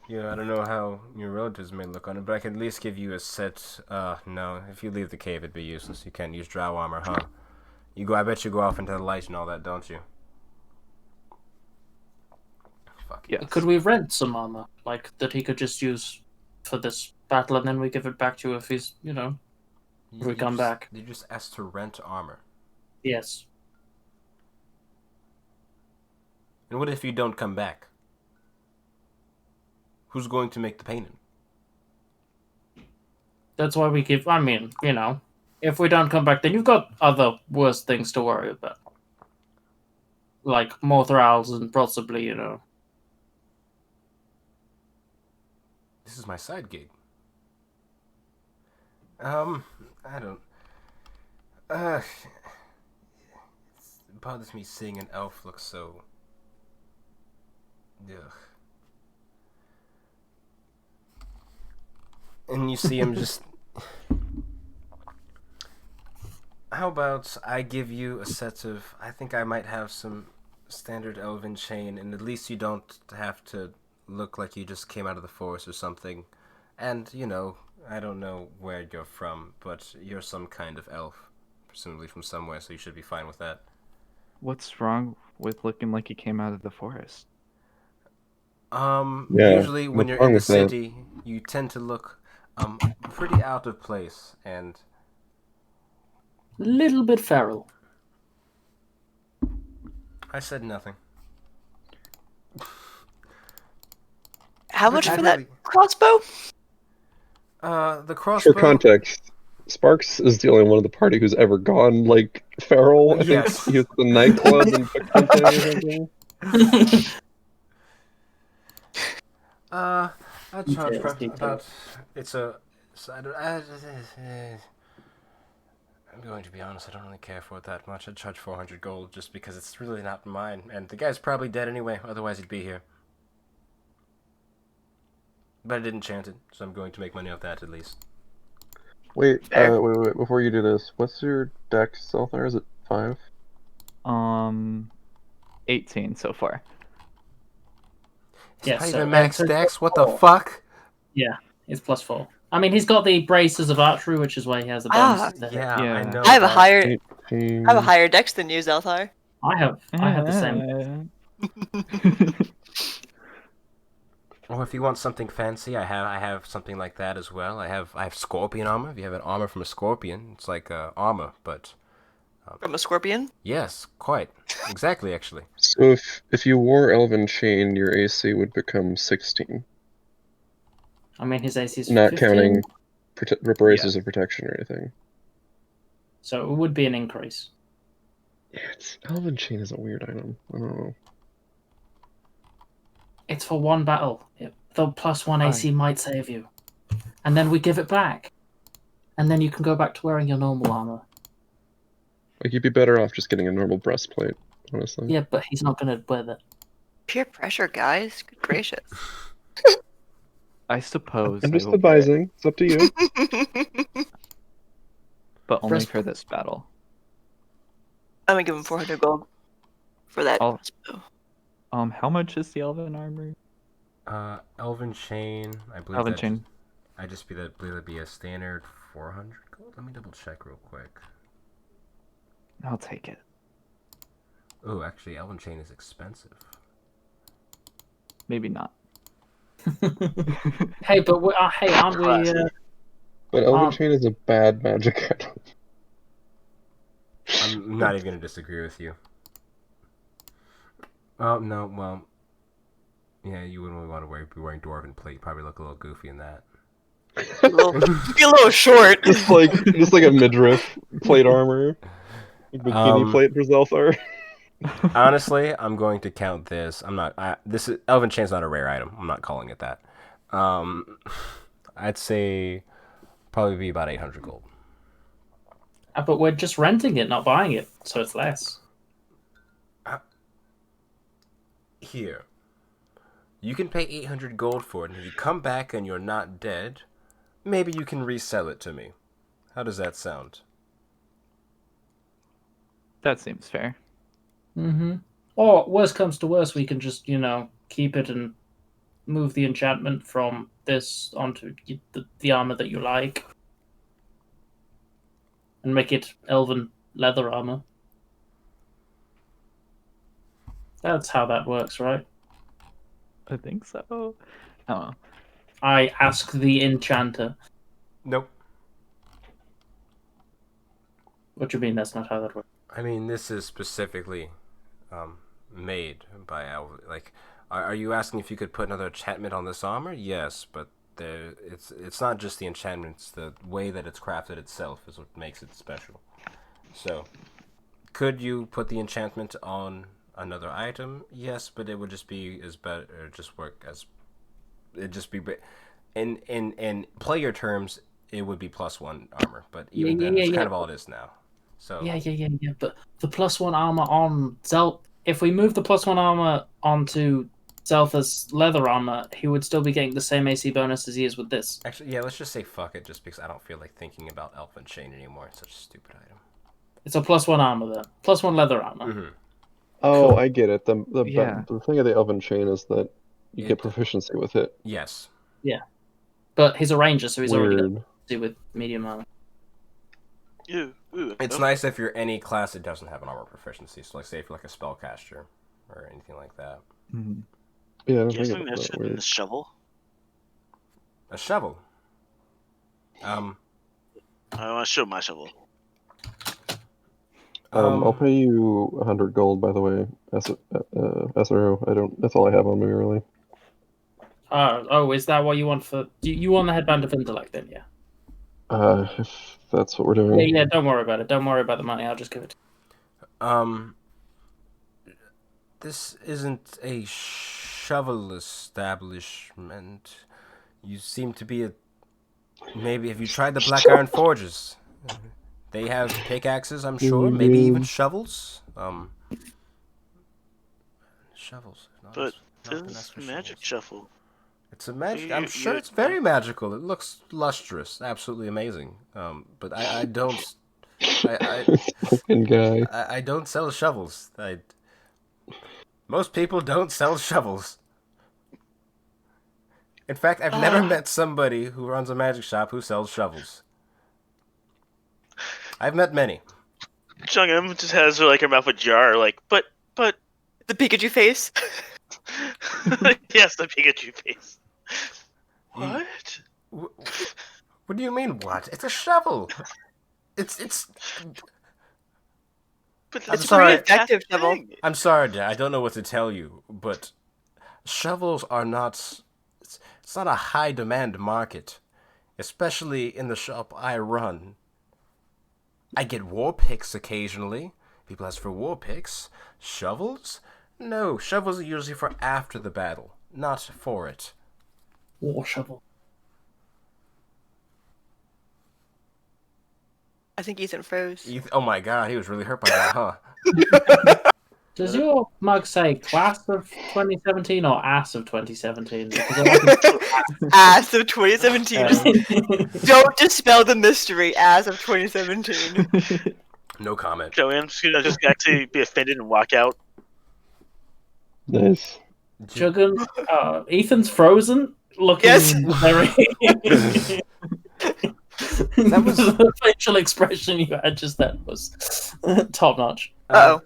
Yeah, I don't know how your relatives may look on it, but I can at least give you a set. No, if you leave the cave, it'd be useless. You can't use drow armor, huh? I bet you go off into the light and all that, don't you? Fuck. Yes. Could we rent some armor, like that he could just use for this battle, and then we give it back to you if he's, if we come back? You just asked to rent armor. Yes. And what if you don't come back? Who's going to make the payment? That's why we give. I mean, if we don't come back, then you've got other worse things to worry about, like more thralls and possibly, This is my side gig. I don't. It bothers me seeing an elf look so. Ugh. And you see him just. How about I give you a set of. I think I might have some standard elven chain, and at least you don't have to look like you just came out of the forest or something. And, I don't know where you're from, but you're some kind of elf. Presumably from somewhere, so you should be fine with that. What's wrong with looking like you came out of the forest? Usually when what's you're wrong in the with that? city, you tend to look, pretty out of place, and little bit feral. I said nothing. How But much you for that really- crossbow? The crossbow. For context, Sparks is the only one of the party who's ever gone, feral. I think Yes. he was at the nightclub and took something or something. I charge Details, about. details. It's a. I'm going to be honest. I don't really care for it that much. I'd charge 400 gold just because it's really not mine, and the guy's probably dead anyway. Otherwise, he'd be here. But I didn't chant it, so I'm going to make money off that at least. Wait, wait, before you do this, what's your dex, Althar? Is it 5? 18 so far. Yeah, Not so even max so dex. What the +4. fuck? Yeah, it's +4. I mean, he's got the braces of archery, which is why he has a bonus. to hit. Yeah, I Yeah. know. I have a that. higher Mm. dex than you, Zelthar. I have the same. Or if you want something fancy, I have something like that as well. I have scorpion armor. If you have an armor from a scorpion, it's like armor, but From a scorpion? yes, quite exactly actually. So if you wore Elven Chain, your AC would become 16, I mean, his AC is not 15, counting reparations of protection or anything. so it would be an increase. Yeah, Elven Chain is a weird item. I don't know. It's for one battle. The +1 AC might save you. And then we give it back. And then you can go back to wearing your normal armor. You'd be better off just getting a normal breastplate, honestly. Yeah, but he's not going to wear that. Peer pressure, guys. Good gracious. I suppose. I'm I just will wear it, advising. It's up to you. but only Breast- for this battle. I'm gonna give him 400 gold for that Oh. crossbow. How much is the elven armor? Elven chain. I believe Elven that chain. I believe that'd be a standard 400 gold. Let me double check real quick. I'll take it. Oh, actually, Elven chain is expensive. Maybe not. Hey, but aren't we? But Elven Um, Chain is a bad magic item. I'm not even gonna disagree with you. Oh no, well, yeah, you wouldn't really want to be wearing dwarven plate. You'd probably look a little goofy in that. Be a little short. just like a midriff plate armor, like bikini plate for Zelthar. Honestly, I'm going to count this. I'm not. This is Elven Chain's not a rare item. I'm not calling it that. I'd say probably be about 800 gold. But we're just renting it, not buying it, so it's less. Here, you can pay 800 gold for it, and if you come back and you're not dead, maybe you can resell it to me. How does that sound? That seems fair. Mm-hmm. Or worst comes to worst, we can just, keep it and move the enchantment from this onto the armor that you like. And make it elven leather armor. That's how that works, right? I think so. I don't know. I ask the enchanter. Nope. What do you mean that's not how that works? I mean, this is specifically made by like. Are you asking if you could put another enchantment on this armor? Yes, but it's not just the enchantment. It's the way that it's crafted itself is what makes it special. So, could you put the enchantment on another item? Yes, but it would just be as better. Just work as it just be. In player terms, it would be +1 armor, but even then, it's kind of all it is now. So Yeah. But the +1 armor on if we move the +1 armor onto Zeltha's leather armor, he would still be getting the same AC bonus as he is with this. actually, yeah, let's just say fuck it, just because I don't feel like thinking about Elven Chain anymore. It's such a stupid item. It's a +1 armor then. +1 leather armor. Mm-hmm. Oh, Cool. I get it. The Yeah. thing of the Elven Chain is that you get proficiency with it. Yes. But he's a ranger, so he's already got Weird. to do with medium armor. Ooh, It's okay. nice if you're any class that doesn't have an armor proficiency. So, like, say if you're like a spellcaster or anything like that. Mhm. Yeah, I don't Guessing think that it's shit that in weird. the shovel. A shovel. I want to show my shovel. I'll pay you 100 gold, by the way, SRO. I don't. That's all I have on me, really. Is that what you want for? You want the headband of intellect then? Yeah. If that's what we're doing. Yeah. Don't worry about it. Don't worry about the money. I'll just give it. This isn't a shovel establishment. You seem to be maybe have you tried the Black Iron Forges? They have pickaxes, I'm sure. Maybe even shovels. Shovels. But this is magic shovel. It's a magic. I'm You- sure you- it's very magical. It looks lustrous, absolutely amazing. But I don't. This fucking guy. I don't sell shovels. Most people don't sell shovels. In fact, I've never met somebody who runs a magic shop who sells shovels. I've met many. Chung-Em just has like her mouth ajar, like, but The Pikachu face. yes, the Pikachu face. You- What? What do you mean? What? It's a shovel. It's. But I'm that's sorry. a Effective shovel. thing. I'm sorry, Dad. I don't know what to tell you, but shovels are not. It's not a high demand market, especially in the shop I run. I get war picks occasionally. People ask for war picks. Shovels? No, shovels are usually for after the battle, not for it. War shovel. I think Ethan froze. Oh my god, he was really hurt by that, huh? Does your mug say class of 2017 or ass of 2017? Because I Ass of 2017. Don't dispel the mystery. Ass of 2017. No comment. Joanne's gonna just actually be offended and walk out. Nice. Juggin, Ethan's frozen, looking Yes. very. That was- The facial expression you had just then was top notch. Uh-oh.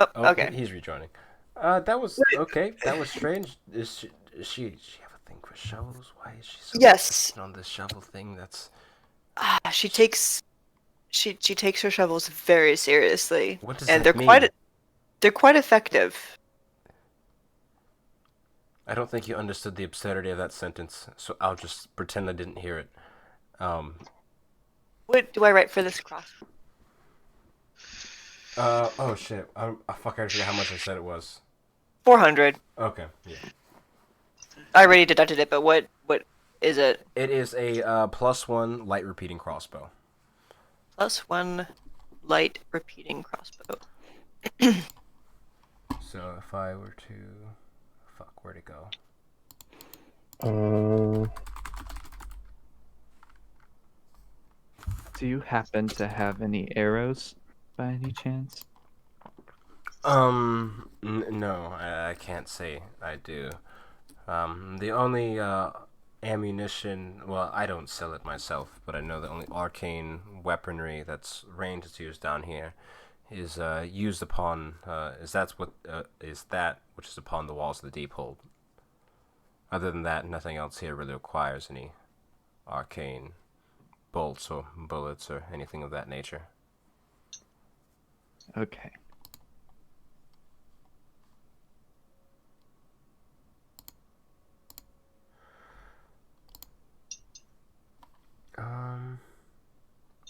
Oh, Oh, okay. he's rejoining. That was okay. That was strange. Does she have a thing for shovels? Why is she so Yes. on this shovel thing? That's She takes she takes her shovels very seriously, What does and that mean? they're quite effective. I don't think you understood the absurdity of that sentence, so I'll just pretend I didn't hear it. What do I write for this cross? Oh shit. Fuck, I already forgot how much I said it was. 400. Okay, yeah. I already deducted it, but what is it? It is a +1 light repeating crossbow. +1 light repeating crossbow. So if I were to... Fuck, where'd it go? Do you happen to have any arrows by any chance? No, I can't say I do. The only ammunition, well, I don't sell it myself, but I know the only arcane weaponry that's ranged is used down here is used upon is that which is upon the walls of the deep hold. Other than that, nothing else here really requires any arcane bolts or bullets or anything of that nature. Okay.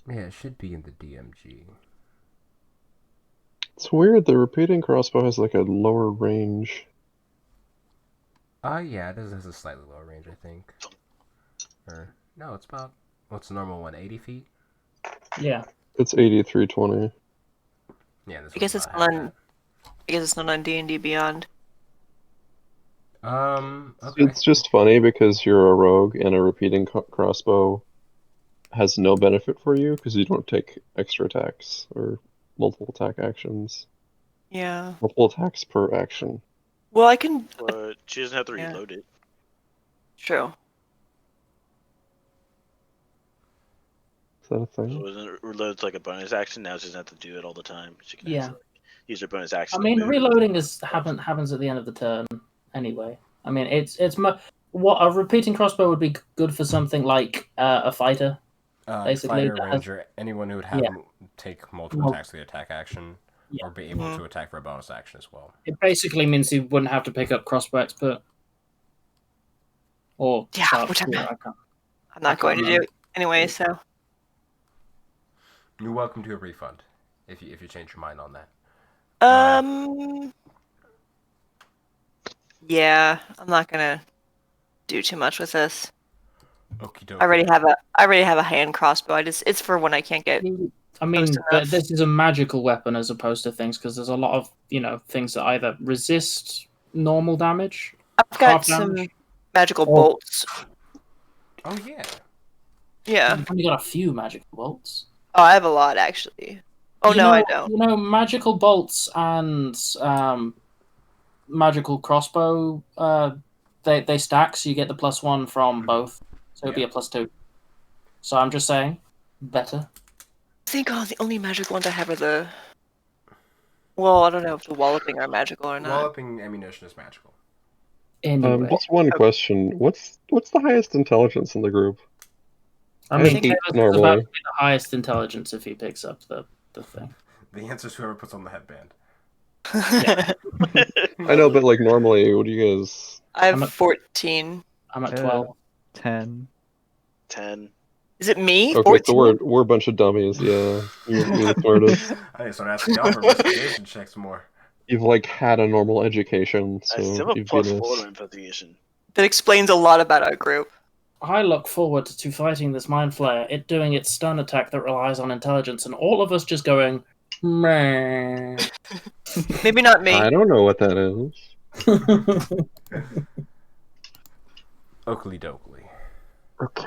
Yeah, it should be in the DMG. It's weird. The repeating crossbow has like a lower range. Yeah, it has a slightly lower range, I think. Or no, it's about what's the normal one? 80 feet. Yeah. It's 8320. Yeah, this I guess one's it's about not half on. I guess it's not on D&D Beyond. that. Okay. It's just funny because you're a rogue and a repeating crossbow has no benefit for you because you don't take extra attacks or multiple attack actions. Yeah. Multiple attacks per action. Well, I can. But she doesn't have to Yeah. reload it. True. Is that a It thing? wasn't reloads like a bonus action. Now she doesn't have to do it all the time. She can Yeah. actually use her bonus action. I to mean, move. reloading happens at the end of the turn anyway. I mean, what a repeating crossbow would be good for something like a fighter. Basically, Fighter, that has- ranger, anyone who would have Yeah. take multiple Well, attacks to the attack action, yeah. or be able Mhm. to attack for a bonus action as well. It basically means you wouldn't have to pick up crossbow expert. Or Yeah, sharp which shooter, I can't. I'm not going to do it anyway. So You're welcome to a refund if you change your mind on that. yeah, I'm not gonna do too much with this. Okie dokie. I already have a hand crossbow. It's for when I can't get. I mean, Close but enough. this is a magical weapon as opposed to things because there's a lot of things that either resist normal damage, I've got half some damage. magical Oh. bolts. Oh yeah. Yeah. You've only got a few magical bolts. Oh, I have a lot actually. Oh no, I don't. Magical bolts and magical crossbow, they stack, so you get the +1 from both. So it'd be a +2. So I'm just saying, better. I think the only magical ones I have are the. Well, I don't know if the walloping are magical or not. Walloping ammunition is magical. Anyway, Just one question. What's the highest intelligence in the group? I I mean, think Taylor's is normally. about to be the highest intelligence if he picks up the thing. The answer is whoever puts on the headband. I know, but like normally, what do you guys? I I'm have at- 14. I'm at 12. 10. 10. Is it me? Okay, 14? so we're a bunch of dummies. Yeah, you're the smartest. I need to start asking y'all for investigation checks more. You've like had a normal education, I still so have a you've been +4 this. to investigation. That explains a lot about our group. I look forward to fighting this mind flayer, it doing its stun attack that relies on intelligence, and all of us just going, meh. Maybe not me. I don't know what that is. Oakley dokley. Okay.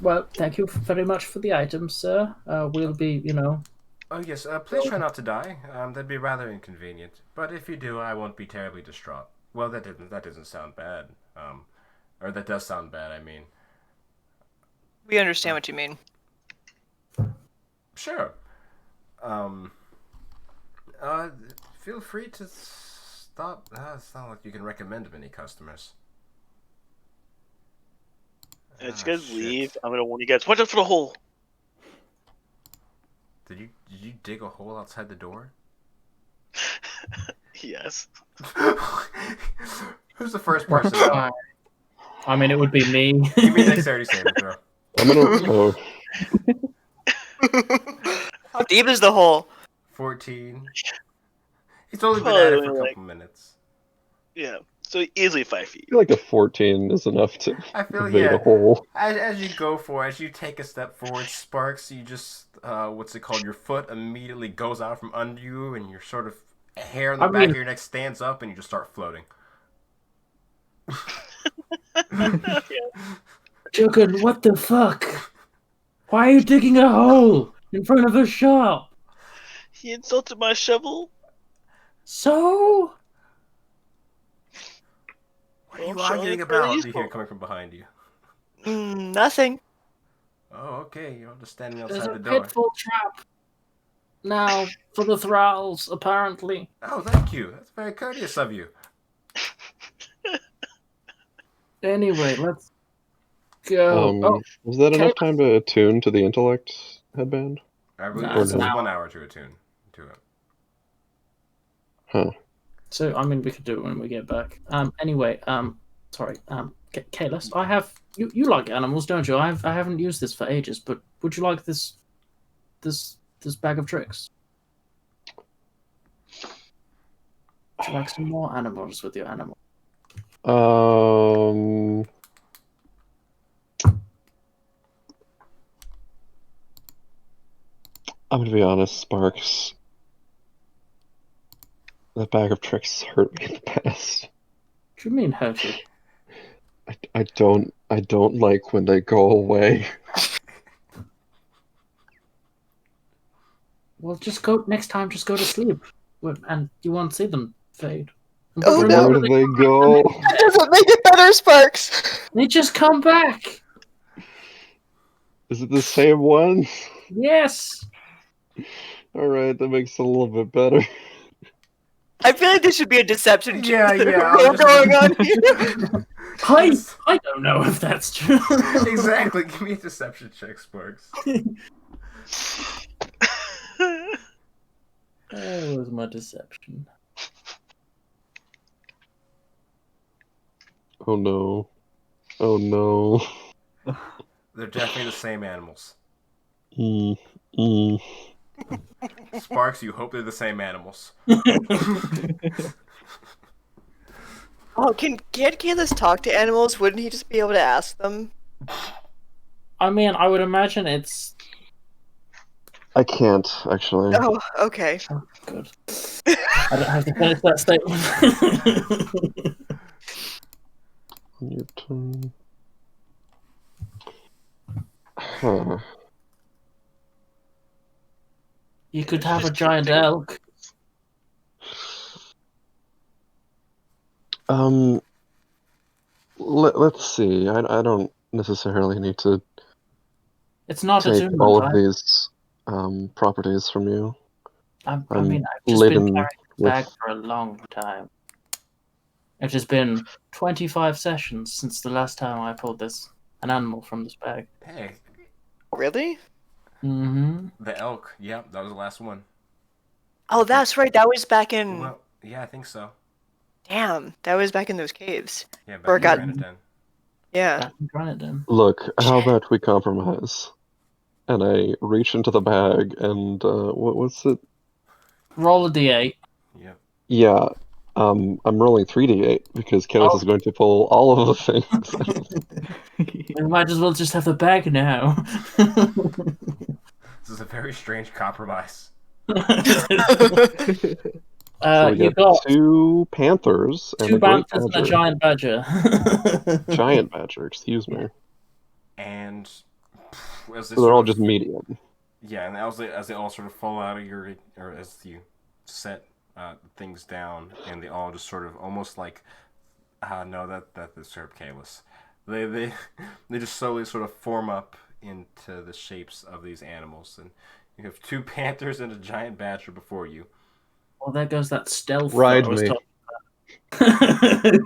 Well, thank you very much for the items, sir. We'll be, Oh yes, please try not to die. That'd be rather inconvenient. But if you do, I won't be terribly distraught. Well, that doesn't sound bad. Or that does sound bad. I mean, We understand what you mean. sure. Feel free to stop. It's not like you can recommend many customers. As you guys leave, I'm gonna warn you guys. Watch out for the hole. Did you dig a hole outside the door? Yes. Who's the first person up? I mean, it would be me. Give me a dexterity saving throw. I'm gonna. Oh, How deep is the hole? 14. He's only been Probably at it for a only, couple minutes. Yeah. So easily 5 feet. I feel like a 14 is enough to I feel, evade yeah. a hole. As you go for it, as you take a step forward, Sparks, you just, what's it called? Your foot immediately goes out from under you, and your sort of hair on the back of your neck stands up, and you just start floating. Juggin, what the fuck? Why are you digging a hole in front of a shop? He insulted my shovel. So? What are you Well, I'm showing arguing it's really about? You useful. hear coming from behind you. Nothing. Oh, okay. You're all just standing There's outside a the door. pitfall trap now for the thralls, apparently. Oh, thank you. That's very courteous of you. Anyway, let's go. Oh, Was that okay. enough time to attune to the intellect headband? I believe Nah, it's it's an 1 hour to attune to it. Huh. So, I mean, we could do it when we get back. Anyway, sorry. Kalis, I have you like animals, don't you? I haven't used this for ages, but would you like this bag of tricks? Would you like some more animals with your animal? I'm gonna be honest, Sparks. That bag of tricks hurt me in the past. What do you mean hurt you? I don't like when they go away. Well, just go next time. Just go to sleep, and you won't see them fade. But Oh, remember, Where do they go? That doesn't make it better, Sparks. they just come back. Is it the same one? Yes. Alright, that makes it a little bit better. I feel like this should be a deception Yeah, yeah, roll I'll just- going on here. I don't know if that's true. Exactly. Give me a deception check, Sparks. That was my deception. Oh no. Oh no. They're definitely the same animals. Mm. Sparks, you hope they're the same animals. Oh, can't Kalis talk to animals? Wouldn't he just be able to ask them? I mean, I would imagine it's I can't, actually. Oh, okay. good. I don't have to finish that statement. On your turn. Huh. You could have a giant elk. Let's see. I don't necessarily need to It's not take attunement. all of these properties from you. I I'm mean, I've just laden been carrying the with- bag for a long time. It has been 25 sessions since the last time I pulled an animal from this bag. Hey, Really? Mm-hmm. the elk. Yep, that was the last one. Oh, that's right. That was back in. Well, yeah, I think so. Damn, that was back in those caves. Yeah, Or back got- in Granite Den. Yeah. Back in Granite. Look, how Shit. about we compromise? And I reach into the bag and what's it? Roll a d8. Yep. Yeah. I'm rolling 3d8 because Kenneth Oh. is going to pull all of the things. We might as well just have the bag now. This is a very strange compromise. So we You got got 2 panthers and two a great banthas and a badger. giant badger. Giant badger, excuse me. And as So they're all just medium. Yeah, and as they all sort of fall out of your, or as you set things down, and they all just sort of almost like, no, that's sort of careless. They just slowly sort of form up into the shapes of these animals, and you have 2 panthers and a giant badger before you. Well, there goes that stealth. Ride that I was me. talking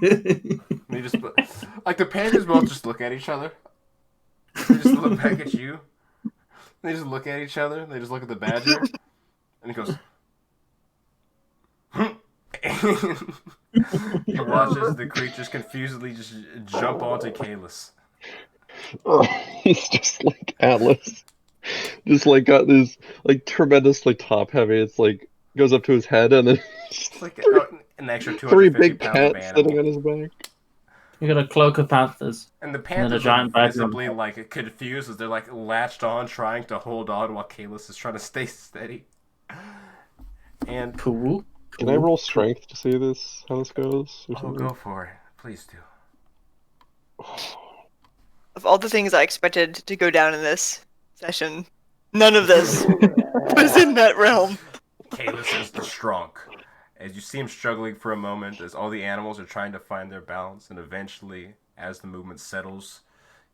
about. They just like the panthers both just look at each other. They just look back at you. They just look at each other. They just look at the badger, and he goes. He watches the creatures confusedly just jump onto Kalis. Oh, he's just like Atlas. Just like got this like tremendous like top heavy. It's like goes up to his head and then It's like an extra three 250 big pounds of cats sitting on animal. his back. You got a cloak of panthers. And the then a panthers giant are badger on visibly top. like confused as they're like latched on, trying to hold on while Kalis is trying to stay steady. And Cool. Can I roll strength to see this how this goes? Or oh, something? go for it, please do. Of all the things I expected to go down in this session, none of this was in that realm. Kalis is the strong. As you see him struggling for a moment, as all the animals are trying to find their balance, and eventually, as the movement settles,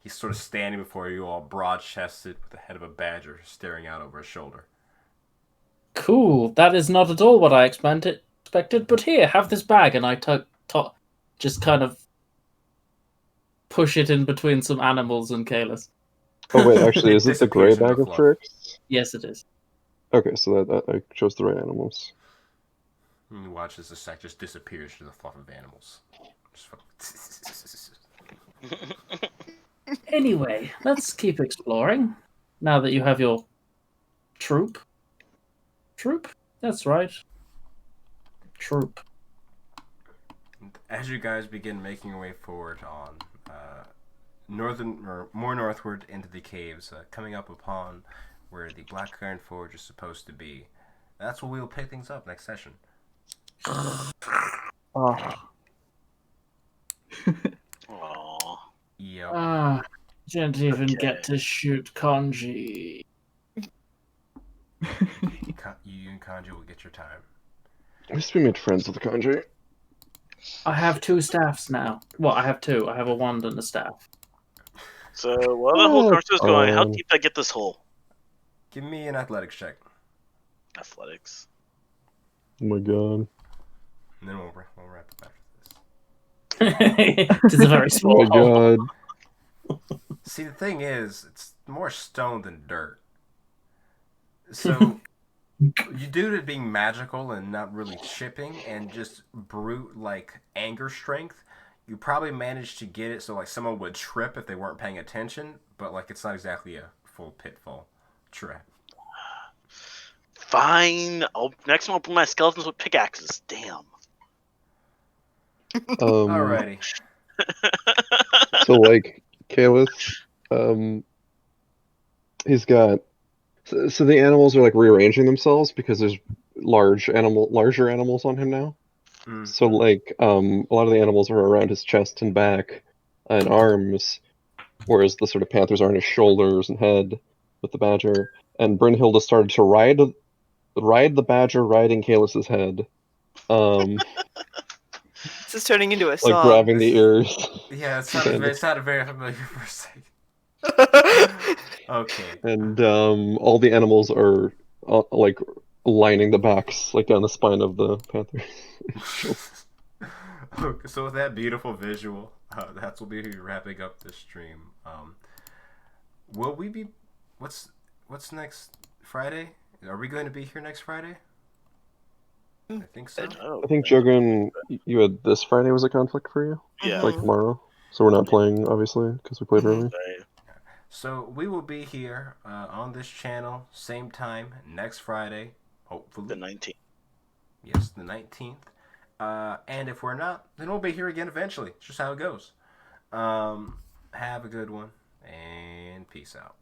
he's sort of standing before you all broad-chested with the head of a badger staring out over his shoulder. Cool. That is not at all what I expected. But here, have this bag, and I just kind of push it in between some animals and Kalis. Oh wait, actually, It is it the gray disappears into bag of fluff. tricks? Yes, it is. Okay, so that I chose the right animals. And you watch as the sack just disappears through the fluff of animals. Anyway, let's keep exploring. Now that you have your troop. Troop? That's right. Troop. As you guys begin making your way forward on northern or more northward into the caves, coming up upon where the Black Iron Forge is supposed to be, that's where we'll pick things up next session. Oh. Aww. Yep. Didn't even Okay. get to shoot Kanji. You and Kanji will get your time. At least we made friends with the Kanji. I have 2 staffs now. Well, I have 2. I have a wand and a staff. So while the whole conversation is going, how fine. deep did I get this hole? Give me an athletics check, Athletics. Oh my god. and then we'll wrap up after this. It is a very Oh small my hole. god. See, the thing is, it's more stone than dirt. So you do it being magical and not really chipping and just brute like anger strength. You probably managed to get it so like someone would trip if they weren't paying attention, but like it's not exactly a full pitfall trap. Fine. Next time I'll put my skeletons with pickaxes. Damn. Alrighty. So like Kalis, he's got so the animals are like rearranging themselves because there's larger animals on him now. Mm. So like a lot of the animals are around his chest and back and arms, whereas the sort of panthers are on his shoulders and head with the badger. And Brynhilde started to ride the badger riding Kalis's head. This is turning into a Like song. grabbing the ears. Yeah, it sounded very familiar for a second. Okay. And all the animals are like lining the backs like down the spine of the panther. Okay, so with that beautiful visual, that's will be wrapping up this stream. Will we be? What's next Friday? Are we going to be here next Friday? I think so. I think Jogan, you had this Friday was a conflict for you, Yeah. like tomorrow. So we're not playing obviously because we played early. Right. So we will be here on this channel, same time next Friday, hopefully. The 19th. Yes, the 19th. And if we're not, then we'll be here again eventually. It's just how it goes. Have a good one, and peace out.